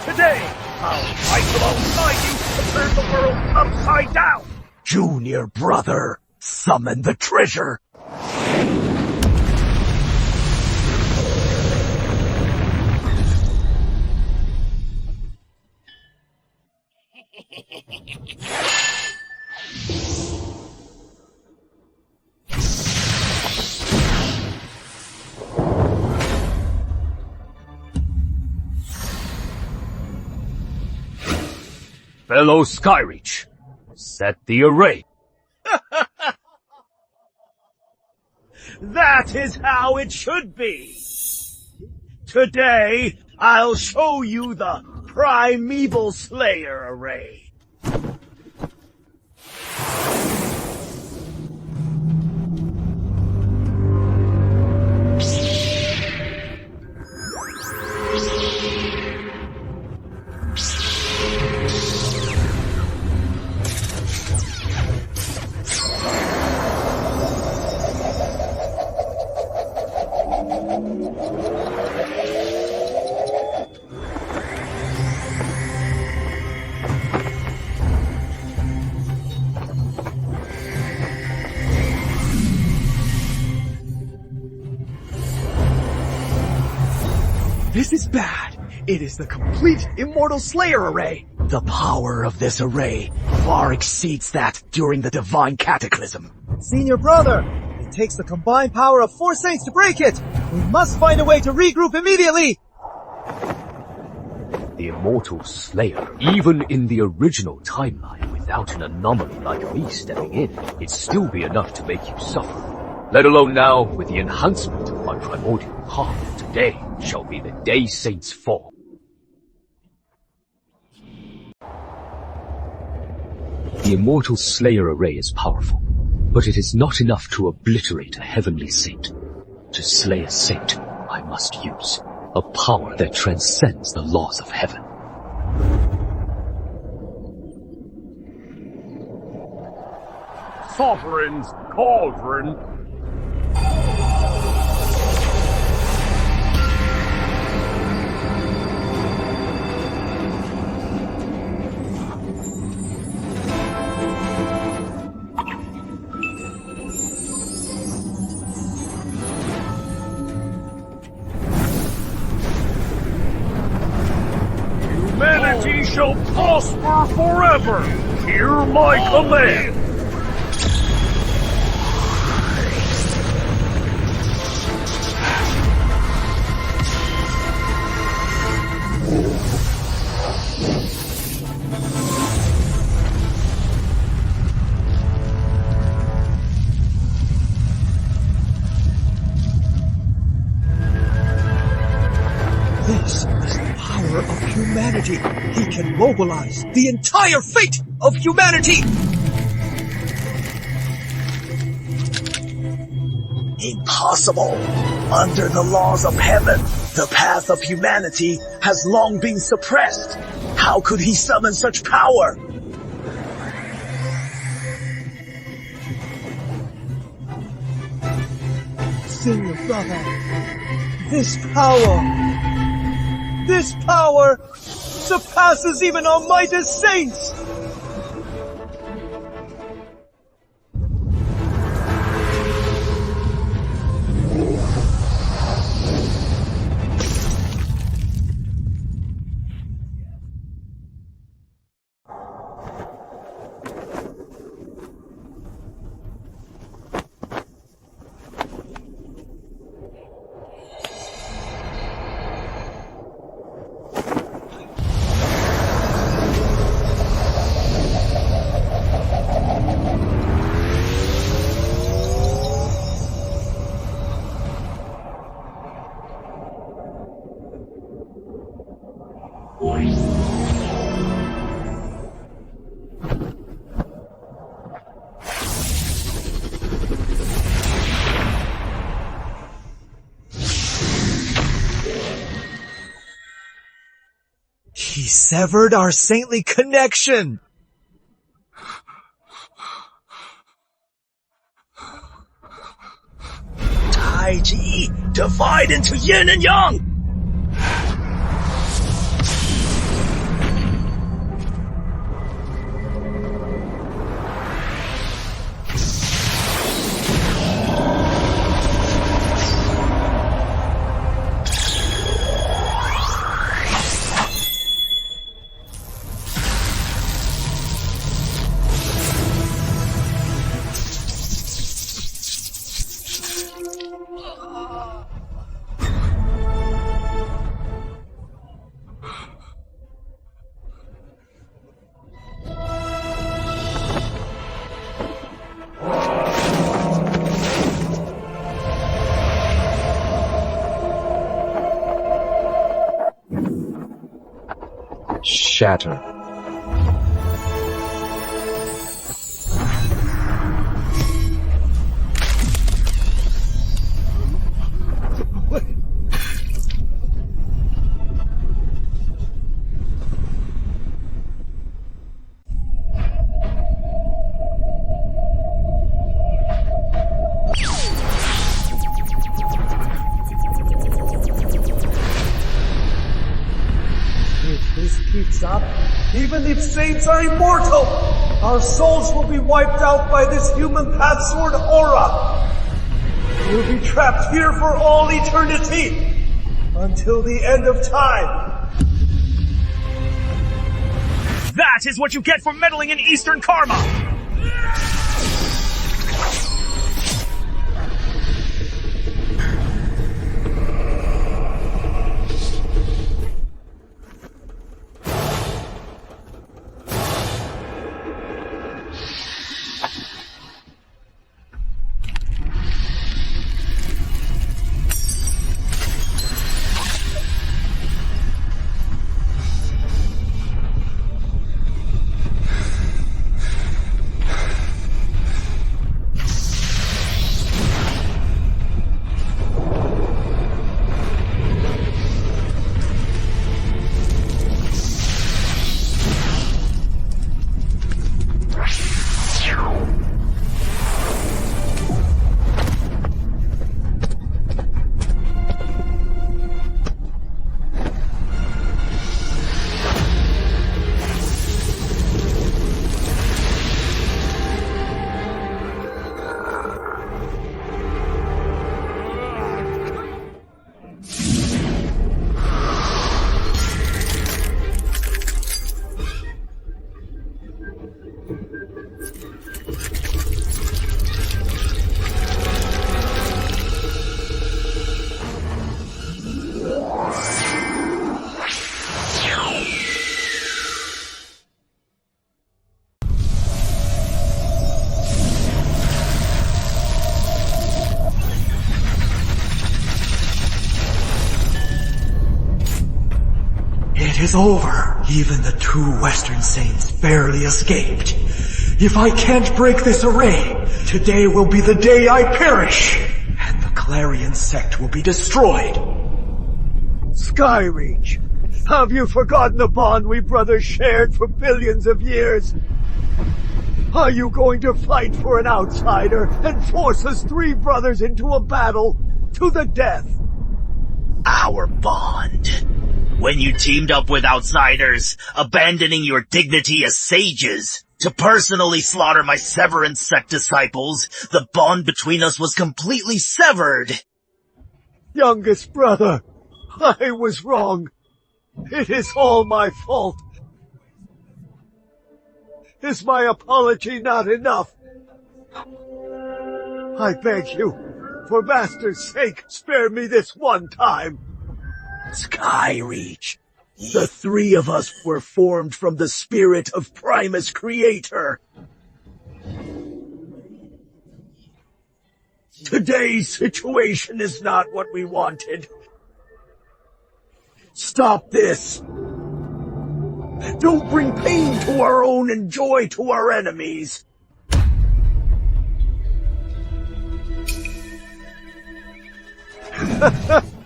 Today, I'll fight alongside you to turn the world upside down! Junior brother, summon the treasure! Fellow Skyreach, set the array. That is how it should be. Today, I'll show you the Primeval Slayer array. This is bad. It is the complete Immortal Slayer array. The power of this array far exceeds that during the Divine Cataclysm. Senior brother, it takes the combined power of 4 saints to break it. We must find a way to regroup immediately. the immortal slayer. Even in the original timeline, without an anomaly like me stepping in, it'd still be enough to make you suffer. Let alone now, with the enhancement of my primordial heart, today shall be the day saints fall. The immortal slayer array is powerful, but it is not enough to obliterate a heavenly saint. To slay a saint, I must use a power that transcends the laws of heaven. Sovereign's cauldron. Humanity shall prosper forever. Hear my command. This is the power of humanity. He can mobilize the entire fate of humanity! Impossible! Under the laws of heaven, the path of humanity has long been suppressed. How could he summon such power? Senior brother, this power surpasses even our mightiest saints! He severed our saintly connection! Taiji, divide into yin and yang! Shatter. Even if saints are immortal, our souls will be wiped out by this human pathsword aura. We'll be trapped here for all eternity, until the end of time. That is what you get for meddling in Eastern karma! is over. Even the 2 Western Saints barely escaped. If I can't break this array, today will be the day I perish, and the Clarion sect will be destroyed. Skyreach, have you forgotten the bond we brothers shared for billions of years? Are you going to fight for an outsider and force us 3 brothers into a battle to the death? Our bond. When you teamed up with outsiders, abandoning your dignity as sages, to personally slaughter my Severin sect disciples, the bond between us was completely severed. Youngest brother, I was wrong. It is all my fault. Is my apology not enough? I beg you, for Master's sake, spare me this one time. Skyreach, the 3 of us were formed from the spirit of Primus Creator. Today's situation is not what we wanted. Stop this. Don't bring pain to our own and joy to our enemies.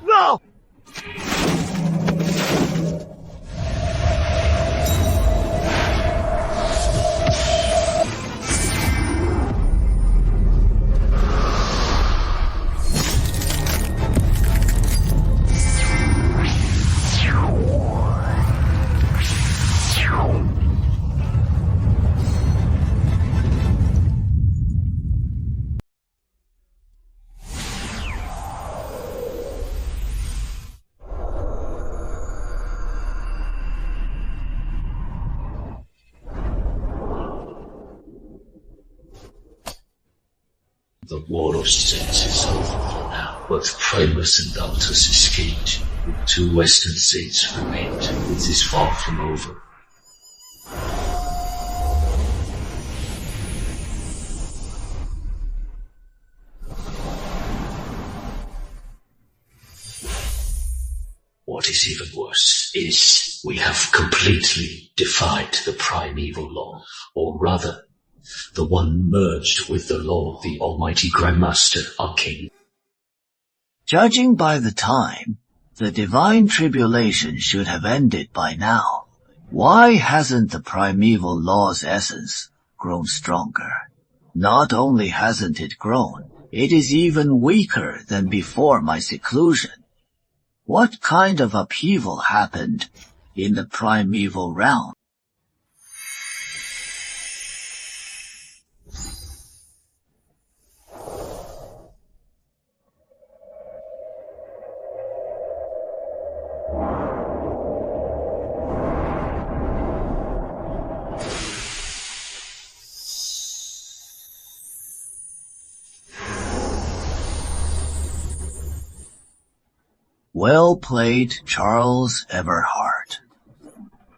No! The war of sects is over for now. Both Primus and Altus escaped. The 2 Western Saints remained. It is far from over. What is even worse is we have completely defied the primeval law, or rather, the one merged with the law of the Almighty Grandmaster, our King. Judging by the time, the divine tribulation should have ended by now. Why hasn't the primeval law's essence grown stronger? Not only hasn't it grown, it is even weaker than before my seclusion. What kind of upheaval happened in the primeval realm? Well played, Charles Everhart.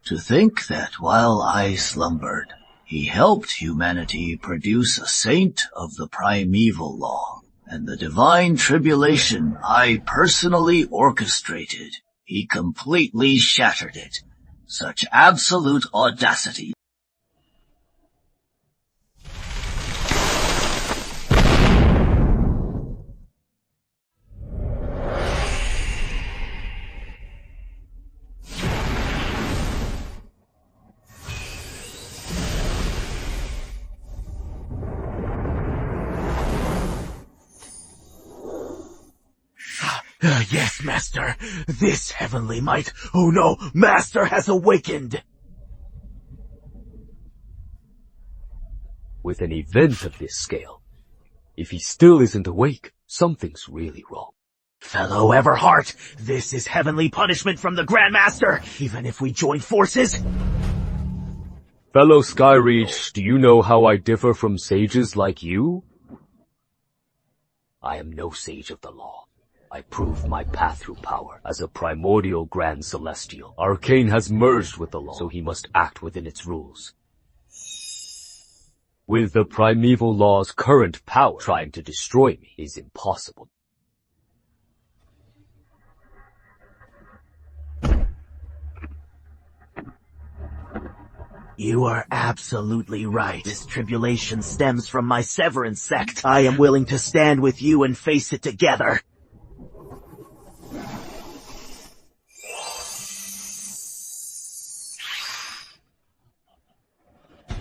To think that while I slumbered, he helped humanity produce a saint of the primeval law, and the divine tribulation I personally orchestrated, he completely shattered it. Such absolute audacity. Yes, Master. This heavenly might. Oh no, Master has awakened. With an event of this scale, if he still isn't awake, something's really wrong. Fellow Everhart, this is heavenly punishment from the Grandmaster, even if we join forces. Fellow Skyreach, do you know how I differ from sages like you? I am no sage of the law. I proved my path through power. As a primordial Grand Celestial, Arcane has merged with the law, so he must act within its rules. With the primeval law's current power, trying to destroy me is impossible. You are absolutely right. This tribulation stems from my Severance sect. I am willing to stand with you and face it together.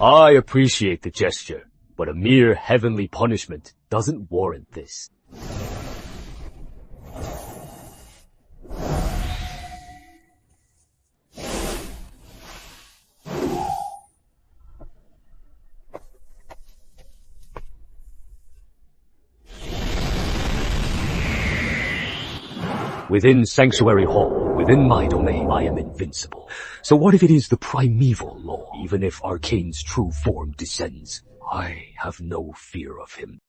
I appreciate the gesture, but a mere heavenly punishment doesn't warrant this. Within Sanctuary Hall, within my domain, I am invincible. So what if it is the primeval law? Even if Arcane's true form descends, I have no fear of him.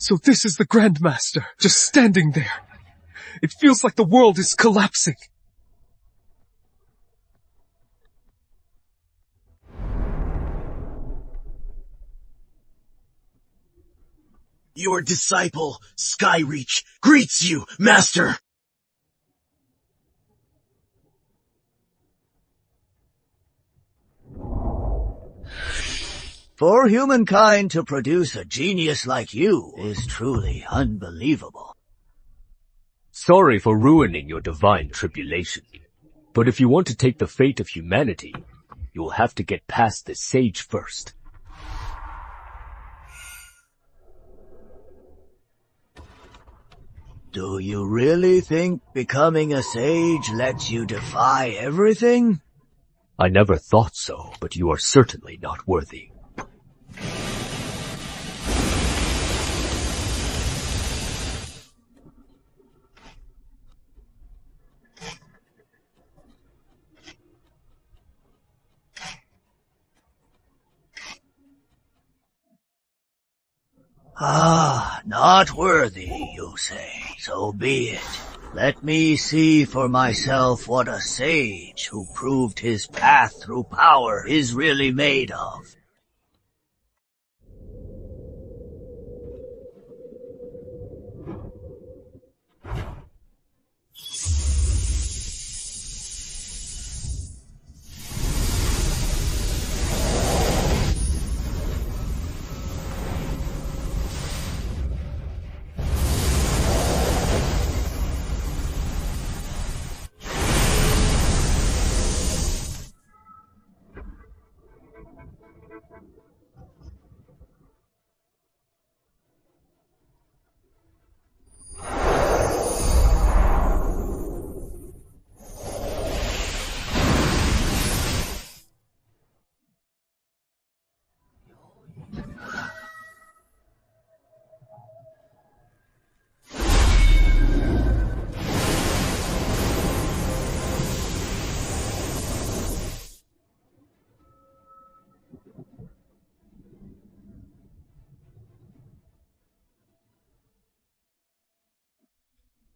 So this is the Grandmaster, just standing there. It feels like the world is collapsing. Your disciple, Skyreach, greets you, Master! For humankind to produce a genius like you is truly unbelievable. Sorry for ruining your divine tribulation. But if you want to take the fate of humanity, you'll have to get past the sage first. Do you really think becoming a sage lets you defy everything? I never thought so, but you are certainly not worthy. Ah, not worthy, you say. So be it. Let me see for myself what a sage who proved his path through power is really made of.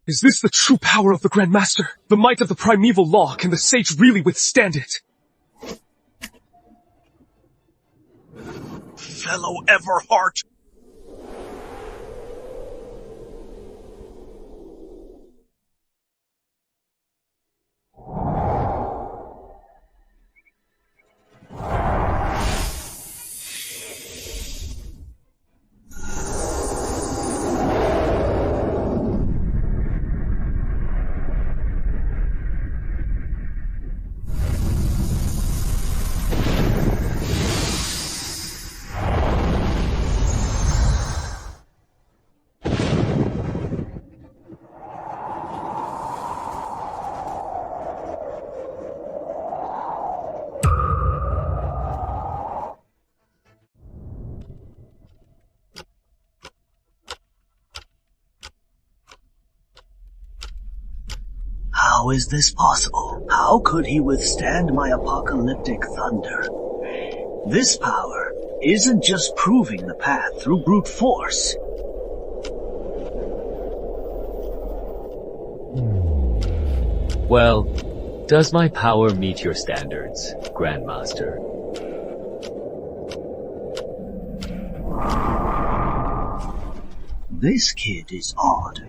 Is this the true power of the Grandmaster? The might of the primeval law? Can the sage really withstand it? Fellow Everheart! How is this possible? How could he withstand my apocalyptic thunder? This power isn't just proving the path through brute force. Well, does my power meet your standards, Grandmaster? This kid is odd.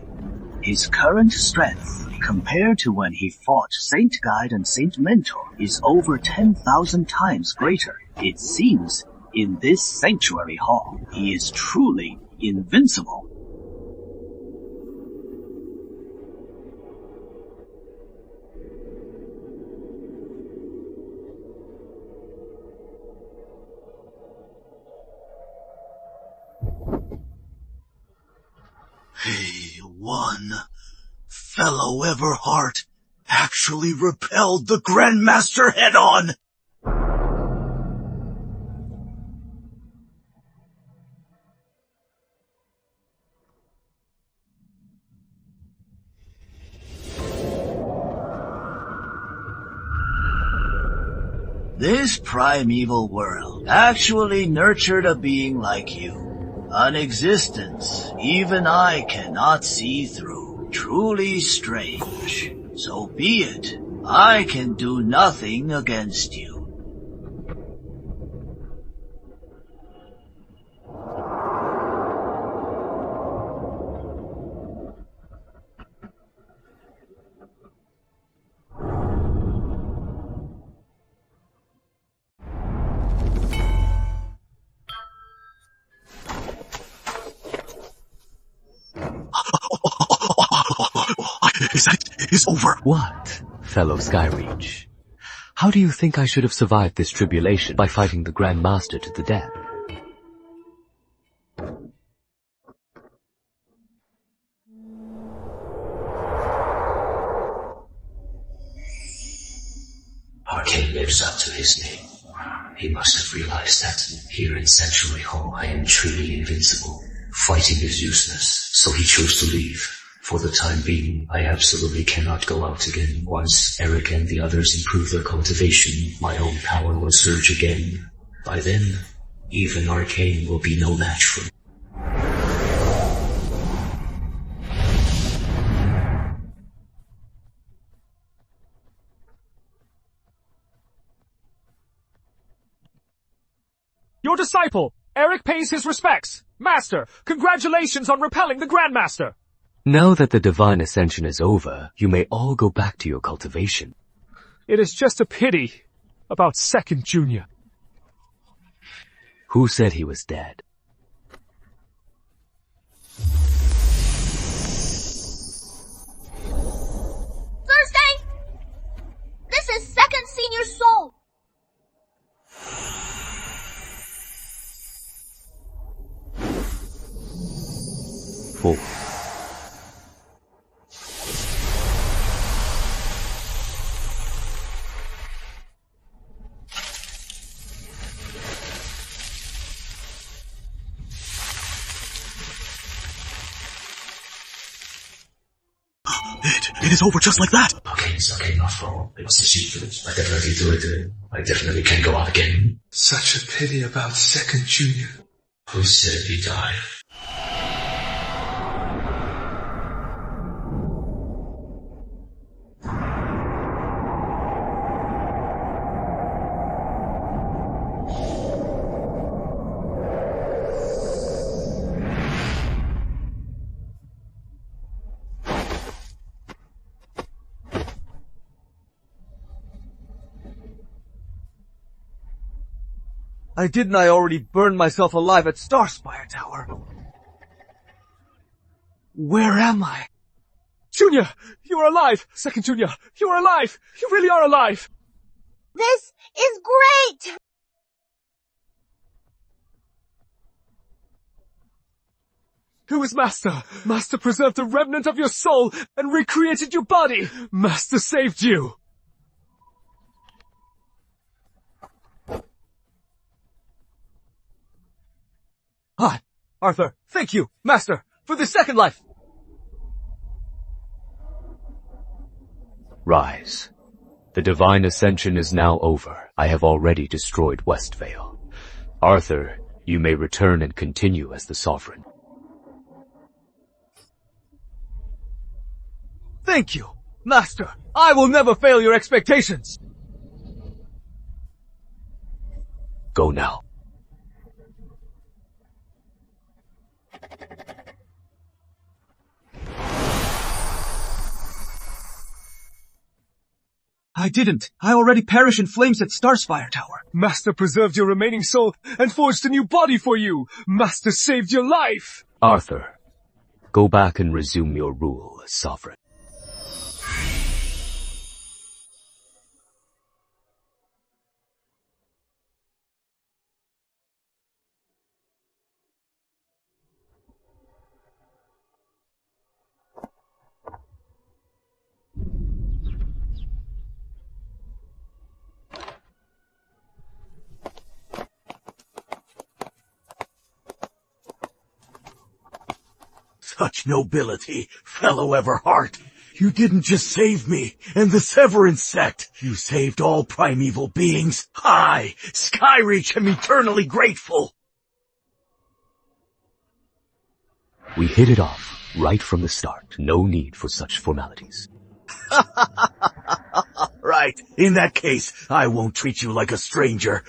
His current strength, compared to when he fought Saint Guide and Saint Mentor, is over 10,000 times greater. It seems, in this sanctuary hall, he is truly invincible. Hey, one fellow Everheart actually repelled the Grandmaster head-on! This primeval world actually nurtured a being like you. An existence even I cannot see through. Truly strange. So be it. I can do nothing against you. That is over. What, fellow Skyreach? How do you think I should have survived this tribulation by fighting the Grandmaster to the death? Arcane lives up to his name. He must have realized that here in Sanctuary Hall I am truly invincible. Fighting is useless, so he chose to leave. For the time being, I absolutely cannot go out again. Once Eric and the others improve their cultivation, my own power will surge again. By then, even Arcane will be no match for me. Your disciple, Eric, pays his respects. Master, congratulations on repelling the Grandmaster. Now that the Divine Ascension is over, you may all go back to your cultivation. It is just a pity about Second Junior. Who said he was dead? Thursday! This is Second Senior Soul. Four. It is over just like that. Okay, it's okay, not fall. It was achieved. I definitely do it. I definitely can go out again. Such a pity about Second Junior. Who said he died? Didn't I already burn myself alive at Starspire Tower? Where am I? Junior, you are alive! Second Junior, you are alive! You really are alive! This is great! Who is Master? Master preserved a remnant of your soul and recreated your body! Master saved you! Hi, Arthur. Thank you, Master, for the second life. Rise. The Divine Ascension is now over. I have already destroyed Westvale. Arthur, You may return and continue as the sovereign. Thank you, Master. I will never fail your expectations. Go now. I didn't. I already perished in flames at Starspire Tower. Master preserved your remaining soul and forged a new body for you. Master saved your life. Arthur, go back and resume your rule as sovereign. Such nobility, fellow Everheart. You didn't just save me and the Severance sect. You saved all primeval beings. I, Skyreach, am eternally grateful. We hit it off right from the start. No need for such formalities. Right. In that case, I won't treat you like a stranger.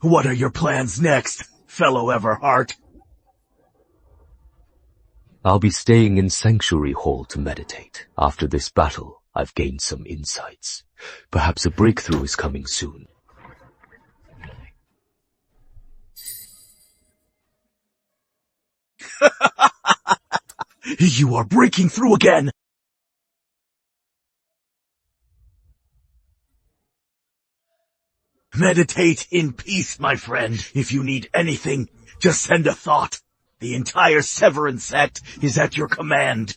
What are your plans next, fellow Everheart? I'll be staying in Sanctuary Hall to meditate. After this battle, I've gained some insights. Perhaps a breakthrough is coming soon. You are breaking through again! Meditate in peace, my friend. If you need anything, just send a thought. The entire Severance sect is at your command.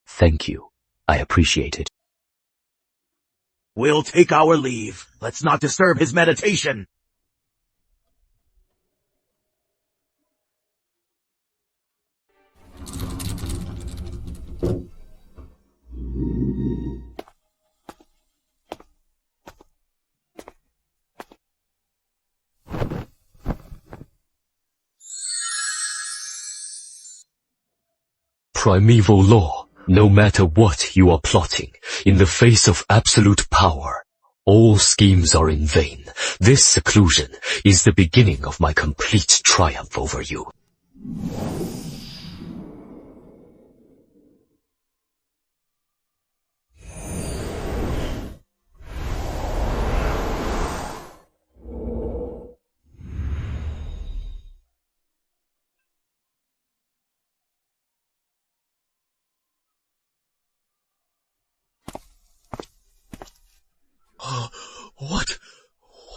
Thank you. I appreciate it. We'll take our leave. Let's not disturb his meditation. Primeval law, no matter what you are plotting, in the face of absolute power, all schemes are in vain. This seclusion is the beginning of my complete triumph over you.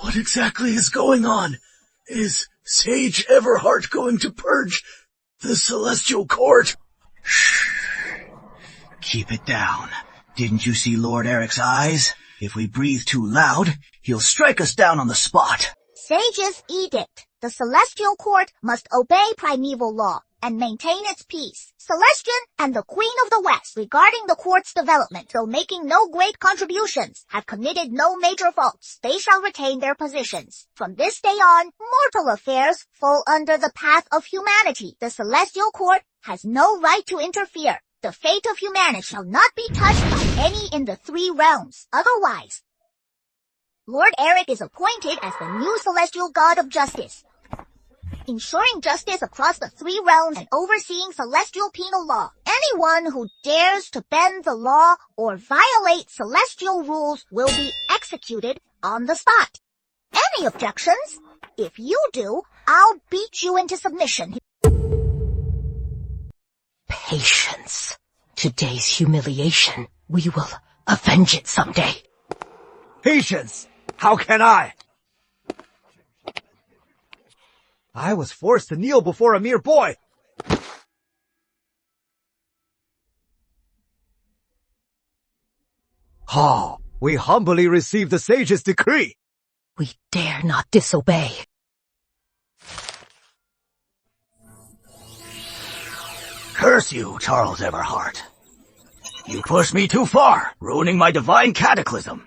What exactly is going on? Is Sage Everheart going to purge the Celestial Court? Shh. Keep it down. Didn't you see Lord Eric's eyes? If we breathe too loud, he'll strike us down on the spot. Sage's edict. The Celestial Court must obey primeval law and maintain its peace. Celestian and the Queen of the West, regarding the court's development, though making no great contributions, have committed no major faults. They shall retain their positions. From this day on, mortal affairs fall under the path of humanity. The Celestial Court has no right to interfere. The fate of humanity shall not be touched by any in the three realms. Otherwise, Lord Eric is appointed as the new celestial god of justice, ensuring justice across the three realms and overseeing celestial penal law. Anyone who dares to bend the law or violate celestial rules will be executed on the spot. Any objections? If you do, I'll beat you into submission. Patience. Today's humiliation, we will avenge it someday. Patience! How can I? I was forced to kneel before a mere boy. Oh, we humbly receive the sage's decree. We dare not disobey. Curse you, Charles Everheart. You pushed me too far, ruining my divine cataclysm,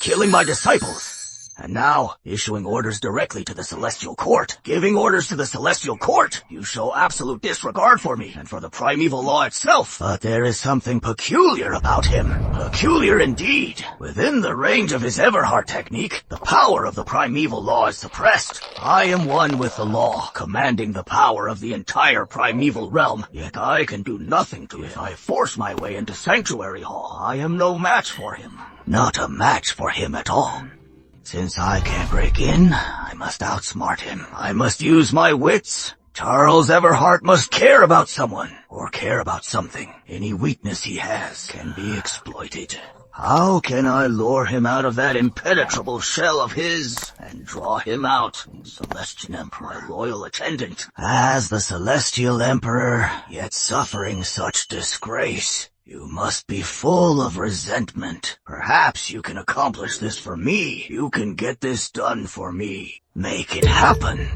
killing my disciples, and And now, issuing orders directly to the Celestial Court. Giving orders to the Celestial Court! You show absolute disregard for me, and for the primeval law itself. But there is something peculiar about him. Peculiar indeed. Within the range of his Everheart technique, the power of the primeval law is suppressed. I am one with the law, commanding the power of the entire primeval realm, yet I can do nothing to it. If I force my way into Sanctuary Hall, I am no match for him. Not a match for him at all. Since I can't break in, I must outsmart him. I must use my wits. Charles Everheart must care about someone, or care about something. Any weakness he has can be exploited. How can I lure him out of that impenetrable shell of his and draw him out? Celestial Emperor, my loyal attendant. As the Celestial Emperor, yet suffering such disgrace, you must be full of resentment. Perhaps you can accomplish this for me. You can get this done for me. Make it happen.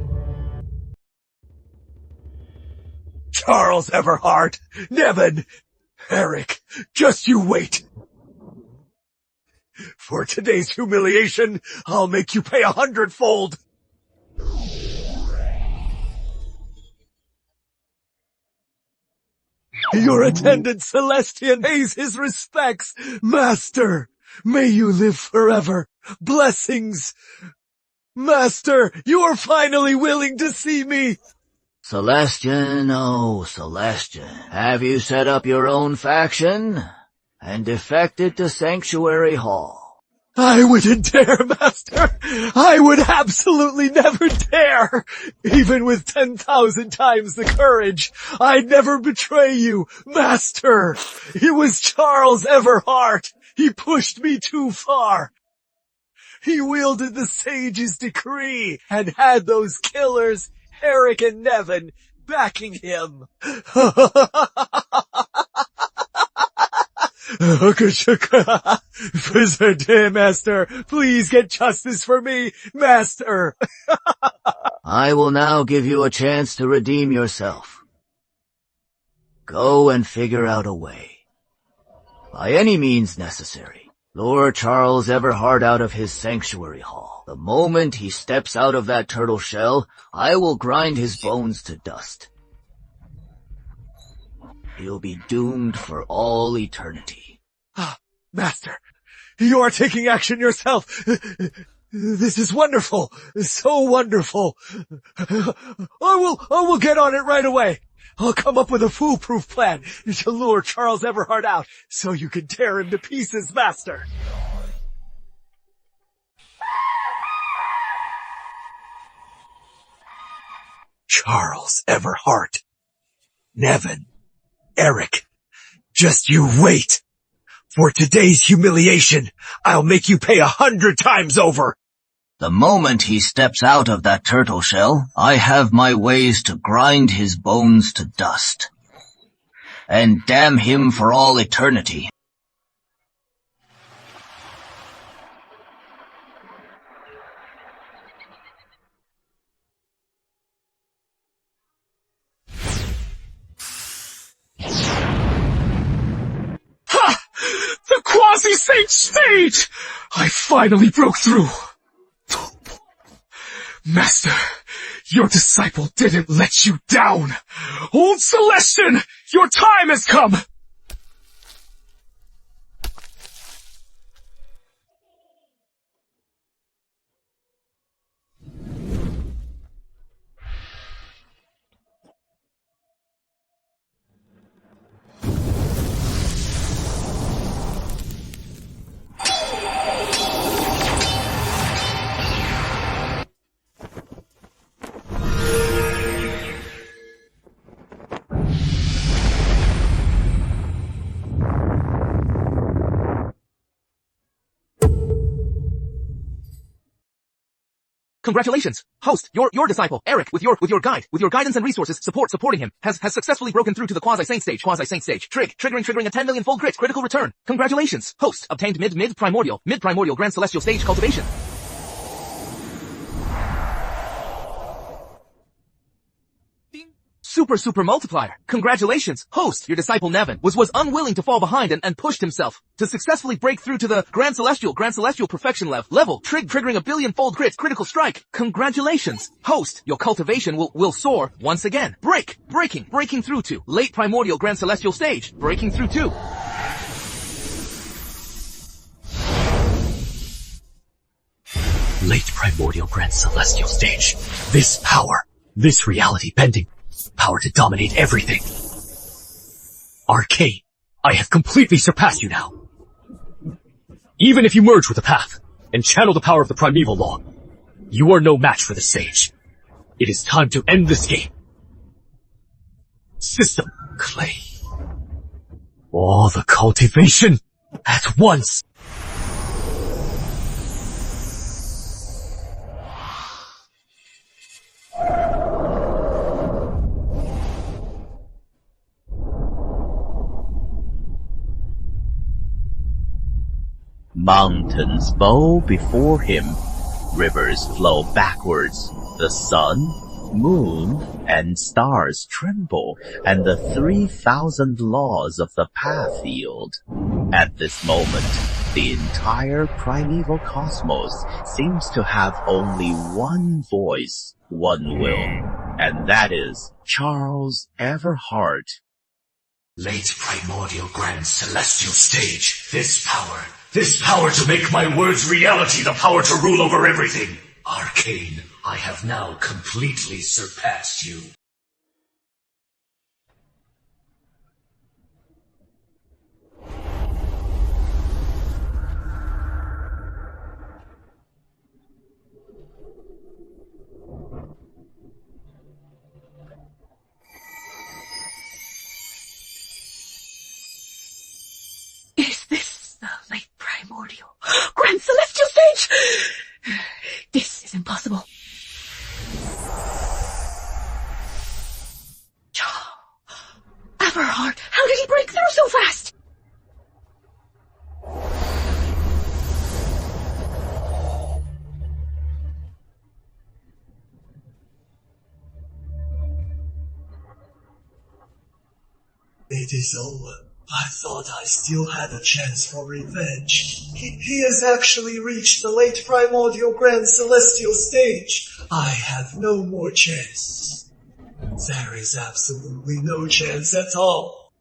Charles Everheart, Nevin, Eric, just you wait. For today's humiliation, I'll make you pay 100-fold. Your attendant Celestian pays his respects. Master, may you live forever. Blessings. Master, you are finally willing to see me. Celestian, oh Celestian, have you set up your own faction and defected to Sanctuary Hall? I wouldn't dare, Master. I would absolutely never dare. Even with 10,000 times the courage, I'd never betray you, Master. It was Charles Everheart. He pushed me too far. He wielded the Sage's decree and had those killers, Eric and Nevin, backing him. Master, please get justice for me, Master. I will now give you a chance to redeem yourself. Go and figure out a way. By any means necessary, lure Charles Everheart out of his Sanctuary Hall. The moment he steps out of that turtle shell, I will grind his bones to dust. He'll be doomed for all eternity. Ah, Master, you are taking action yourself. This is wonderful. So wonderful. I will get on it right away. I'll come up with a foolproof plan to lure Charles Everheart out so you can tear him to pieces, Master. Charles Everheart. Nevin. Eric. Just you wait. For today's humiliation, I'll make you pay 100 times over. The moment he steps out of that turtle shell, I have my ways to grind his bones to dust. And damn him for all eternity. Ha! The quasi-sage stage! I finally broke through. Master, your disciple didn't let you down. Old Celestian, your time has come. Congratulations! Host, your disciple, Eric, with your guidance and resources, supporting him, has successfully broken through to the quasi-saint stage. Triggering a 10 million full crit, critical return. Congratulations! Host, obtained mid-primordial grand celestial stage cultivation. Super multiplier. Congratulations. Host, your disciple Nevin was unwilling to fall behind and pushed himself to successfully break through to the Grand Celestial perfection level, triggering a billion-fold critical strike. Congratulations. Host, your cultivation will soar once again. Breaking through to late primordial Grand Celestial stage. Breaking through to late primordial Grand Celestial stage. This power, this reality bending, power to dominate everything. Arcane, I have completely surpassed you now. Even if you merge with the path and channel the power of the primeval law, you are no match for the sage. It is time to end this game. System, clay. All the cultivation at once. Mountains bow before him, rivers flow backwards, the sun, moon, and stars tremble, and the 3,000 laws of the path yield. At this moment, the entire primeval cosmos seems to have only one voice, one will, and that is Charles Everhart. Late primordial Grand Celestial stage. This power to make my words reality, the power to rule over everything. Arcane, I have now completely surpassed you. Is this the late primordial Grand Celestial stage? This is impossible. Everhart, how did he break through so fast? It is over. I thought I still had a chance for revenge. He has actually reached the late primordial Grand Celestial stage. I have no more chance. There is absolutely no chance at all.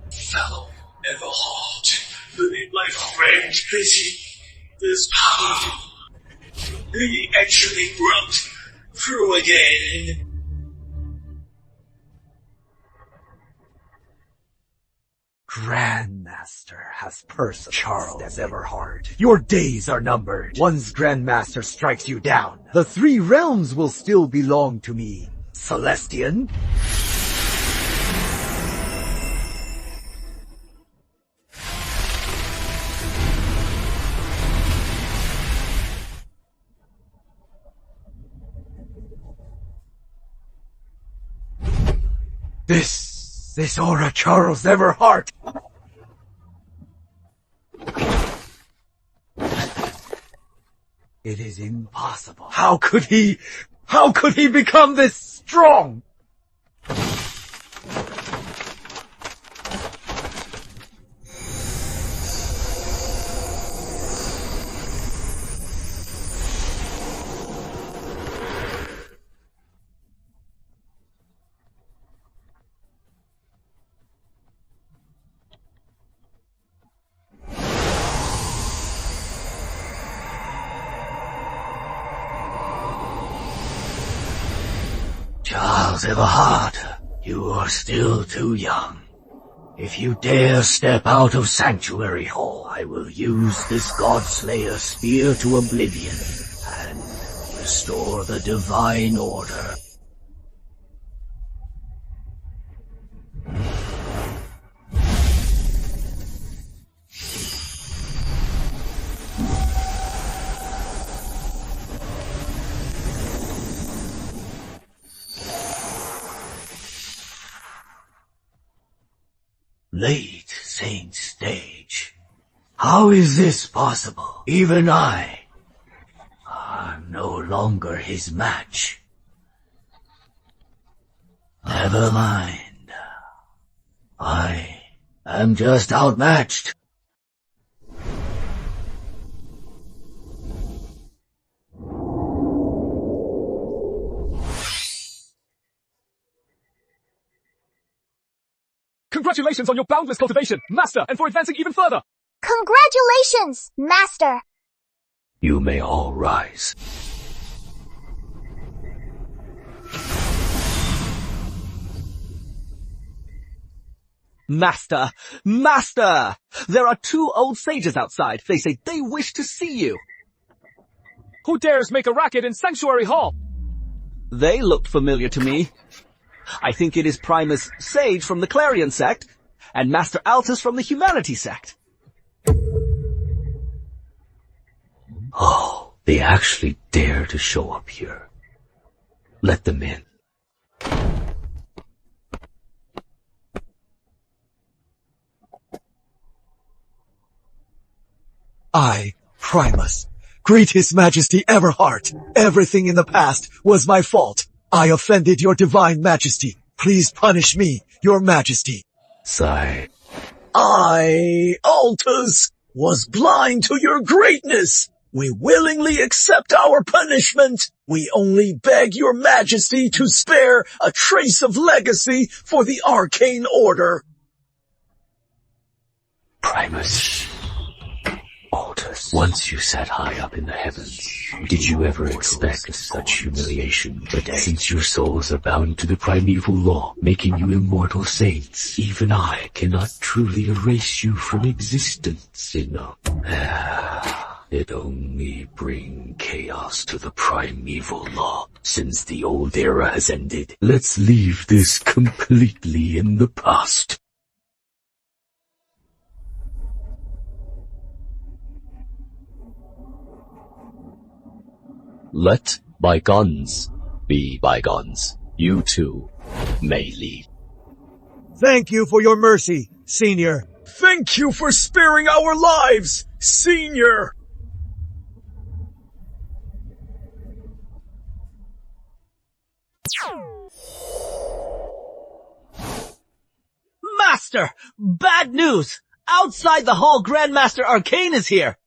Fellow Everhart, my friend, this power, he actually broke through again. Grandmaster has personal Charles Everhart. Your days are numbered. Once Grandmaster strikes you down, the 3 realms will still belong to me. Celestian? This aura Charles Everhart. It is impossible. How could he become this strong? Charles Everhart, you are still too young. If you dare step out of Sanctuary Hall, I will use this Godslayer spear to oblivion and restore the divine order. Late Saint stage. How is this possible? Even I'm no longer his match. Never mind. I am just outmatched. Congratulations on your boundless cultivation, Master, and for advancing even further! Congratulations, Master! You may all rise. Master! Master! There are 2 old sages outside. They say they wish to see you. Who dares make a racket in Sanctuary Hall? They looked familiar to me. I think it is Primus Sage from the Clarion sect, and Master Altus from the Humanity sect. Oh, they actually dare to show up here. Let them in. I, Primus, greet His Majesty Everheart. Everything in the past was my fault. I offended your divine majesty. Please punish me, your majesty. Sigh. I, Altus, was blind to your greatness. We willingly accept our punishment. We only beg your majesty to spare a trace of legacy for the arcane order. Primus. Altus, once you sat high up in the heavens, did you ever expect such humiliation today? Since your souls are bound to the primeval law, making you immortal saints, even I cannot truly erase you from existence, It only brings chaos to the primeval law, since the old era has ended. Let's leave this completely in the past. Let bygones be bygones. You too may leave. Thank you for your mercy, Senior. Thank you for sparing our lives, Senior. Master! Bad news! Outside the hall, Grandmaster Arcane is here!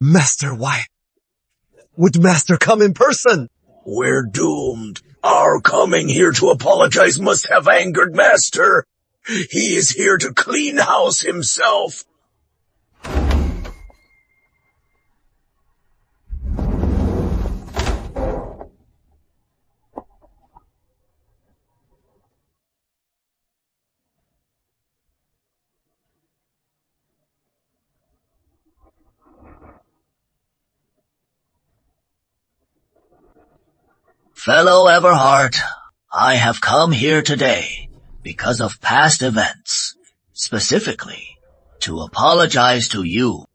Master, why? Would Master come in person? We're doomed. Our coming here to apologize must have angered Master. He is here to clean house himself. Fellow Everheart, I have come here today because of past events, specifically to apologize to you.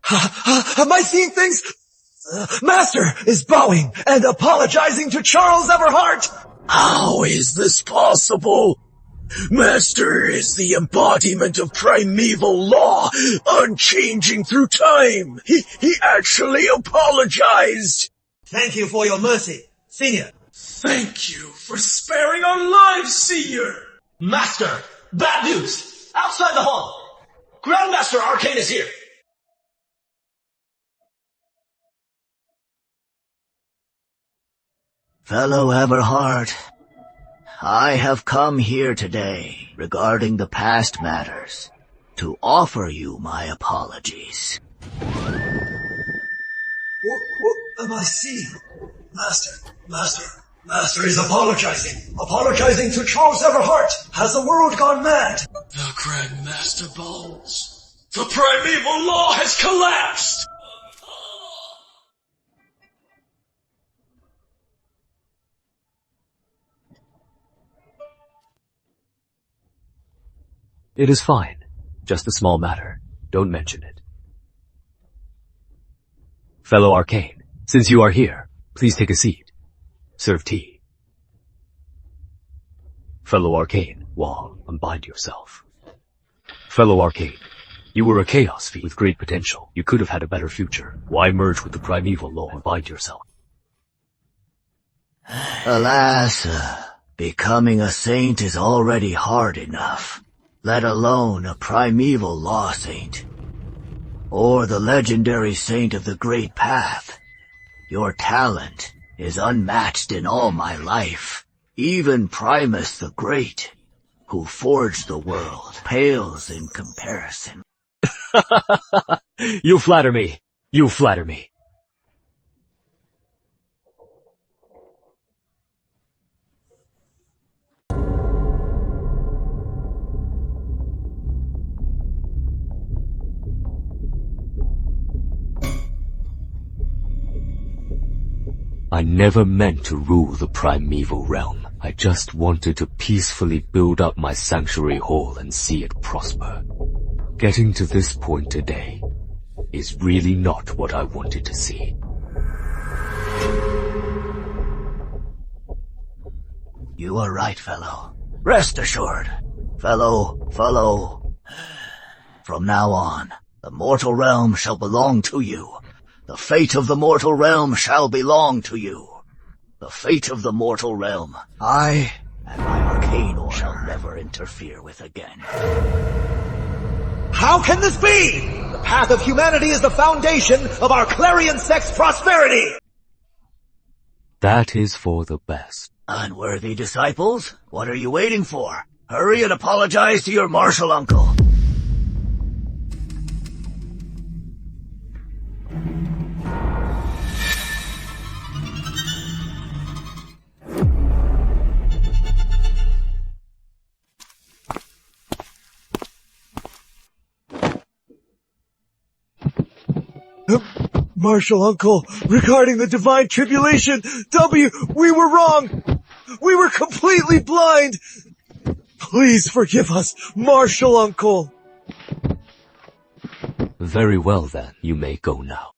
Am I seeing things? Master is bowing and apologizing to Charles Everheart. How is this possible? Master is the embodiment of primeval law, unchanging through time. He actually apologized. Thank you for your mercy, Senior. Thank you for sparing our lives, Senior. Master, bad news! Outside the hall! Grandmaster Arcane is here! Fellow Everheart, I have come here today regarding the past matters to offer you my apologies. What am I seeing? Master is apologizing to Charles Everheart. Has the world gone mad? The Grandmaster bows. The primeval law has collapsed. It is fine. Just a small matter. Don't mention it. Fellow Arcane, since you are here, please take a seat. Serve tea. Fellow Arcane, Wang, unbind yourself. Fellow Arcane, you were a Chaos Fiend with great potential. You could have had a better future. Why merge with the primeval law and bind yourself? Alas, becoming a saint is already hard enough, let alone a primeval law saint. Or the legendary saint of the Great Path. Your talent is unmatched in all my life. Even Primus the Great, who forged the world, pales in comparison. You flatter me. You flatter me. I never meant to rule the primeval realm. I just wanted to peacefully build up my sanctuary hall and see it prosper. Getting to this point today is really not what I wanted to see. You are right, fellow. Rest assured, fellow. From now on, the mortal realm shall belong to you. The fate of the mortal realm shall belong to you. The fate of the mortal realm, I and my arcane shall never interfere with again. How can this be? The path of humanity is the foundation of our Clarion sect's prosperity! That is for the best. Unworthy disciples, what are you waiting for? Hurry and apologize to your martial uncle. Martial Uncle, regarding the divine tribulation, we were wrong. We were completely blind. Please forgive us, Martial Uncle. Very well then, you may go now.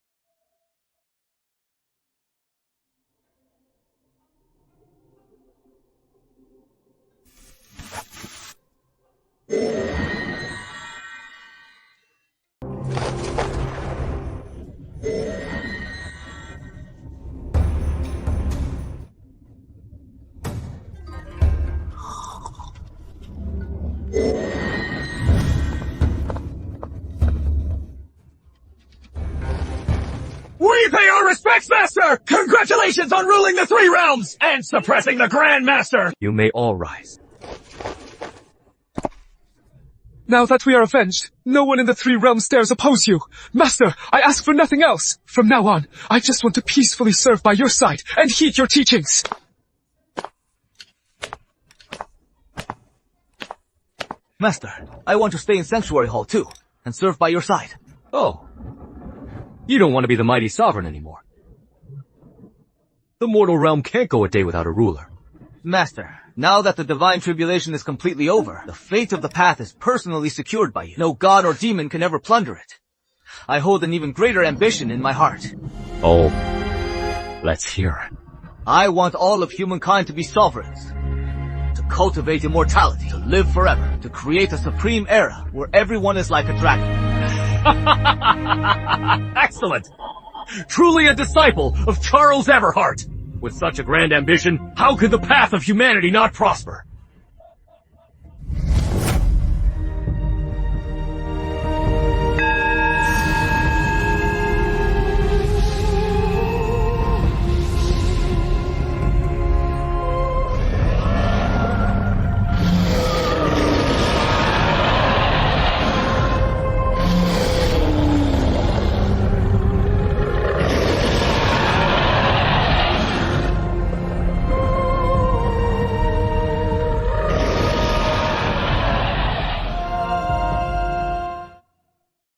We pay our respects, Master! Congratulations on ruling the Three Realms and suppressing the Grand Master! You may all rise. Now that we are avenged, no one in the Three Realms dares oppose you. Master, I ask for nothing else. From now on, I just want to peacefully serve by your side and heed your teachings. Master, I want to stay in Sanctuary Hall too, and serve by your side. Oh. You don't want to be the mighty sovereign anymore. The mortal realm can't go a day without a ruler. Master, now that the divine tribulation is completely over, the fate of the path is personally secured by you. No god or demon can ever plunder it. I hold an even greater ambition in my heart. Oh, let's hear it. I want all of humankind to be sovereigns. To cultivate immortality, to live forever, to create a supreme era where everyone is like a dragon. Excellent! Truly a disciple of Charles Everhart. With such a grand ambition, how could the path of humanity not prosper?